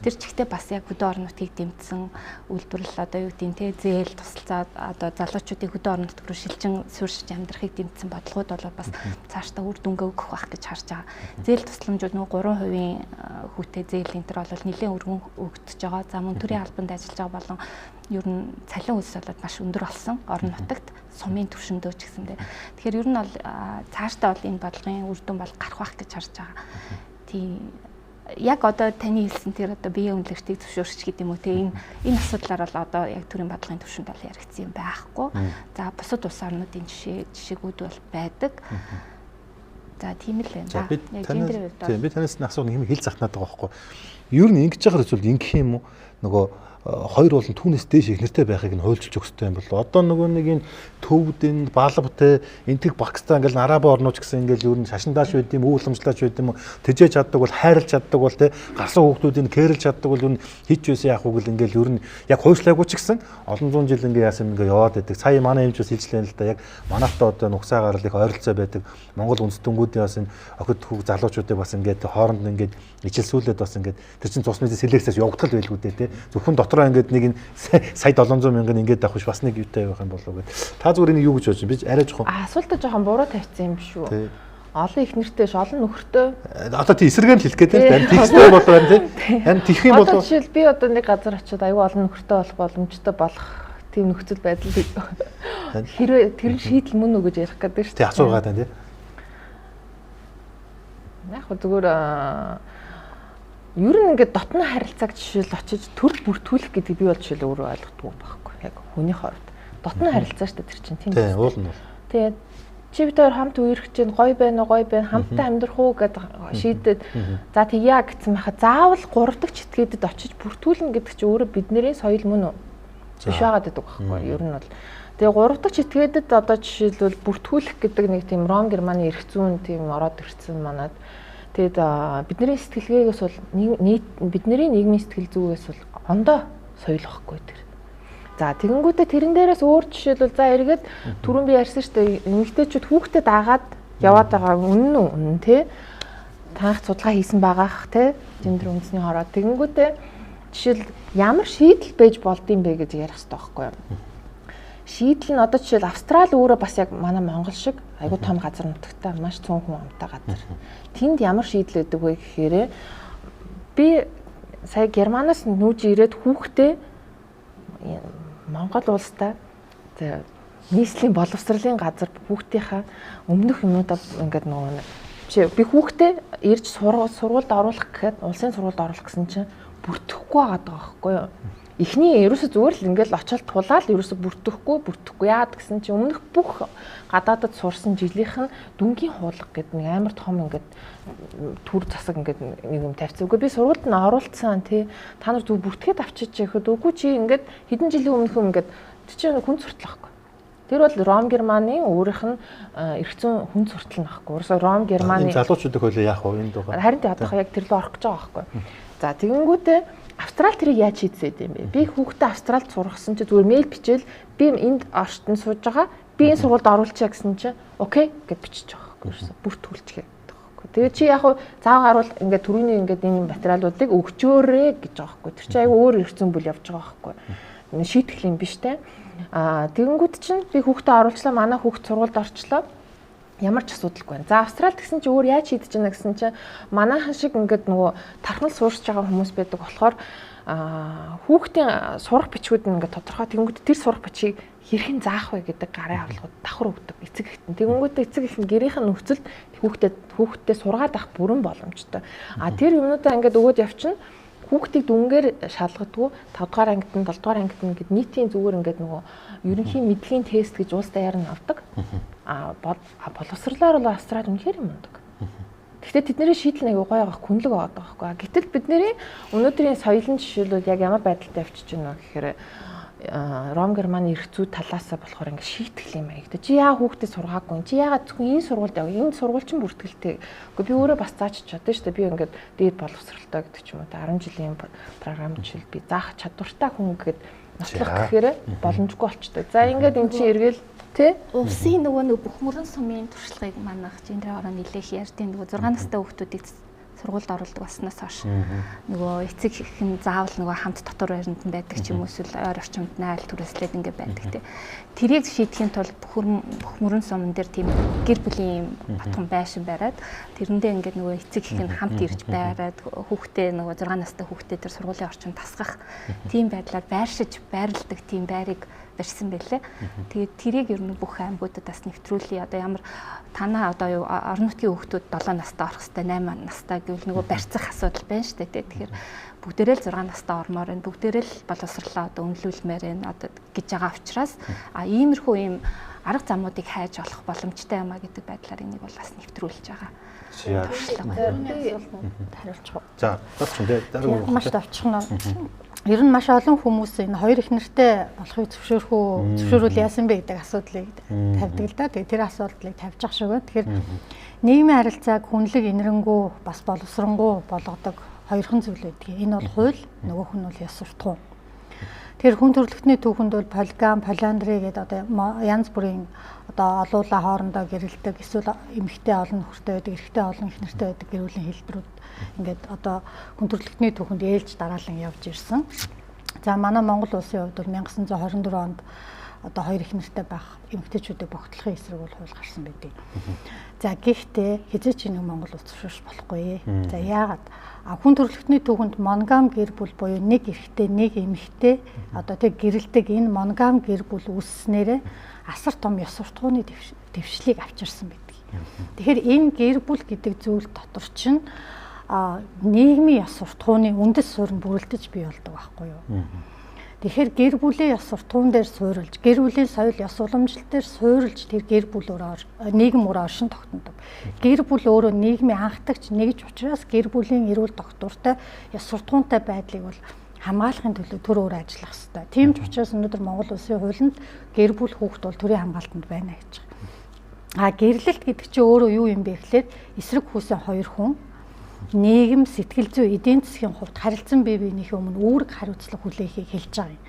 E: тэр чигтээ бас яг хөдөө орон нутгийг дэмжсэн үйлдвэрлэл одоо юу гэдэг нь зээл тусалцаа одоо залуучуудын хөдөө орон нутг руу шилжин суурьшиж амьдрахыг дэмжсэн бодлогод бол бас цаашдаа үр дүнгээ өгөх байх гэж харж байгаа. Зээл тусламжууд нөгөө 3% хүүтэй зээл энэ төр бол нэлээд өргөн өгдөж байгаа. За мөн төрийн албанд ажиллаж байгаа болон ер нь цалин үйлс болоод маш өндөр болсон орон нутагт сумын түвшиндөө ч гэсэндээ. Тэгэхээр ер нь бол цаашдаа бол энэ бодлогын үр дүн бол гарах байх гэж харж байгаа. Тийм яг одоо таны хэлсэн тэр одоо биеийн үнэлэгчдийг зөвшөөрч гэдэг юм уу те энэ асуудлаар бол одоо яг төрийн бодлогын түвшинд бол яригдсан юм байхгүй. За бусад улс орнуудын жишээгүүд бол байдаг. За тийм л байна.
A: За би танаас нэг асуух юм хэл захнаад байгаа байхгүй. Ер нь ингэж яхаар зүйл ингэх юм уу? Нөгөө хоёр болон түүнээс дээш их нэртэй байхыг нь хуульчилж өгөх хэрэгтэй юм бол одоо нөгөө нэг энэ төвд баалбтай энтэг Пакистан ингээл араб орнууд гэсэн ингээл ер нь шашиндааш байд юм ууламжлаач байд юм тэжээж чаддаг бол хайрлж чаддаг бол те гарсан хүүхдүүдийг кэрлж чаддаг бол ер нь хийж байсан яах вэ гэл ингээл ер нь яг хуульчлаагүй ч гэсэн олон зуун жил ингээ яасан ингээ яваад байдаг. Сая манай хэмжээс хэлжлээ л да яг манайтай одоо нухсаагаар л их ойролцоо байдаг. Монгол үндэстэнүүдийн бас энэ охид хүүг залуучуудыг бас ингээд хооронд ингээд ижilsүүлээд бас ингээд тэр чин цус мэдээ селекцээс явагдах л байлгүй дээ те зөвхөн дотроо ингээд нэг сая 700 мянган ингээд авах биш бас нэг юутай байх юм болов уу гэд. Та зүгээр энийг юу гэж бодож байна? Би арай жоохон
F: асуултаа жоохон буруу тавьсан юм шүү. Олон их нэртэй ш олон нөхөртэй.
A: Одоо тий эсрэгээр нь хэлэх гээд байна. Тэгстэй болоо байна тий. Харин тэгэх юм бол
F: одоо жишээл би одоо нэг газар очиод аюу олон нөхөртэй болох боломжтой болох тийм нөхцөл байдал хэрвээ тэр шийдэл мөн үү гэж ярих гэдэг шүү.
A: Тий асуугаад байна тий.
F: Яг зүгээр ер нь ингээд дотны харилцааг жишээл очиж төр бүртгүүлэх гэдэг би бол жишээл өөрөө ойлгохгүй байхгүй. Яг хүний хооронд дотны харилцаа шүү дээ тэр чинь тийм.
A: Тий уул нь бол.
F: Тэгээд чи бид хоёр хамт үерх чинь гоё байна уу хамтдаа амьдрах уу гэд шийдээд за тэгье гэсэн байхад заавал 3 дахь читгээдэд очиж бүртгүүлнэ гэдэг чинь өөрөө бидний соёл мөн үү биш байгаад байдаг байхгүй ер нь бол тэгээ 3 дахь читгээдэд одоо жишээлбэл бүртгүүлэх гэдэг нэг тийм Ром Германы эрх зүйн тийм ороод ирсэн манад тэгээд бидний сэтгэлгээгээс бол бидний нийгмийн сэтгэл зүйгээс бол ондоо соёл واخгүй тэр. За тэгэнгүүтээ тэрэн дээрээс өөр жишээлбэл за эргээд түрүүн би ярьсан шүү дээ эмэгтэйчүүд хүүхдэд дагаад яваад байгаа үнэн үү үнэн тий таах судалгаа хийсэн байгаах тий гендер үндэсний хороо тэгэнгүүтээ жишээл ямар шийдэл байж болдсон бэ гэж ярих хэрэгтэй байхгүй юу? Шийдэл нь одоо жишээл Австрали өөрөө бас яг манай Монгол шиг айгүй том газар нутагтай маш цөөн хүн амтай газар. Тэнд ямар шийдэл өгдөг вэ гэхээр би сая Германаас нүүж ирээд хүүхдээ Монгол улстай нийслэлийн боловсролын газар хүүхдийнхаа өмнөх юмудаа ингээд нөгөө би хүүхдээ ирж сургуульд оруулах гэхэд улсын сургуульд оруулах гэсэн чинь бүртгэхгүй байгаа байхгүй юу? Эхний ерөөсө зүгээр л ингээд очиод тулаад ерөөсө бүртгэхгүй яад гэсэн чинь өмнөх бүх гадаадд сурсан жилийнх нь дүнгийн хуулга гэдэг нэг амар том ингээд төр засаг ингээд нэг юм тавьсан. Үгүй би сургуульд нь оруулсан тий та нар зүг бүртгээд авчиж яхад үгүй чи ингээд хэдэн жилийн өмнөх юм ингээд чи хүн суртал ахгүй. Тэр бол Ром Германы өөрийнх нь эрх зүйн хүн суртал нахгүй. Өөрөөсөө Ром Германы
A: залуучуудыг хөлөө яах вэ энэ дугаар.
F: Харин одоо яг тэр л орох гэж байгаа байхгүй. За тэгэнгүүтээ Австрал тэрийг яаж шийдсэд юм бэ? Би хүүхдээ Австралд сургасан чи зүгээр мэйл бичээл би энд орчтон сууж байгаа. Би энэ сургуульд оруулчихъя гэсэн чи окей гэж бичиж байгаа байхгүй. Бүртгүүлчихээ гэдэг байхгүй. Тэгээ чи яг заав гарвал ингээд түрүүний ингээд энэ материалуудыг өгчөөрэй гэж байгаа байхгүй. Тэр чи аяга өөр эрх зүйн бүл явж байгаа байхгүй. Энэ шийтгэл юм биш те. Тэгэнгүүт чинь би хүүхдээ оруулчлаа. Манай хүүхд сургуульд орчлоо. ямар ч асуудалгүй байна. За Австралид гэсэн чи өөр яаж шийдэж байна гэсэн чи манайхан шиг ингээд нөгөө тархнал суурьж байгаа хүмүүс байдаг болохоор хүүхдийн сурах бичгүүд нь ингээд тодорхой тэгэнгүүт тэр сурах бичгийг хэрхэн заах вэ гэдэг гарын авлагууд давхар өгдөг эцэг эхтэн. Тэгэнгүүт эцэг эхтэн гэрийнх нь нөхцөлд хүүхдэд сургаад авах бүрэн боломжтой. Тэр юмнуудаа ингээд өгөөд явчихна. Хүүхдийг дүнгээр шалгадгүй 5 дугаар ангид нь 7 дугаар ангид нь гэд нийтийн зүгээр ингээд нөгөө ерөнхий мэдлэгийн тест гэж улс даяар нь авдаг. Боловсрлоор бол Австрали үнэхээр юм ундаг. Гэхдээ тэдний шийдэл нэг гоё авах хүнлэг аваад байгаа байхгүй. Гэтэл бидний өнөөдрийн соёлын жишээлбэл яг ямар байдалтай авчиж байна гэхээр Ром Германы эрх зүй талаасаа болохоор ингээд шийтгэл юм аа. Чи яа хүүхдээ сургаагүй? Чи яагаад зөвхөн энэ сургуульд яв? Энэ сургууль чинь бүртгэлтэй. Гэхдээ би өөрөө бас зааж чадсан шүү дээ. Би ингээд дээд боловсралтай гэдэг ч юм уу 10 жилийн програм жишээл би заах чадвартай хүн гэхэд нотлох гэхээр боломжгүй болчтой. За ингээд эн чинь эргээл тий
E: Улсын нөгөө бүх мөрөн сумын туршлагыг манайх Жиндрэ ороо нэлээх ярьдیں۔ Нөгөө 6 настай хүүхдүүдийг сургуульд оруулдаг болсноос хойш нөгөө эцэг хэн заавал нөгөө хамт дотор байранд нь байдаг ч юм уу эсвэл ойр орчимд найл түрээслээд ингэ байдаг тий. Тэрийг шийдэхин тулд бүх мөрөн сумн дээр тийм гэр бүлийн батхан байшин бариад тэрэндээ ингээд нөгөө эцэг хэн хамт ирж байраад хүүхдээ нөгөө 6 настай хүүхдээ тэр сургуулийн орчинд тасгах тийм байдлаар байрладаг тийм байрыг барьсан байлээ. Тэгээд тэрийг ер нь бүх аймагуудад бас нэвтрүүлээ. Одоо ямар танаа одоо орон нутгийн хүүхдүүд 7 настай орох хэвээр 8 настай гэвэл нөгөө барьцах асуудал байна шүү дээ. Тэгэхээр бүгдээрээ л 6 настай ормоор байна. Бүгдээрээ л боловсрлоо одоо үнэлүүлмээр байна. Одоо гэж байгаа учраас иймэрхүү ийм арга замуудыг хайж олох боломжтой юмаа гэдэг байдлаар энийг бол бас нэвтрүүлж байгаа.
D: Хариулчих уу.
A: За, болчихно тий. Дараагийн
D: маш товчхон. Ер нь маш олон хүмүүс энэ хоёр их нэртэй болохыг зөвшөөрүүл яасан бэ гэдэг асуудлыг тавьдаг л да. Тэгээ тэр асуудлыг тавьж ах шиг байна. Тэгэхээр нийгмийн харилцааг хүнлэг инэрэнгүү бас боловсронгуй болгодог хоёрхан зүйл байдаг. Энэ бол хууль, нөгөөх нь бол ёс суртахуун. Тэгэхээр хүн төрөлхтний түүхэнд бол полигам, полиандри гэдэг одоо янз бүрийн одоо олуулаа хоорондоо гэрэлдэг, эсвэл эмэгтэй олон нөхөртэй байдаг, эрэгтэй олон их нэртэй байдаг гэр бүлийн хэлбэрүүд ингээд одоо хүн төрөлхтний түүхэнд ээлж дараалан явж ирсэн. За манай Монгол улсын хувьд бол 1924 онд одоо хоёр их нэртэй байх эмэгтэйчүүдийг богтлохын эсрэг бол хууль гарсан байдаг. За гэхдээ хязгаарч нэг Монгол улс зөвшөөрч болохгүй. За яагаад? Хүн төрөлхтний түүхэнд моногам гэр бүл буюу нэг эрэгтэй, нэг эмэгтэй одоо тэг гэрэлдэг энэ моногам гэр бүл үүсснээрээ асар том ёс суртахууны дэвшлийг авчирсан байдаг. Тэгэхээр энэ гэр бүл гэдэг зүйл дотор чинь нийгмийн ёс суртахууны үндэс суурь нь бүрэлдэж бий болдог байхгүй юу? Тэгэхээр гэр бүлийн ёс суртахуун дээр суурилж, гэр бүлийн соёл ёс уламжлалт дээр суурилж тэр гэр бүл нийгэм өөрөө оршин тогтнодог. Гэр бүл өөрөө нийгмийн анхдагч нэгж учраас гэр бүлийн эрүүл тогтвортой ёс суртахуунтай байдлыг бол хамгаалахын төлөө төр өөр ажиллах хэрэгтэй. Тийм ч учраас өнөөдөр Монгол улсын хуулинд гэр бүл хүүхэд бол төрийн хамгаалтанд байна гэж байгаа. Гэрлэлт гэдэг чинь өөрөө юу юм бэ гэхлээр эсрэг хүүсэн хоёр хүн нийгэм сэтгэл зүй эдийн засгийн хувьд харилцан бие биенийхээ өмнө үүрэг хариуцлага хүлээхийг хэлж байгаа юм.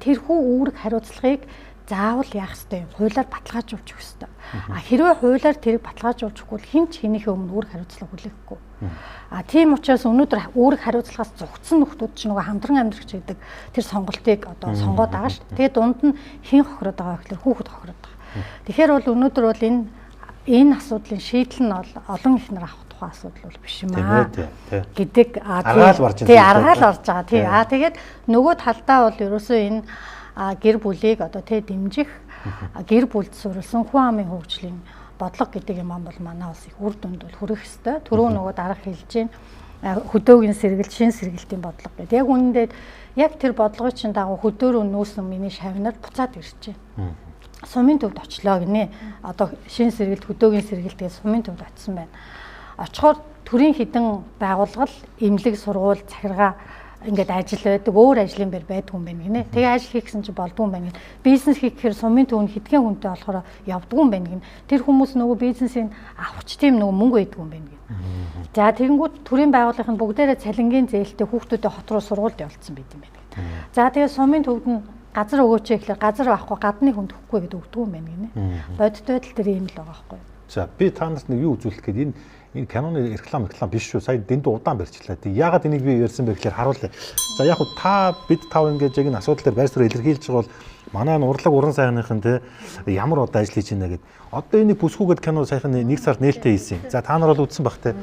D: Тэрхүү үүрэг хариуцлагыг заавал яах ёстой юм? Хуулиар баталгаажуулж өгөх ёстой. Хэрвээ хуулиар тэрийг баталгаажуулж өгөхгүй бол хэн ч хинийхээ өмнө үүрэг хариуцлага хүлээхгүй. Тийм учраас өнөөдөр үүрэг хариуцлагаас зугтсан нөхдүүд ч нөгөө хамтран амьдрах гэдэг тэр сонголтыг одоо сонгоод байгаа шүү дээ. Тэгээ дунд нь хэн хохироод байгаа гэхээр хүүхэд хохироод байгаа. Тэгэхээр бол өнөөдөр бол энэ асуудлын шийдэл нь бол олон ихнэр авах тухайн асуудал бол биш юм аа гэдэг
A: аргаал орж
D: байгаа. Тэгээд нөгөө талдаа бол ерөөсөө энэ гэр бүлийг одоо дэмжих гэр бүлд суурилсан хүн амын хөгжлийн бодлого гэдэг юм бол манай улс их үр дүнд бол хүрэх ёстой. Түрүү нөгөө дарга хэлж байна хөдөөгийн сэргэлт, шин сэргэлтийн бодлого гэдэг. Яг үнэндээ яг тэр бодлогын чинь дагуу хөдөөрөө нүүсэн миний шавнаар буцаад ирж байна. Сумын төвд очлоо гинэ. Одоо шин сэргэлт, хөдөөгийн сэргэлт гэж сумын төвд очсон байна. Очихоор төрийн хідэн байгууллага эмнэлэг сургууль захиргаа ингээд ажил байдаг, өөр ажлын бэр байдгүй юм байна гинэ. Тэгээ ажил хийх гэсэн чинь болдгүй юм байна гинэ. Бизнес хийх гэхээр сумын төвөнд хэдхэн хүнтэй болохоор явдгүй юм байна гинэ. Тэр хүмүүс нөгөө бизнесийг авахч тийм нөгөө мөнгө өгдөг юм байна гинэ. За тэгэнгүүт төрийн байгууллагын бүгдээрээ цалингийн зээлтэй хүүхдүүдэд хот руу сургуульд явуулсан байт юм байна гинэ. За тэгээ сумын төвд нь газар өгөөч гэхлээр газар авахгүй гадны хүнд өгөхгүй гэдэг өгдөг юм байна гинэ. Бодит байдал тэр ийм л байгаа байхгүй.
A: За би та нарт нэг юу үзүүлэх гээд Энэ Canon реклам биш шүү. Сая дэндүү удаан барьчлаа. Тэг яагаад энийг би ярьсан бэ гэхээр харуулъя. За яг бид тав ингэж яг энэ асуудал дээр байр суурь илэрхийлж байгаа бол манай урлаг уран сайхныхын те ямар одоо ажил хийж байна гэдэг. Одоо энийг бүсгүйгээд Canon сайхан 1 сард нээлттэй хийсэн. За та нар бол үзсэн бах те.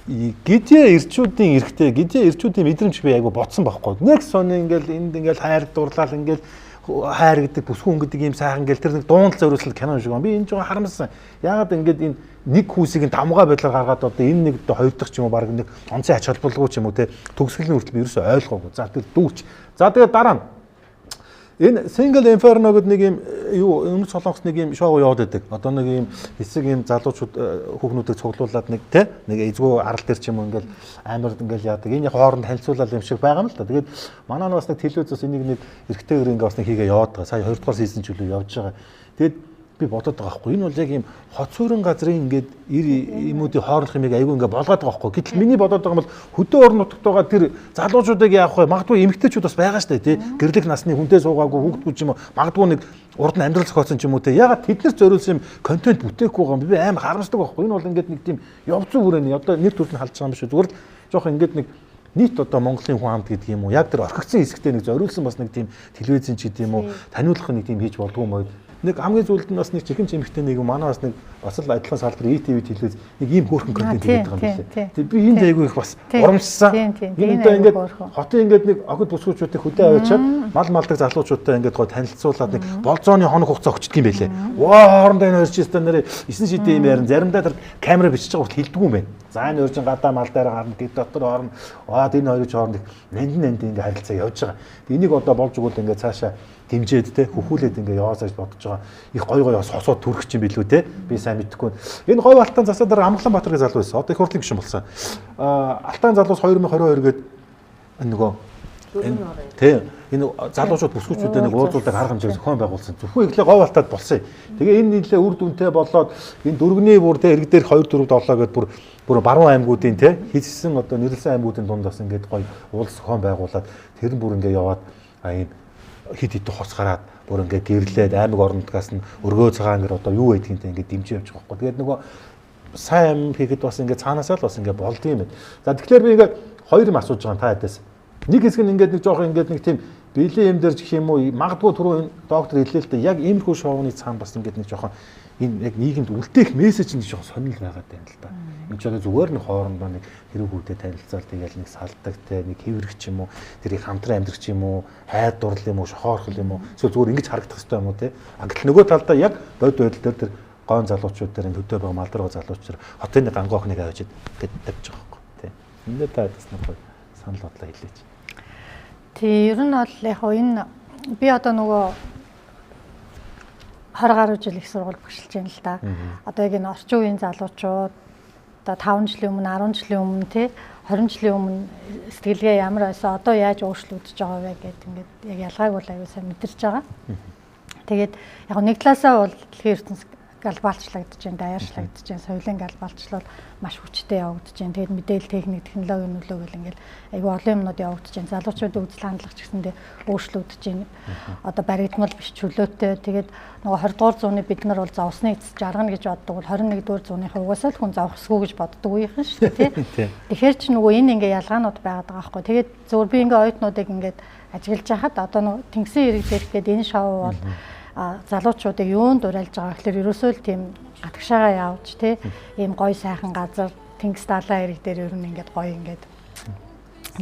A: Гидээ ирчүүдийн эрхтэй, гидээ ирчүүдийн мэдрэмж би айгу ботсон байхгүй. Нэг сони ингээл энд ингээл хайр дурлал ингээл хайр гэдэг бүсгүүн гэдэг ийм сайхан ингээл тэр нэг дуунал зориулсан Canon шиг байна. Би энэ жоо харамссан. Яагаад ингээд энэ нэг хүүсийг давмгаа байдлаар гаргаад одоо энэ нэг хоёр дахь ч юм уу баг нэг онцгой ач холбогдолгүй ч юм уу те төгсгөлийн хүртэл би ерөөсөй ойлгоогүй. За тэр дүүч. За тэгээд дараа нь энэ Single Inferno гэдэг нэг юм юу өмнөд Солонгос нэг юм шоу яваад байдаг. Одоо нэг юм хэсэг юм залуучууд хүүхнүүдийг цуглуулад нэг те нэг эзгүй арал дээр ч юм уу ингээл амар ингээл яадаг. Энэ яг хооронд танилцуулаад юм шиг байгаа юм л та. Тэгээд манай бас нэг телевизээс энийг нэг эргэтэйгээр ингээ бас нэг хийгээ яваад байгаа. Сая 2 дугаар сизон ч үлээ явж байгаа. Тэгээд би бодоод байгаа байхгүй. Энэ бол яг юм хоцуурын газрын ингээд юмуудын хоорондох юмыг айгүй ингээд болгоод байгаа байхгүй. Гэтэл миний бодоод байгаа юм бол хөдөө орон нутагт байгаа тэр залуучуудыг яах вэ? Магадгүй эмэгтэйчүүд бас байгаа штэ тий. Гэрлэх насны хүнтэй суугаагүй хүүхдүүд ч юм уу. Магадгүй нэг урд нь амьдрал зохиосон ч юм уу тий. Ягаад тэднэр зориулсан юм контент бүтээхгүй байгаа юм. Би амар харамсдаг байхгүй. Энэ бол ингээд нэг тийм явцсан хүрээний одоо нэр төрөл нь халдж байгаа юм шүү. Зүгээр л жоох ингээд нэг нийт одоо Монголын хүн амт гэдэг юм уу. Яг тэр орхигдсан хэсэгтээ нэг зориулсан бас нэг тийм телевизэн ч гэдэг юм уу. Таниулах нэг тийм хийж болдгоо юм уу. Нэг хамгийн зүйлд нь бас нэг чихэн чимэгтэй нэг манай бас нэг бас л адилхан салбар ETV телевиз нэг ийм хөөрхөн контент хийдэг юм байна. Тэгээ би энд айгүй их бас урамшсан. Энэ одоо ингээд хотын ингээд нэг охид бүсгүүчүүдийг хөдөө аваачаад мал малдаг залуучуудтай ингээд гоо танилцуулаад нэг болзооны хоног хугацаа өгчдөг юм байлээ. Ваа хоорондоо энэ хоёр чистэ нэрээ 9 шидэ юм ярин заримдаа тэр камера бичиж байгаа хүртэл хилдэггүй юм байна. За энэ өөржин гадаа мал дээр гарна дэд дотор орно. Энэ хоёрын хооронд нанд ингээд харилцаа явж байгаа. Энийг одоо болж өгвөл ингээд цаашаа дэмжээд те хөхүүлээд ингээ яваасаа гэж бодож байгаа. Их гой бас хосоод төрөх юм билүү те. Би сайн мэдэхгүй. Энэ говь алтан засаа дараа Амгланбаатаргийн залуу байсан. Одоо их хурлын гишүүн болсон. Алтан залуус 2022 гээд нөгөө те энэ залуучууд бүсгүүчүүдээ нэг уулзуулдаг арга хэмжээ зохион байгуулсан. Зөвхөн ихлэ говь алтаад болсон. Тэгээ энэ нэлээ үр дүнтэй болоод энэ дөрөвний бүр те ирэг дээр 2 4 7 гээд бүр баруун аймагуудын те хийсэн одоо нэрлсэн аймагуудын дундаас ингээд гоё уулз зохион байгуулад тэр нь бүр ингээ яваад энэ хит хит хоц гараад бүр ингээ гэрлээд аймаг орнотгаас нь өргөө цагаан гэр одоо юу байдгийг ингээ дэмжиж явж байгаа байхгүй. Тэгээд нөгөө сайн хийхэд бас ингээ цаанаасаа л бас ингээ болдгийм байд. За тэгэхээр би ингээ хоёр юм асууж байгаа та хэдээс. Нэг хэсэг нь ингээ нэг жоох ингээ нэг тийм биелийн юм дээр ч гэх юм уу магадгүй түрүү доктор хэлээ л дээ яг иймэрхүү шоуны цаана бас ингээ нэг жоохон энэ яг нийгэмд үлдээх мессеж нь жоохон сонирхол байгаад байна л да. Энд ч одоо зүгээр нэг хоорондоо нэг хэрэг үүтэй танилцал тэгэл нэг салдаг те нэг хэврэх ч юм уу тэрийг хамтран амьдрах ч юм уу хайр дурлал юм уу шохоорхол юм уу эсвэл зүгээр ингэж харагдах хэрэгтэй юм уу те. Гэтэл нөгөө талдаа яг бод байдал дээр тэр гон залуучууд дээр энэ хөдөө байгаа малдрага залуучууд хотын гангохныг аваад гээд тавьж байгаа байхгүй те. Эндээ та бас нэг санал бодлоо хэлээч.
D: Тий, ер нь бол яг энэ би одоо нөгөө 20 гаруй жил их сургууль багшилж байна л да. Одоо яг энэ орчин үеийн залуучууд одоо 5 жилийн өмнө 10 жилийн өмнө тий 20 жилийн өмнө сэтгэлгээ ямар байсан одоо яаж өөрчлөгдөж байгаа вэ гэдэг ингээд яг ялгааг бол аюу сайн мэдэрч байгаа. Тэгээд яг нэг талаасаа бол дэлхийн ертөнц глобалчлагдж байна, даяарчлагдж байна, соёлын глобалчлал маш хүчтэй явагдаж байна. Тэгээд мэдээлэл техник, технологийн нөлөө гэл ингээл айгүй олон юмнууд явагдаж байна. Залуучуудын үзэл хандлага ч гэсэндээ өөрчлөгдөж байна. Одоо баригдмал биш чөлөөтэй. Тэгээд нөгөө 20 дугаар зууны бид нар бол зовсны эцэс жаргана гэж боддог бол 21 дугаар зууныхаа угаасаа л хүн зовхсгүй гэж боддог үеийнхэн шүү дээ, тий. Тэгэхээр ч нөгөө энэ ингээ ялгаанууд байгаад байгаа байхгүй. Тэгээд зөвөр би ингээ оюутнуудыг ингээд ажиглаж хахад одоо нөгөө тэнгисийн ирэг дээрх гээд энэ шоу бол залуучуудыг юунд дуурайлж байгаа гэхээр ерөөсөө л тийм гадагшаагаа явж тий ийм гоё сайхан газар тэнгис далайн ирэг дээр ер нь ингээд гоё ингээд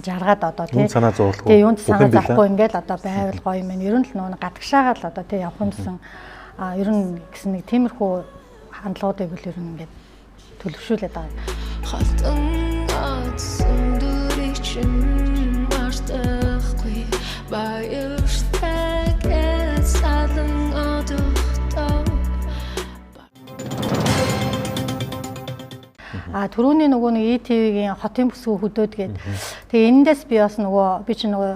D: жаргаад одоо тий
A: санаа зовлохгүй
D: тий юунд санаа зовхгүй ингээд одоо байвал гоё юм. Ер нь л нөгөө гадагшаагаа л одоо тий явахын тулд ер нь гэсэн нэг тиймэрхүү хандлагуудыг л ер нь ингээд төлөвшүүлээд байгаа. Халтан атсан дүрийг чинь марсдаггүй баяртай салан түрүүний нөгөө нэг ETV-гийн хотын бүсгүй хөдөөд гээд тэгээ энэндээс би бас нөгөө би чи нөгөө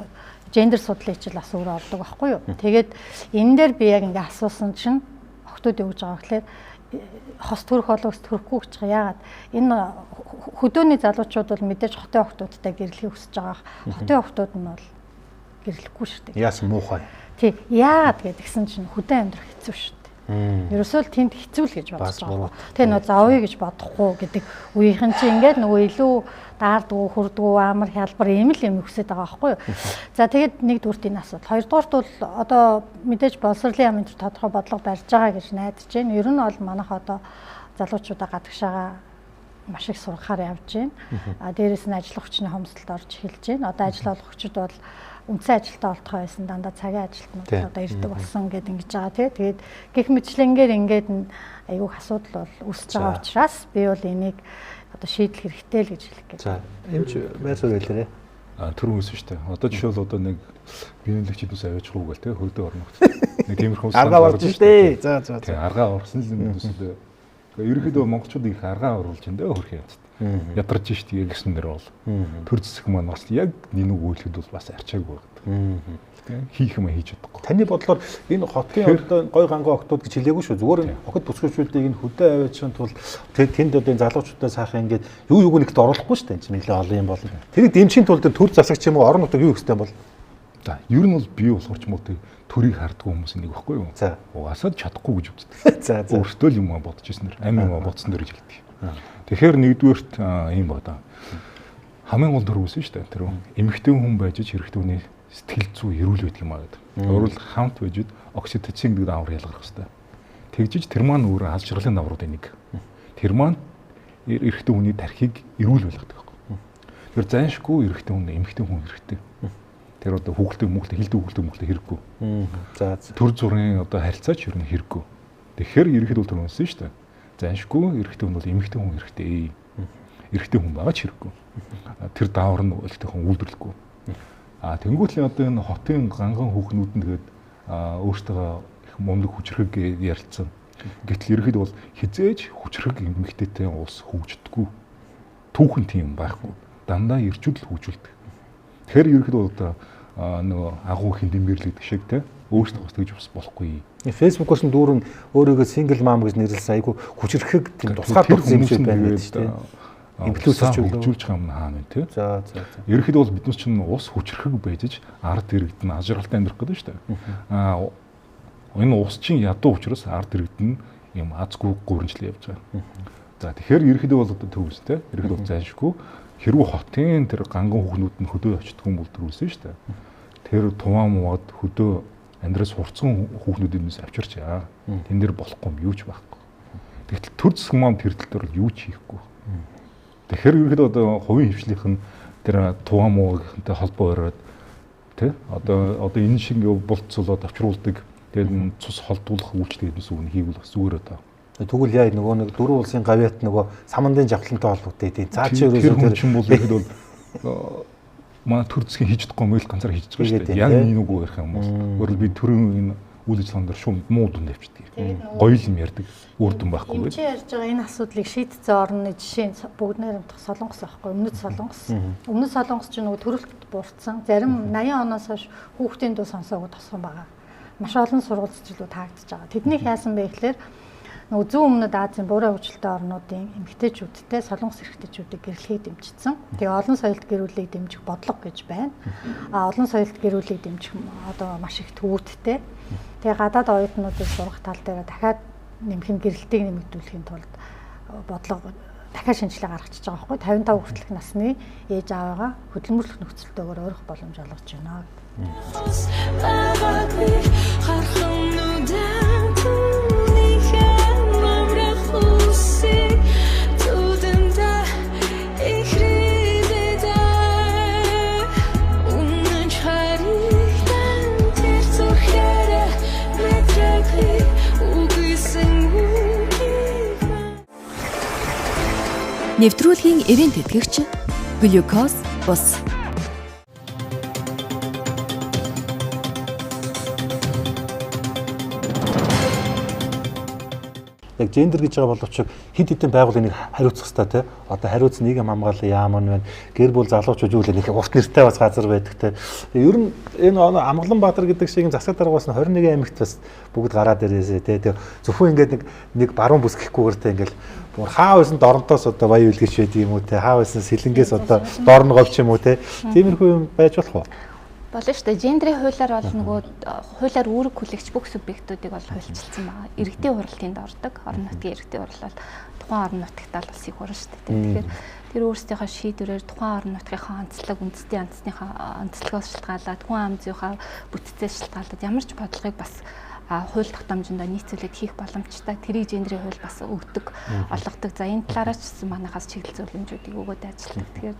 D: гендер судлалын хичээл бас өөрөө ордог байхгүй юу. Тэгээд энэ дээр би яг ингээ асуусан чинь охтууд юу гэж байгаа гэхээр хос төрөх болгоос төрөхгүй гэж байгаа. Яагаад энэ хөдөөний залуучууд бол мэдээж хотын охтуудтай гэрлэхийг хүсэж байгаа. Хотын охтууд нь бол гэрлэхгүй шүү дээ.
A: Яасан муухай.
D: Тий, яагаад гэдгсэн чинь хөдөө амьдрах хэцүү шүү дээ. Ерөөсөө л тэнд хэцүү л гэж бодож байгаа. Тэгээ нөө зовё гэж бодохгүй гэдэг үеийнхэн чинь ингээд нөгөө илүү даардгуу, хүрдгүү, амар хялбар ийм л юм өксөд байгаа байхгүй юу. За тэгээд нэгдүгürt энэ асуудал. Хоёрдугаарт бол одоо мэдээж боловсролын яамын тодорхой бодлого барьж байгаа гэж найдаж байна. Ер нь бол манайх одоо залуучуудаа гадагшаага маш их сургахаар явж байна. Дээрээс нь ажил хүчний хомсдолд орж эхэлж байна. Одоо ажил олох хүчид бол үндсэн ажилтаа олдохоо байсан дандаа цагийн ажилтнууд одоо ирдэг болсон гэдэг ингэж байгаа тий. Тэгээд гих мэтлэнгээр ингээд айгүйх асуудал бол үүсэж байгаа учраас би бол энийг одоо шийдэл хэрэгтэй л гэж хэлэх гэж.
A: За эмч байцаар хэлээрэй.
C: Түрүүн үсэн шүү дээ. Одоо жишээл одоо нэг биенэлэгч хэдүүс аваач хууг гэл тий хөлдөө орногт. Нэг тиймэрхүү
A: аргаа орж штэ. За.
C: Тий аргаа орсон л юм үсэлээ. Ерөнхийдөө монголчууд их аргаа оруулж энэ хөрх яац. Ядарч штэ гэсэн нэр бол. Төр зэсэг маань бас яг нинүг үйлхэд бол бас арчаагүй байна. Хийх юм хийж чадахгүй.
A: Таны бодлоор энэ хотын одоо гой гангай октод гэж хэлээгүй шүү. Зүгээр хохид бүсгүйчүүдийг энэ хөдөө аваачин тул тэнд одоо энэ залуучуудаа сайхан ингээд юу юуг нэгт оруулахгүй шүү дээ. Энэ нэлээ олон юм болно. Тэрийг дэмжихийн тулд төр засагч юм уу орон нутаг юу гэхтэй бол.
C: За ер нь бол бие болохоор ч юм уу төрийг харддаг хүмүүс нэг байхгүй юу?
A: За.
C: Угаасаа чадахгүй гэж үздэг.
A: За.
C: Өөртөө л юм бодож ирсэн нэр, амин юм бодсон дэр гэж хэлдэг. Тэгэхээр нэгдүгээрт ийм байна. Хамгийн гол төр үсэн шүү дээ. Тэр эмэгтэй хүн байж хэрэгтэй хүний сэтгэл зүй эрүүл байдаг юм аа гэдэг. Өөрөөр хамт байжуд окситоцин гэдэг давар ялгарх хэрэгтэй. Тэгжиж тэр маань өөрөө алж жаргалын давруудын нэг. Тэр маань эрэгтэй хүний тархийг эрүүл байлгадаг байхгүй. Тэр зайшгүй эрэгтэй хүн эмэгтэй хүн хэрэгтэй. Тэр одоо хүүхэлтэй мөхөлтэй хилдэг хүүхэлтэй мөхөлтэй хэрэггүй.
A: За.
C: Төр зүрийн одоо харилцаач ер нь хэрэггүй. Тэгэхээр ерөнхийдөө төр үнсэн шүү дээ. Зайшгүй эрэгтэй хүн бол эмэгтэй хүн хэрэгтэй. Эрэгтэй хүн байгаа ч хэрэггүй. Тэр даавар нь эрэгтэй хүн үйлдвэрлэхгүй. Тэнгуүтлийн одоо энэ хотын ганган хүүхнүүд нь тэгээд өөртөө их мундаг хүчрэг ярилцсан. Гэтэл ерөнхийдөө бол хизээж хүчрэг эмэгтэйтэй улс хөгждөггүй. Түүхэн тийм байхгүй. Дандаа ирчүүд л хөгжүүлдэг. Тэгэхээр ерөнхийдөө одоо нөгөө агуу хиндэмэрлэгдэх шиг те өөрсдөө бас тэгж бас болохгүй.
A: Фэйсбүүкээс нь дүүрэн өөрийгөө сингл мам гэж нэрлсэн айгу хүчрэхэг тийм тусгаар болсон юм шиг байна гэдэг чинь. Инфлюенсерч
C: хөгжүүлж байгаа юм хаана вэ те.
A: За.
C: Ерөнхийдөө бол бид нар чинь ус хүчрэхэг байж ард иргэд нь ажралтай амьдрах гэдэг шүү дээ. Энэ ус чинь ядуу учраас ард иргэд нь юм азгүй гүрэнжлээ явж байгаа. За тэгэхээр ерөнхийдөө бол одоо төвс те. Ерөнхийдөө бол зайлшгүй хэрвээ хотын тэр ганган хүүхнүүд нь хөдөө очдөг юм бол төрүүлсэн шүү дээ. Тэр туваа мууд хөдөө амьдрал сурцсан хүүхнүүдээс авчирч яа. Тэн дээр болохгүй юм юу ч байхгүй. Тэгтэл төр зэсэг маань тэр тал дээр юу ч хийхгүй. Тэгэхээр ерөнхийдөө одоо хувийн хвшлийнх нь тэр туваа муугийнхантай холбоо өрөөд тий одоо энэ шиг болцолоод авчруулдаг тэгээд цус холдуулах үйлчлэг гэдээс үн хийвэл бас зүгээр одоо.
A: Тэгвэл яа нөгөө нэг дөрвөн улсын гавьяат нөгөө самандын жавхлантай холбоотой тийм цааш
C: ерөөсөө тэр чинь бол ихэд бол манай төр зэсгийн хийж чадахгүй мэл ганцаар хийж байгаа шүү дээ. Яг нэг үг ярих юм бол өөрөлд би төрийн энэ үйл ажиллагаан дээр шууд муу дүнд авчдаг. Гоё юм ярьдаг үр дүн байхгүй
D: гэдэг. Чи ярьж байгаа энэ асуудлыг шийдсэн орны жишээ нь бүгд найрамдах Солонгос байхгүй өмнөд Солонгос. Өмнөд Солонгос ч нөгөө төрөлхтөд буурсан. Зарим 80 оноос хойш хүүхдийн дуу сонсоог тосгон байгаа. Маш олон сургууль цэцэрлүүд таагдж байгаа. Тэднийг яасан бэ гэхээр нөгөө зүүн өмнөд Азийн буурай хөгжилтэй орнуудын эмэгтэйчүүдтэй солонгос эрэгтэйчүүдийг гэрлэхийг дэмжсэн. Тэгээ олон соёлт гэрүүлийг дэмжих бодлого гэж байна. Олон соёлт гэрүүлийг дэмжих одоо маш их төвөттэй. Тэгээ гадаад оюутнуудыг сургах тал дээр дахиад нэмэх гэрэлтийг нэмэгдүүлэхийн тулд бодлого дахиад шинжилгээ гаргачихж байгаа байхгүй 55 хүртэлх насны ээж аваагаа хөдөлмөрлөх нөхцөлтэйгээр өөрөх боломж олгож байна.
G: Нэвтрүүлгийн эрийн тэтгэгч глюкоз ус.
A: Яг гендер гэж байгаа боловч хэд хэдэн байгууллагыг хариуцах хэрэгтэй те. Одоо хариуц нийгэм хамгааллын яам нь байна. Гэр бүл залуучууд юу л нэг урт нэртэй бас газар байдаг те. Ер нь энэ Амгалан Баатар гэдэг шиг засаг даргаас нь 21 аймагт бас бүгд гараад ирээсэ те. Зөвхөн ингээд нэг баруун бүс гэхгүйгээр те ингээл хаа байсан доронтоос одоо баян үлгэрч байдаг юм уу те. Хаа байсан сэлэнгээс одоо дорн говч юм уу те. Тиймэрхүү юм байж болох уу?
E: Болно шүү дээ. Гендрийн хуулиар бол нөгөө хуулиар үүрэг хүлээгч бүх субъектуудыг бол хуульчилсан байгаа. Иргэдийн хуралтынд ордог. Орон нутгийн иргэдийн хурал бол тухайн орон нутагт л улсыг хурна шүү дээ. Тэгэхээр тэр өөрсдийнхөө шийдвэрээр тухайн орон нутгийнхаа онцлог, үндэстний онцлогоос шалтгаалаад, хүн ам зүйнхаа бүтцээс шалтгаалаад ямар ч бодлогыг бас хууль тогтоомжиндөө нийцүүлээд хийх боломжтой. Тэрийг гендрийн хууль бас өгдөг, олгодог. За энэ талаараас ч манайхаас чиглэл зөвлөмжүүдийг өгөөд ажилладаг. Тэгэхээр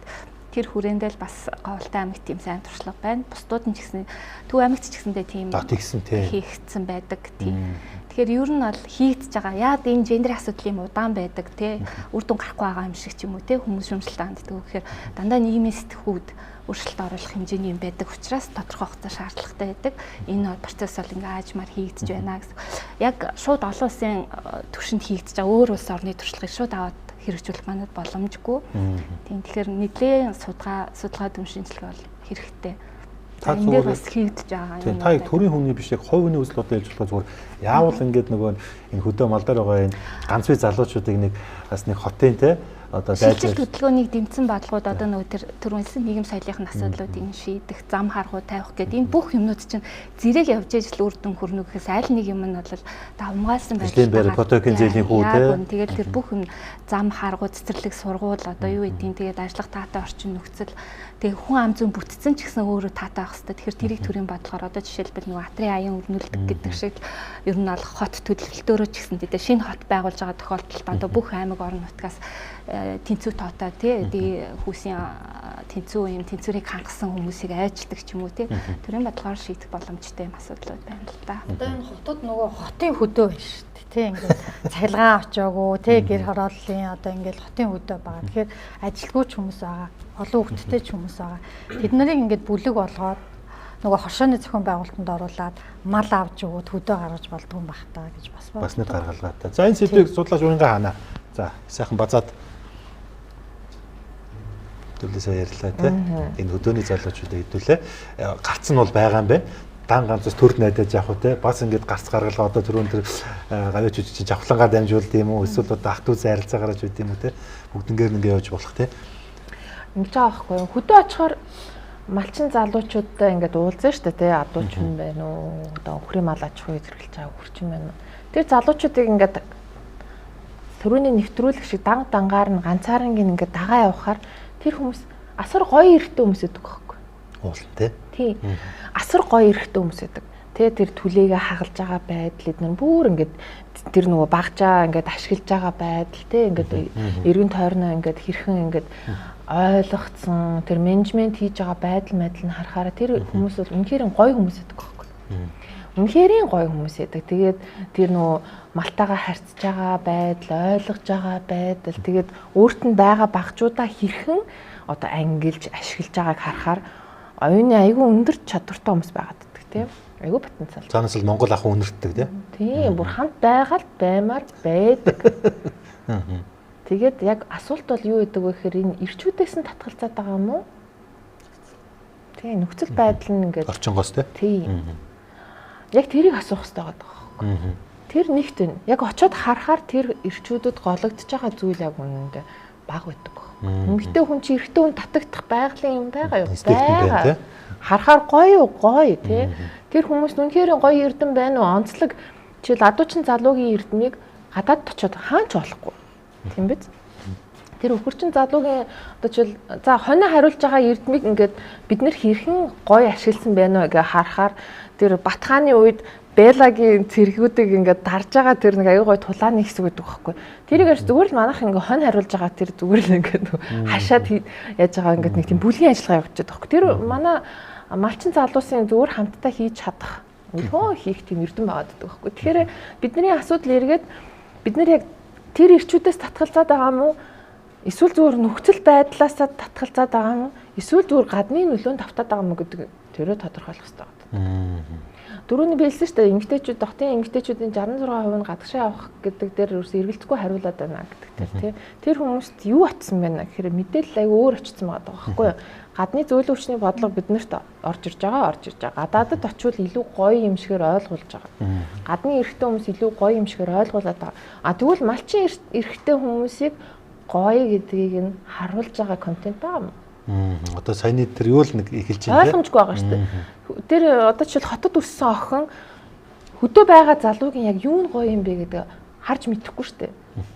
E: тэр хүрээндээ л бас Говьлтай аймагт тийм сайн туршлага байна. Бусдууд нь ч гэсэн Төв аймагт ч гэсэндээ тийм хийгдсэн байдаг. Тийм. Тэгэхээр ер нь бол хийгдэж байгаа. Яад энэ гендрийн асуудлын удаан байдаг тий. Үр дүн гарахгүй байгаа юм шиг ч юм уу тий. Хүмүүс шүмжлэлт ханддаг. Тэгэхээр дандаа нийгмийн сэтгхүүд өөрчлөлт оруулах хэмжээний юм байдаг учраас тодорхой хугацаа шаардлагатай байдаг. Энэ процесс бол ингээ аажмаар хийгдэж байна гэсэн. Яг шууд олон улсын түвшинд хийгдэж байгаа өөр улс орны туршлагыг шууд аваад хэрэгжүүлэх манад боломжгүй. Тийм тэгэхээр нэгэн судалгаа дүн шинжилгээ бол хэрэгтэй.
A: Та
E: зүгээр бас хийгдэж байгаа юм.
A: Та яг төрийн хүний биш яг хувь хүний үзэл бодлоо хэлж болохоор зүгээр яавал ингээд нөгөө энэ хөдөө малдаар байгаа энэ ганц бие залуучуудыг нэг бас нэг хотын те одоо
E: шилжилт хөдөлгөөнийг дэмцэн бодлогууд одоо нөгөө тэр түрүүнсэн нийгэм соёлын асуудлуудыг шийдэх, зам харгуу тавих гэдэг энэ бүх юмнууд чинь зэрэг явж ижил үр дүн хүрнэ гэхээс аль нэг юм нь бол давмгаалсан
A: байдлаар фотокин зээлийн хүү те.
E: Тэгээд тэр бүх юм зам харгуу цэцэрлэг сургууль одоо юу гэдгийг тэгээд ажиллах таатай орчин нөхцөл тэг хүн ам зүйн бүтцэн ч гэсэн өөрөө таатай байх хэвээр. Тэгэхээр тэрийг төрийн бодлохоор одоо жишээлбэл нөгөө Атрын аян өрнүүлдэг гэдэг шиг ер нь бол хот төлөвлөлтөөрөө ч гэсэн тэгээд шинэ хот байгуулж байгаа тохиолдолд одоо бүх аймаг орон нутгаас тэнцүү тоотой тий хүүсийн тэнцвэрийг хангасан хүмүүсийг айждаг ч юм уу тий төрийн бодлогоор шийдэх боломжтой юм асуудлууд байна л да.
D: Одоо энэ хотод нөгөө хотын хөдөө байна шүү дээ тий ингээд цахилгаан очоогүй тий гэр хорооллын одоо ингээд хотын хөдөө байгаа. Тэгэхээр ажилгүйч хүмүүс байгаа, олон хүүхэдтэй ч хүмүүс байгаа. Тэд нарыг ингээд бүлэг болгоод нөгөө хоршооны зохион байгуулалтанд оруулаад мал авч өгөөд хөдөө гаргаж болдгоо юм бах таа гэж бас
A: нэг гаргалгаатай. За энэ сэдвийг судлаач уянга хаана. За сайхан базаад төлөөсөө ярьлаа тий. Энэ хөдөөний залуучуудыг хэдүүлээ. Гарц нь бол байгаа юм бэ. Дан ганцаас төр найдаж явах уу те бас ингээд гарц гаргалгаа одоо түрүүн тэр гавьяч үжиж жавхлангаа дамжуулд юм уу эсвэл одоо ах トゥ зайралцаа гараж үт юм уу те бүгднгээр нэгээ явж болох те
F: ингэж байгаа байхгүй хөдөө очихоор малчин залуучуудтай ингээд уулзсан шүү дээ те адууч хүн байна уу одоо өхрийн мал аж ахуй зэрэглэж байгаа хөрчин байна уу тэр залуучуудыг ингээд төрөний нэвтрүүлэх шиг дангаар нь ганцаараа ингээд дагаа явахаар тэр хүмүүс асар гоё эрэгтэй хүмүүс гэдэг байхгүй
A: уул те
F: тий асар гоё эрэгтэй хүмүүс байдаг. Тэгээ тэр түлээгээ хагалж байгаа байдал эдгээр бүр ингээд тэр нөгөө багжаа ингээд ашиглаж байгаа байдал тий ингээд эргэн тойрноо ингээд хэрхэн ингээд ойлгогдсон тэр менежмент хийж байгаа байдал нь харахаараа тэр хүмүүс бол үнэхээр гоё хүмүүс байдаг байхгүй. Үнэхээр гоё хүмүүс байдаг. Тэгээд тэр нөгөө малтайгаа харьцаж байгаа байдал, ойлгож байгаа байдал тэгээд өөрт нь байгаа багжуудаа хэрхэн одоо ангилж ашиглаж байгааг харахаар оюуны айгүй өндөр чадвартай хүмүүс байгаад байдаг тийм айгүй потенциал.
A: Цаанаас л Монгол ах өнөртдөг тийм.
F: Тийм бүр хамт байгаад баймаар байдаг. Тэгээд яг асуулт бол юу гэдэг вэ гэхээр энэ ирчүүдээс нь татгалзаад байгаа юм уу? Тийм нөхцөл байдал нь ингээд
A: орчингоос
F: тийм. Яг тэрийг асуух хэрэгтэй байгаа байхгүй. Тэр нэгт вэ. Яг очиод харахаар тэр ирчүүдэд гологдож байгаа зүйл яг үнэндээ баг байдаг. Эмэгтэй хүн чи эрэгтэй хүн татагдах байгалийн юм байгаа юу? Байгаа. Харахаар гоё тий. Тэр хүмүүс үнэхээр гоё эрдэм байна уу? Онцлог жишээл адуучин залуугийн эрдмийг гадаад очиод хаач болохгүй. Тийм биз? Тэр өхөрчин залуугийн одоо жишээл за хонио хариулж байгаа эрдмийг ингээд бид нэр хэрхэн гоё ашигласан байна вэ гэж харахаар тэр Батхааны үед Беллагийн цэргүүдийг ингээд дарж байгаа тэр нэг аюу гой тулааны хэсэг гэдэг байхгүй. Тэрийгээс зүгээр л манайх ингээд хонь хариулж байгаа тэр зүгээр л ингээд хашаад яаж байгаа ингээд нэг тийм бүлгийн ажиллагаа явуулж байгаа байхгүй. Тэр манай малчин залуусын зүгээр хамтдаа хийж чадах өлгөө хийх тийм эрдэм байгаад байдаг байхгүй. Тэгэхээр бидний асуудал эргээд бид нар яг тэр ирчүүдээс татгалзаад байгаа юм уу? Эсвэл зүгээр нөхцөл байдлаас татгалзаад байгаа юм уу? Эсвэл зүгээр гадны нөлөөнд тавтаад байгаа юм уу гэдэг тэрөө тодорхойлох хэрэгтэй байна. Дөрөвний биелсэн шүү дээ. Эмэгтэйчүүд, дотын эмэгтэйчүүдийн 66% нь гадагшаа явах гэдэг дээр ерөөс эргэлзэхгүй хариулаад байна гэдэг тийм. Тэр хүмүүст юу очсон байна гэхээр мэдээлэл аяга өөр очсон байгаа байхгүй юу? Гадны зөвлөлт хүчний бодлого биднэрт орж ирж байгаа. Гадаадд очивол илүү гоё юм шигээр ойлгуулж байгаа. Гадны эрэгтэй хүмүүс илүү гоё юм шигээр ойлгуулад байгаа. А тэгвэл малчин эрэгтэй хүмүүсийг гоё гэдгийг нь харуулж байгаа контент байгаа юм.
A: Одоо саяны тэр юу л нэг эхэлж байна.
F: Ойлгомжгүй байгаа шүү дээ. Тэр одоо жишээл хотод өссөн охин хөдөө байгаа залуугийн яг юу нь гоё юм бэ гэдэг харж мэдэхгүй шүү дээ.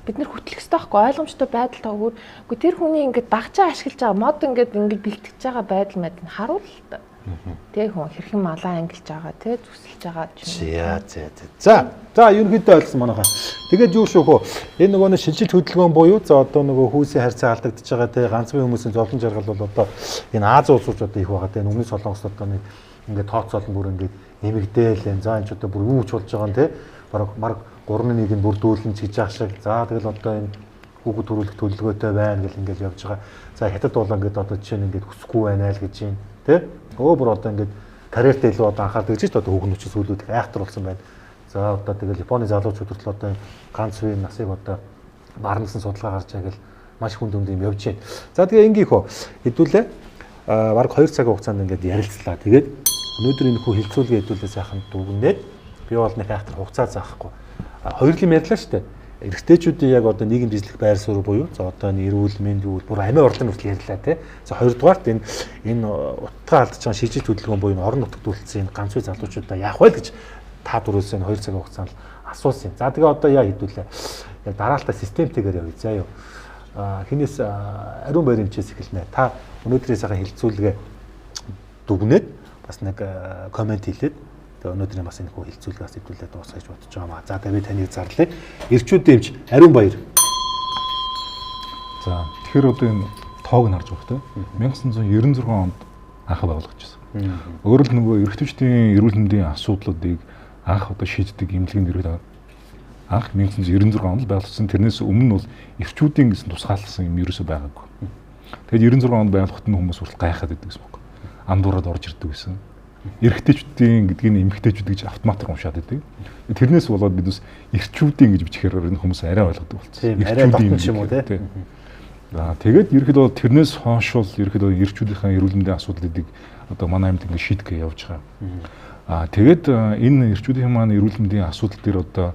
F: Бид нэр хөтлөх хэрэгтэй байхгүй ойлгомжтой байдал тоогоор. Үгүй тэр хүний ингээд дагчаа ашиглаж байгаа мод ингээд бэлтгэж байгаа байдал мэд нь харуул л та. Тэг хүн хэрхэн малаа ангилж байгаа те зүсэлж байгаа ч.
A: За ерөнхийдөө ойлгосон манайхаа. Тэгээд юу шүү хөө. Энэ нөгөө нэг шинжил хөдөлгөөн буюу за одоо нөгөө хүүсийн харьцаа алдагдж байгаа те ганцхан хүмүүсийн зовлон жаргал бол одоо энэ Аз улсууд одоо их байгаа те өмнө Солонгос одоо нэг ингээд тооцоол нь бүр ингээд нэмэгдээл энэ за энэ ч одоо бүр юу ч болж байгаа нь те бараг 3-1 нь бүрдүүлэн чиж яах шиг. За тэгэл одоо энэ хүүхэд төрүүлэх төлөвлөгөөтэй байна гэл ингээд явж байгаа. За хятад бол ингээд одоо жишээ нь ингээд хүсэхгүй байна л гэж юм те. Өөр одоо ингээд карьертэй илүү одоо анхаардаг гэж одоо хүүхнүүд ч сүүлүүд их айхтар болсон байна. За одоо тэгэл Японы залуучууд хүртэл одоо ганц үеийн насыг одоо барнасан судалгаа гарч байгаа гэл маш хүнд юм явж байна. За тэгээ энгийнх хөө хэдүүлээ бараг 2 цагийн хугацаанд ингээд ярилцлаа. Тэгээд өнөөдөр энэ хүү хилцүүлгээ хэдүүлээ сайхан дүгнээд би бол нэг айхтар хугацаа заахгүй. Хоёрлын ярьлаа шүү дээ. Эрэгтэйчүүдийн яг одоо нийгэм дэвшлэх байр суурь буюу за одоо энэ эрүүл мэнд бүр амиа орлын хүртэл ярьлаа тий. За хоёрдугаарт энэ утгаа алдж байгаа шийдэл хөдөлгөөн буюу орон нутагт үйлцсэн ганц үе залуучуудаа яах вэ гэж та дөрөвс энэ 2 цагийн хугацаанд асуусан. За тэгээ одоо яа хэдүүлээ. Яг дараалтаа системтэйгээр явъя заа юу. Хинээс ариун баримтчээс эхэлнэ. Та өнөөдрийн сайхан хилцүүлгээ дүгнээд бас нэг комент хийлээд өнөөдрийн бас энэ хүү хилцүүлгээс хэдүүлээ дуусгаж бодож байгаа маа. За тэгээд таныг зарлаа. Ирчүүдийн эмч Ариун Баяр.
C: За тэгэхээр одоо энэ тоог нь харж байгаа те 1996 онд анх байгуулагдчихсан. Өөрөөр нь нөгөө эрэгтэйчдийн эрүүл мэндийн асуудлуудыг анх одоо шийддэг эмнэлгийн нэрээр анх 1996 онд байгуулагдсан. Тэрнээс өмнө нь бол эрчүүдийн гэсэн тусгаалсан юм ерөөсөй байгаагүй. Тэгээд 96 онд байгуулахад нь хүмүүс хүртэл гайхаад байдаг гэсэн үг. Андуураад орж ирдэг гэсэн. Эрэгтэйчүүдийн гэдгийг эмэгтэйчүүд гэж автоматар уншаад байдаг. Тэрнээс болоод бид бас эрчүүдийн гэж бичихээр энэ хүмүүс арай ойлгодог болсон.
A: Эрчүүдийн юм уу те.
C: За тэгээд ерөөхдөө тэрнээс хойш бол ерөөхдөө эрчүүдийн эрүүл мэндийн асуудлуудыг одоо манай амьд ингэ шийдгээ явж байгаа. Тэгээд энэ эрчүүдийн маань эрүүл мэндийн асуудал дээр одоо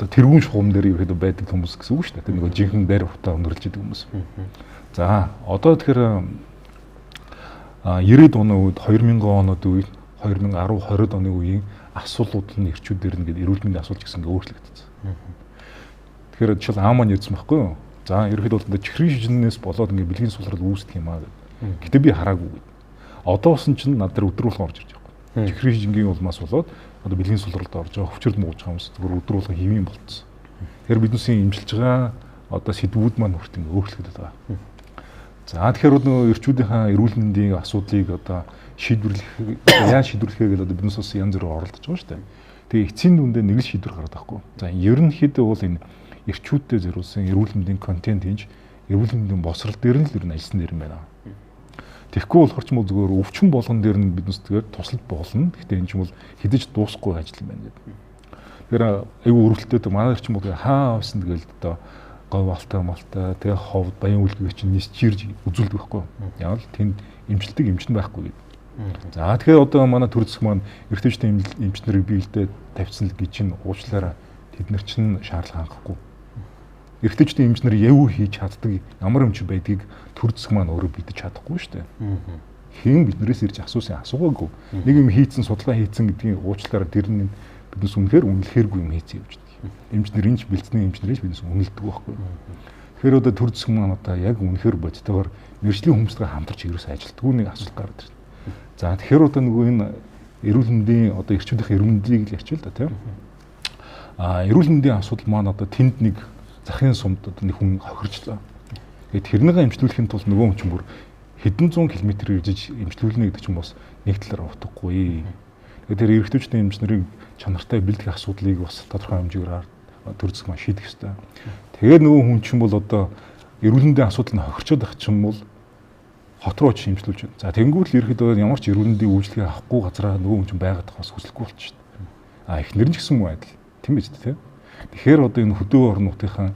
C: тэргүүн шугам дээр ерөөхдөө байдаг хүмүүс гэсэн үг шүү дээ. Нөгөө жинхэнэ байр хутаа өндөрлж идэг хүмүүс. За одоо тэгэхээр 90-ад оны үед 2000 оноод үед 2010 20-ад оны үеийн асуулууд нь эрчүүдээр нэгээд эрүүл мэндийн асуулт гэсэн ингээ өөрчлөгдсөн. Тэгэхээр жишээл маань ярьсан байхгүй юу? За ерөөхдөө бол чихрийн шижнээс болоод ингээ бэлгийн сулрал үүсдэг юм аа гэдэг. Гэтэ би хараагүй. Одоосон чинь над дээр өдрүүлэн орж ирж байгаа. Чихрийн шижингийн улмаас болоод одоо бэлгийн сулралд орж байгаа хөвчөрд мууж байгаа хүмүүс зөвхөн өдрүүлэн хэвийн болцсон. Тэгэхээр биднээсээ имжилж байгаа одоо сэдвүүд маань хүрт ингээ өөрчлөгдөж байгаа. За тэгэхээр нөгөө эрчүүдийн эрүүл мэндийн асуудлыг одоо яаж шийдвэрлэхээ гэдэг одоо биднээс бас янз бүрээр оролдож байгаа шүү дээ. Тэгээ эцсийн дүндээ нэг л шийдвэр гараад байхгүй. За ерөнхийдөө бол энэ эрчүүдтэй зориулсан эрүүл мэндийн контент хийж эрүүл мэндийн босрал дээр нь л ер нь ажилласан дээр юм байна. Тэгэхгүй болохоор ч юм уу зүгээр өвчин болгон дээр нь биднээс тэгээд туслах болно. Гэхдээ энэ ч юм бол хідэж дуусахгүй ажил юм байна гэдэг. Тэгэхээр айгүй өрөвдөлтөд манай ч юм уу хаа авсан тэгэл одоо гов алтай малтай тэгээ ховд баян үлгэр чинь нисчирж үзүүлдэг байхгүй. Яг л тэнд эмчилдэг эмч нь байхгүй гэдэг. За тэгэхээр одоо манай төр зэсг маань эртнийчдийн эмч нарыг биелдээ тавьсан л гэж чинь уучлаарай. Тэд нар чинь шаардлага хангахгүй. Эртнийчдийн эмч нар яв хийж чаддаг ямар эмч байдгийг төр зэсг маань өөрөө бидэж чадахгүй шүү дээ. Хэн биднээс ирж асуусан асуугаагүй. Нэг юм хийцэн судалгаа хийцэн гэдгийг уучлаарай тэр нь биднээс үнэхэргүй юм хийцэн явж. Эмчнэр инж бэлтгэний эмчнэрээс биднээс үнэлдэг байхгүй. Тэгэхээр одоо төр зэсг маань одоо яг үнэхэр бодтойгоор мэржлийн хүмүүстэй хамтарч ерөөсөө ажилтгүй нэг асуулт гараад ирсэн. За тэгэхээр одоо нөгөө энэ эрүүл мэндийн одоо эрчүүдийн эрүүл мэндийг л ярьчих л да тийм. Эрүүл мэндийн асуудал маань одоо тэнд нэг захын сумд одоо нэг хүн хохирчлаа. Тэгээд тэрнийгээ эмчлүүлэхийн тулд нөгөө хүн чинь бүр хэдэн зуун километр ирж эмчлүүлнэ гэдэг чинь бас нэг талаараа утгагүй. Тэгээд тэр эрэгтэйчдийн эмчнэрийг чанартай бэлдэх асуудлыг бас тодорхой хэмжээгээр төр зэсг маань шийдэх ёстой. Тэгээд нөгөө хүн чинь бол одоо эрүүл мэндийн асуудал нь хохирчод байх чинь бол хот руу ч имжлүүлж байна. За тэнгуүл ерөөхдөө ямар ч эрүүл мэндийн үйлчлэгээ авахгүй газараа нөгөө хүн чинь байгаад тахаас хүсэлгүй болчихно. Эхнэр нь ч гэсэн байд л тийм биз дээ. Тэгэхээр одоо энэ хөдөө орон нутгийнхаа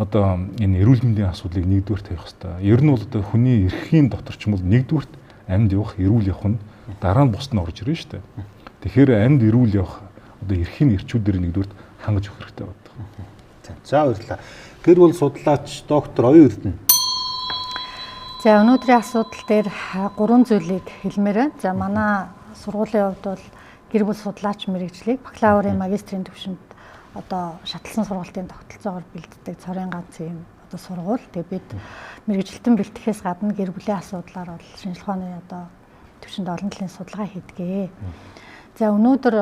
C: одоо энэ эрүүл мэндийн асуудлыг нэгдүгээр тавих хэрэгтэй. Ер нь бол одоо хүний эрхийн дотор ч юм бол нэгдүгürt амьд явах, эрүүл явах нь дараа нь бусд нь орж ирнэ шүү дээ. Тэгэхээр амьд эрүүл явах одоо эрхийн эрчүүдээр нэгдүгürt хангаж өгөх хэрэгтэй байна.
A: За баярлалаа. Гэр бүл судлаач доктор Оюун Эрдэнэ.
D: За өнөөдрийн асуудал дээр 3 зүйлийг хэлмээр байна. За манай сургуулийн хувьд бол гэр бүл судлаач мэргэжлийг бакалаврын магистрийн түвшинд одоо шатлсан сургалтын тогтолцоогоор бэлддэг цорын ганц юм одоо сургууль. Тэгээ бид мэргэжилтэн бэлтгэхээс гадна гэр бүлийн асуудлаар бол шинжлэх ухааны одоо түвшинд олон талын судалгаа хийдэг. За өнөөдөр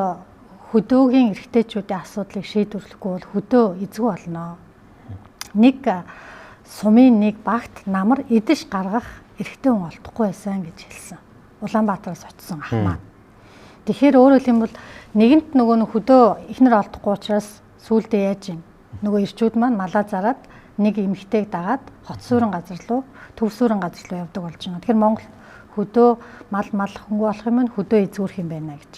D: хөдөөгийн эрэгтэйчүүдийн асуудлыг шийдвэрлэхгүй бол хөдөө эзгүй болно. Нэг сумын нэг багт намар идэж гаргах эрэгтэй хүн олдохгүй байсан гэж хэлсэн. Улаанбаатараас очсон ах маань. Тэгэхээр өөрөөр хэлбэл нэгэнт нөгөө хөдөө ихнэр олдохгүй учраас сүүлдээ яаж юм? Нөгөө ирчүүд маань малаа зараад нэг эмэгтэйг дагаад хот суурин газар руу, төв суурин газар руу явдаг болж байна. Тэгэхээр Монгол хөдөө мал хөнгө болох юм хөдөө эзүүрх юм байна гэж.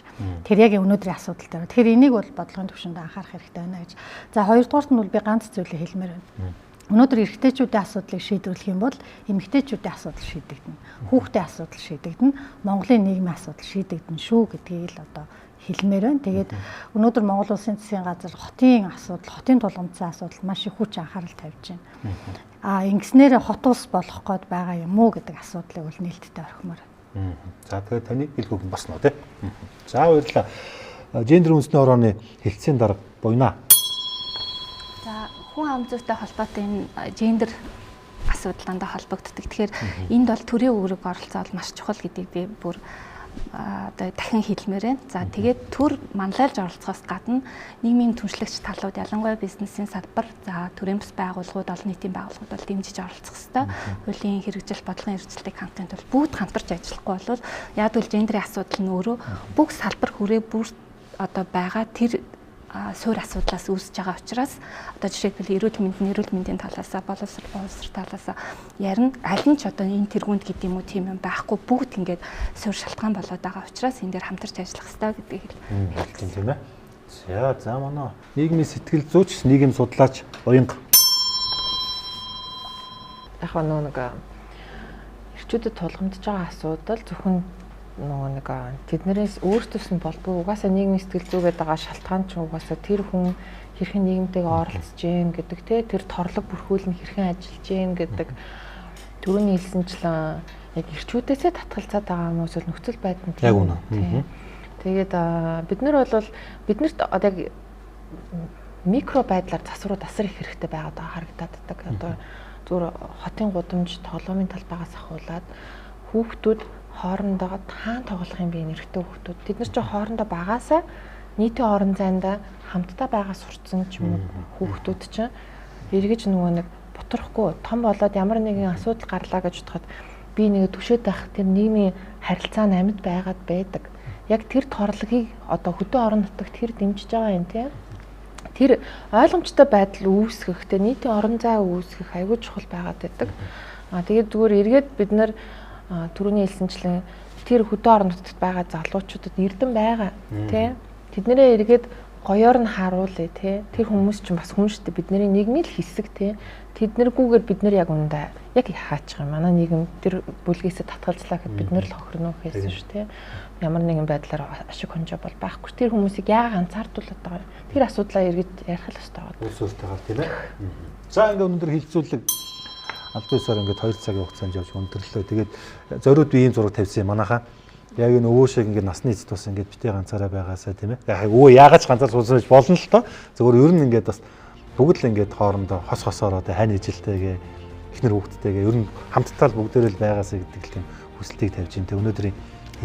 D: Тэр яг өнөөдрийн асуудал дээр. Тэгэхээр энийг бол бодлогын түвшинд анхаарах хэрэгтэй байна гэж. За хоёрдугаарт нь бол би ганц зүйлийг хэлмээр байна. Өнөөдөр эрэгтэйчүүдийн асуудлыг шийдвэрлэх юм бол эмэгтэйчүүдийн асуудал шийдэгдэнэ. Хүүхдийн асуудал шийдэгдэнэ. Монголын нийгмийн асуудал шийдэгдэнэ шүү гэдгийг л одоо хэлмээр байна. Тэгээд өнөөдөр Монгол Улсын засгийн газар хотын асуудал, хотын тулгымцсан асуудал маш их хүч анхаарал тавьж байна. Ингэснээр хот улс болох гээд байгаа юм уу гэдэг асуудлыг бол нээлттэй орхимоор байна.
A: За тэгээд таны хэлгүүг нь босноо тий. За баярлалаа. Гендер үндэсний орооны хэлтсийн дарга Буйна.
E: За хүн ам зүйтэй холбоотой энэ гендер асуудлаандаа холбогддог. Тэгэхээр энд бол төрийн үүрэг оролцоо бол маш чухал гэдгийг би бүр одоо дахин хэлмээр байна. За тэгээд төр манлайлж оролцохоос гадна нийгмийн түншлэгч талууд ялангуяа бизнесийн салбар, за төрийн бас байгууллагууд, олон нийтийн байгууллагууд бол дэмжиж оролцох ёстой. Хуулийн хэрэгжил, бодлогын эрхчлэлтийг хамтанд бол бүгд хамтарч ажиллахгүй бол яг л гендерийн асуудал нь өөрөө бүх салбар хүрээ бүр одоо байгаа тэр суур асуудлаас үүсэж байгаа учраас одоо жишээлбэл эрүүл мэндийн талаас, боловсрол талаас ярина. Аль нь ч одоо энэ тэргуунд гэдэг юм уу тийм юм байхгүй бүгд ингээд суур шалтгаан болоод байгаа учраас энэ дээр хамтарч ажиллах хэрэгтэй гэдгийг хэлсэн
A: тийм ээ. За манай нийгмийн сэтгэл зүйч, нийгэм судлаач Уянга.
F: Яг нэг эрчүүдэд тулгамдж байгаа асуудал зөвхөн нэг тэднэрээс өөртөөс нь болдгоо угаасаа нийгмийн сэтгэл зүйгээд байгаа шалтгаан ч угаасаа тэр хүн хэрхэн нийгэмтэйгээ оролцож гин гэдэг те тэр торлог бүрхүүл нь хэрхэн ажиллаж гин гэдэг түрүүний хэлсэнчлэн яг эрчүүдээсээ татгалзаад байгаа хүмүүс бол нөхцөл байдал нь
A: яг үнэ.
F: Тэгээд бид нар бол биднэрт одоо яг микро байдлаар засваруу тасар их хэрэгтэй байгаад байгаа харагдаад байдаг. Одоо зүгээр хотын гудамж тоглоомын талбайгаас ахуулаад хүүхдүүд хоорондоо таан тоглох юм би нэрхтээ хүүхдүүд. Тэд нар ч хоорондоо багаасаа нийтийн орон зайдаа хамтдаа байгаа сурцсан ч юм уу хүүхдүүд чинь эргэж нөгөө нэг бутрахгүй том болоод ямар нэгэн асуудал гарлаа гэж бодоход би нэг түшээд байх тэр нийгмийн харилцаа нь амьд байгаад байдаг. Яг тэр торлогийг одоо хөдөө орон нутагт тэр дэмжиж байгаа юм тийм. Тэр ойлгомжтой байдал үүсгэх, тэр нийтийн орон зай үүсгэх аягүй чухал байгаад байдаг. Тэгээд зүгээр эргээд бид нар түрүүний хэлсэнчлэн тэр хөдөө орон нутагт байгаа залуучуудад эрдэм байгаа тий тэднэрээ эргээд гоёор нь харуулъя тий тэр хүмүүс чинь бас хүн шүү дээ бидний нийгмийн л хэсэг тий тэднэргүйгээр бид нар яг үндэ яг хаачих юм манай нийгэм тэр бүлгээсээ татгалзлаа гэхэд бид нар л хохирно хэлсэн шүү тий ямар нэгэн байдлаар ашиг хонжоо бол байхгүй тэр хүмүүсийг яагаад анзаардуулаад байгаа тэр асуудлаа эргээд ярих л ёстой байгаа
A: өөрсдөө тийм ээ за ингээд өнөөдөр хилцүүлэг албан ёсоор ингээд 2 цагийн хугацаанд явж өндөрлөө. Тэгээд зориуд би ийм зураг тавьсан юм манайхаа. Яг энэ өвөө шиг ингээд насны эцэд бас ингээд битээ ганцаараа байгаасаа тийм ээ. Яг өвөө яагаад ч ганцаар суусан гэж болно л тоо. Зөвхөн ер нь ингээд бас бүгд л ингээд хоорондоо хос хосоор одоо хань ижилтэйгээ эхнэр хүүхдтэйгээ ер нь хамтдаа л бүгдээрээ л байгаасаа гэдэг л тийм хүсэлтийг тавьж ин. Тэг өнөөдрийн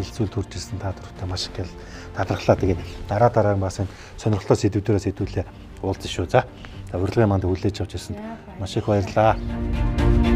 A: хилцүүл төрж ирсэн та бүхэн маш их талархлаа. Тэгээд дараа бас энэ сонирхолтой сэдвүүдээрээ сэдвүүлээ уулзсан шүү. За урилгын манд хүлээж авч ирсэнд маш их баярлалаа.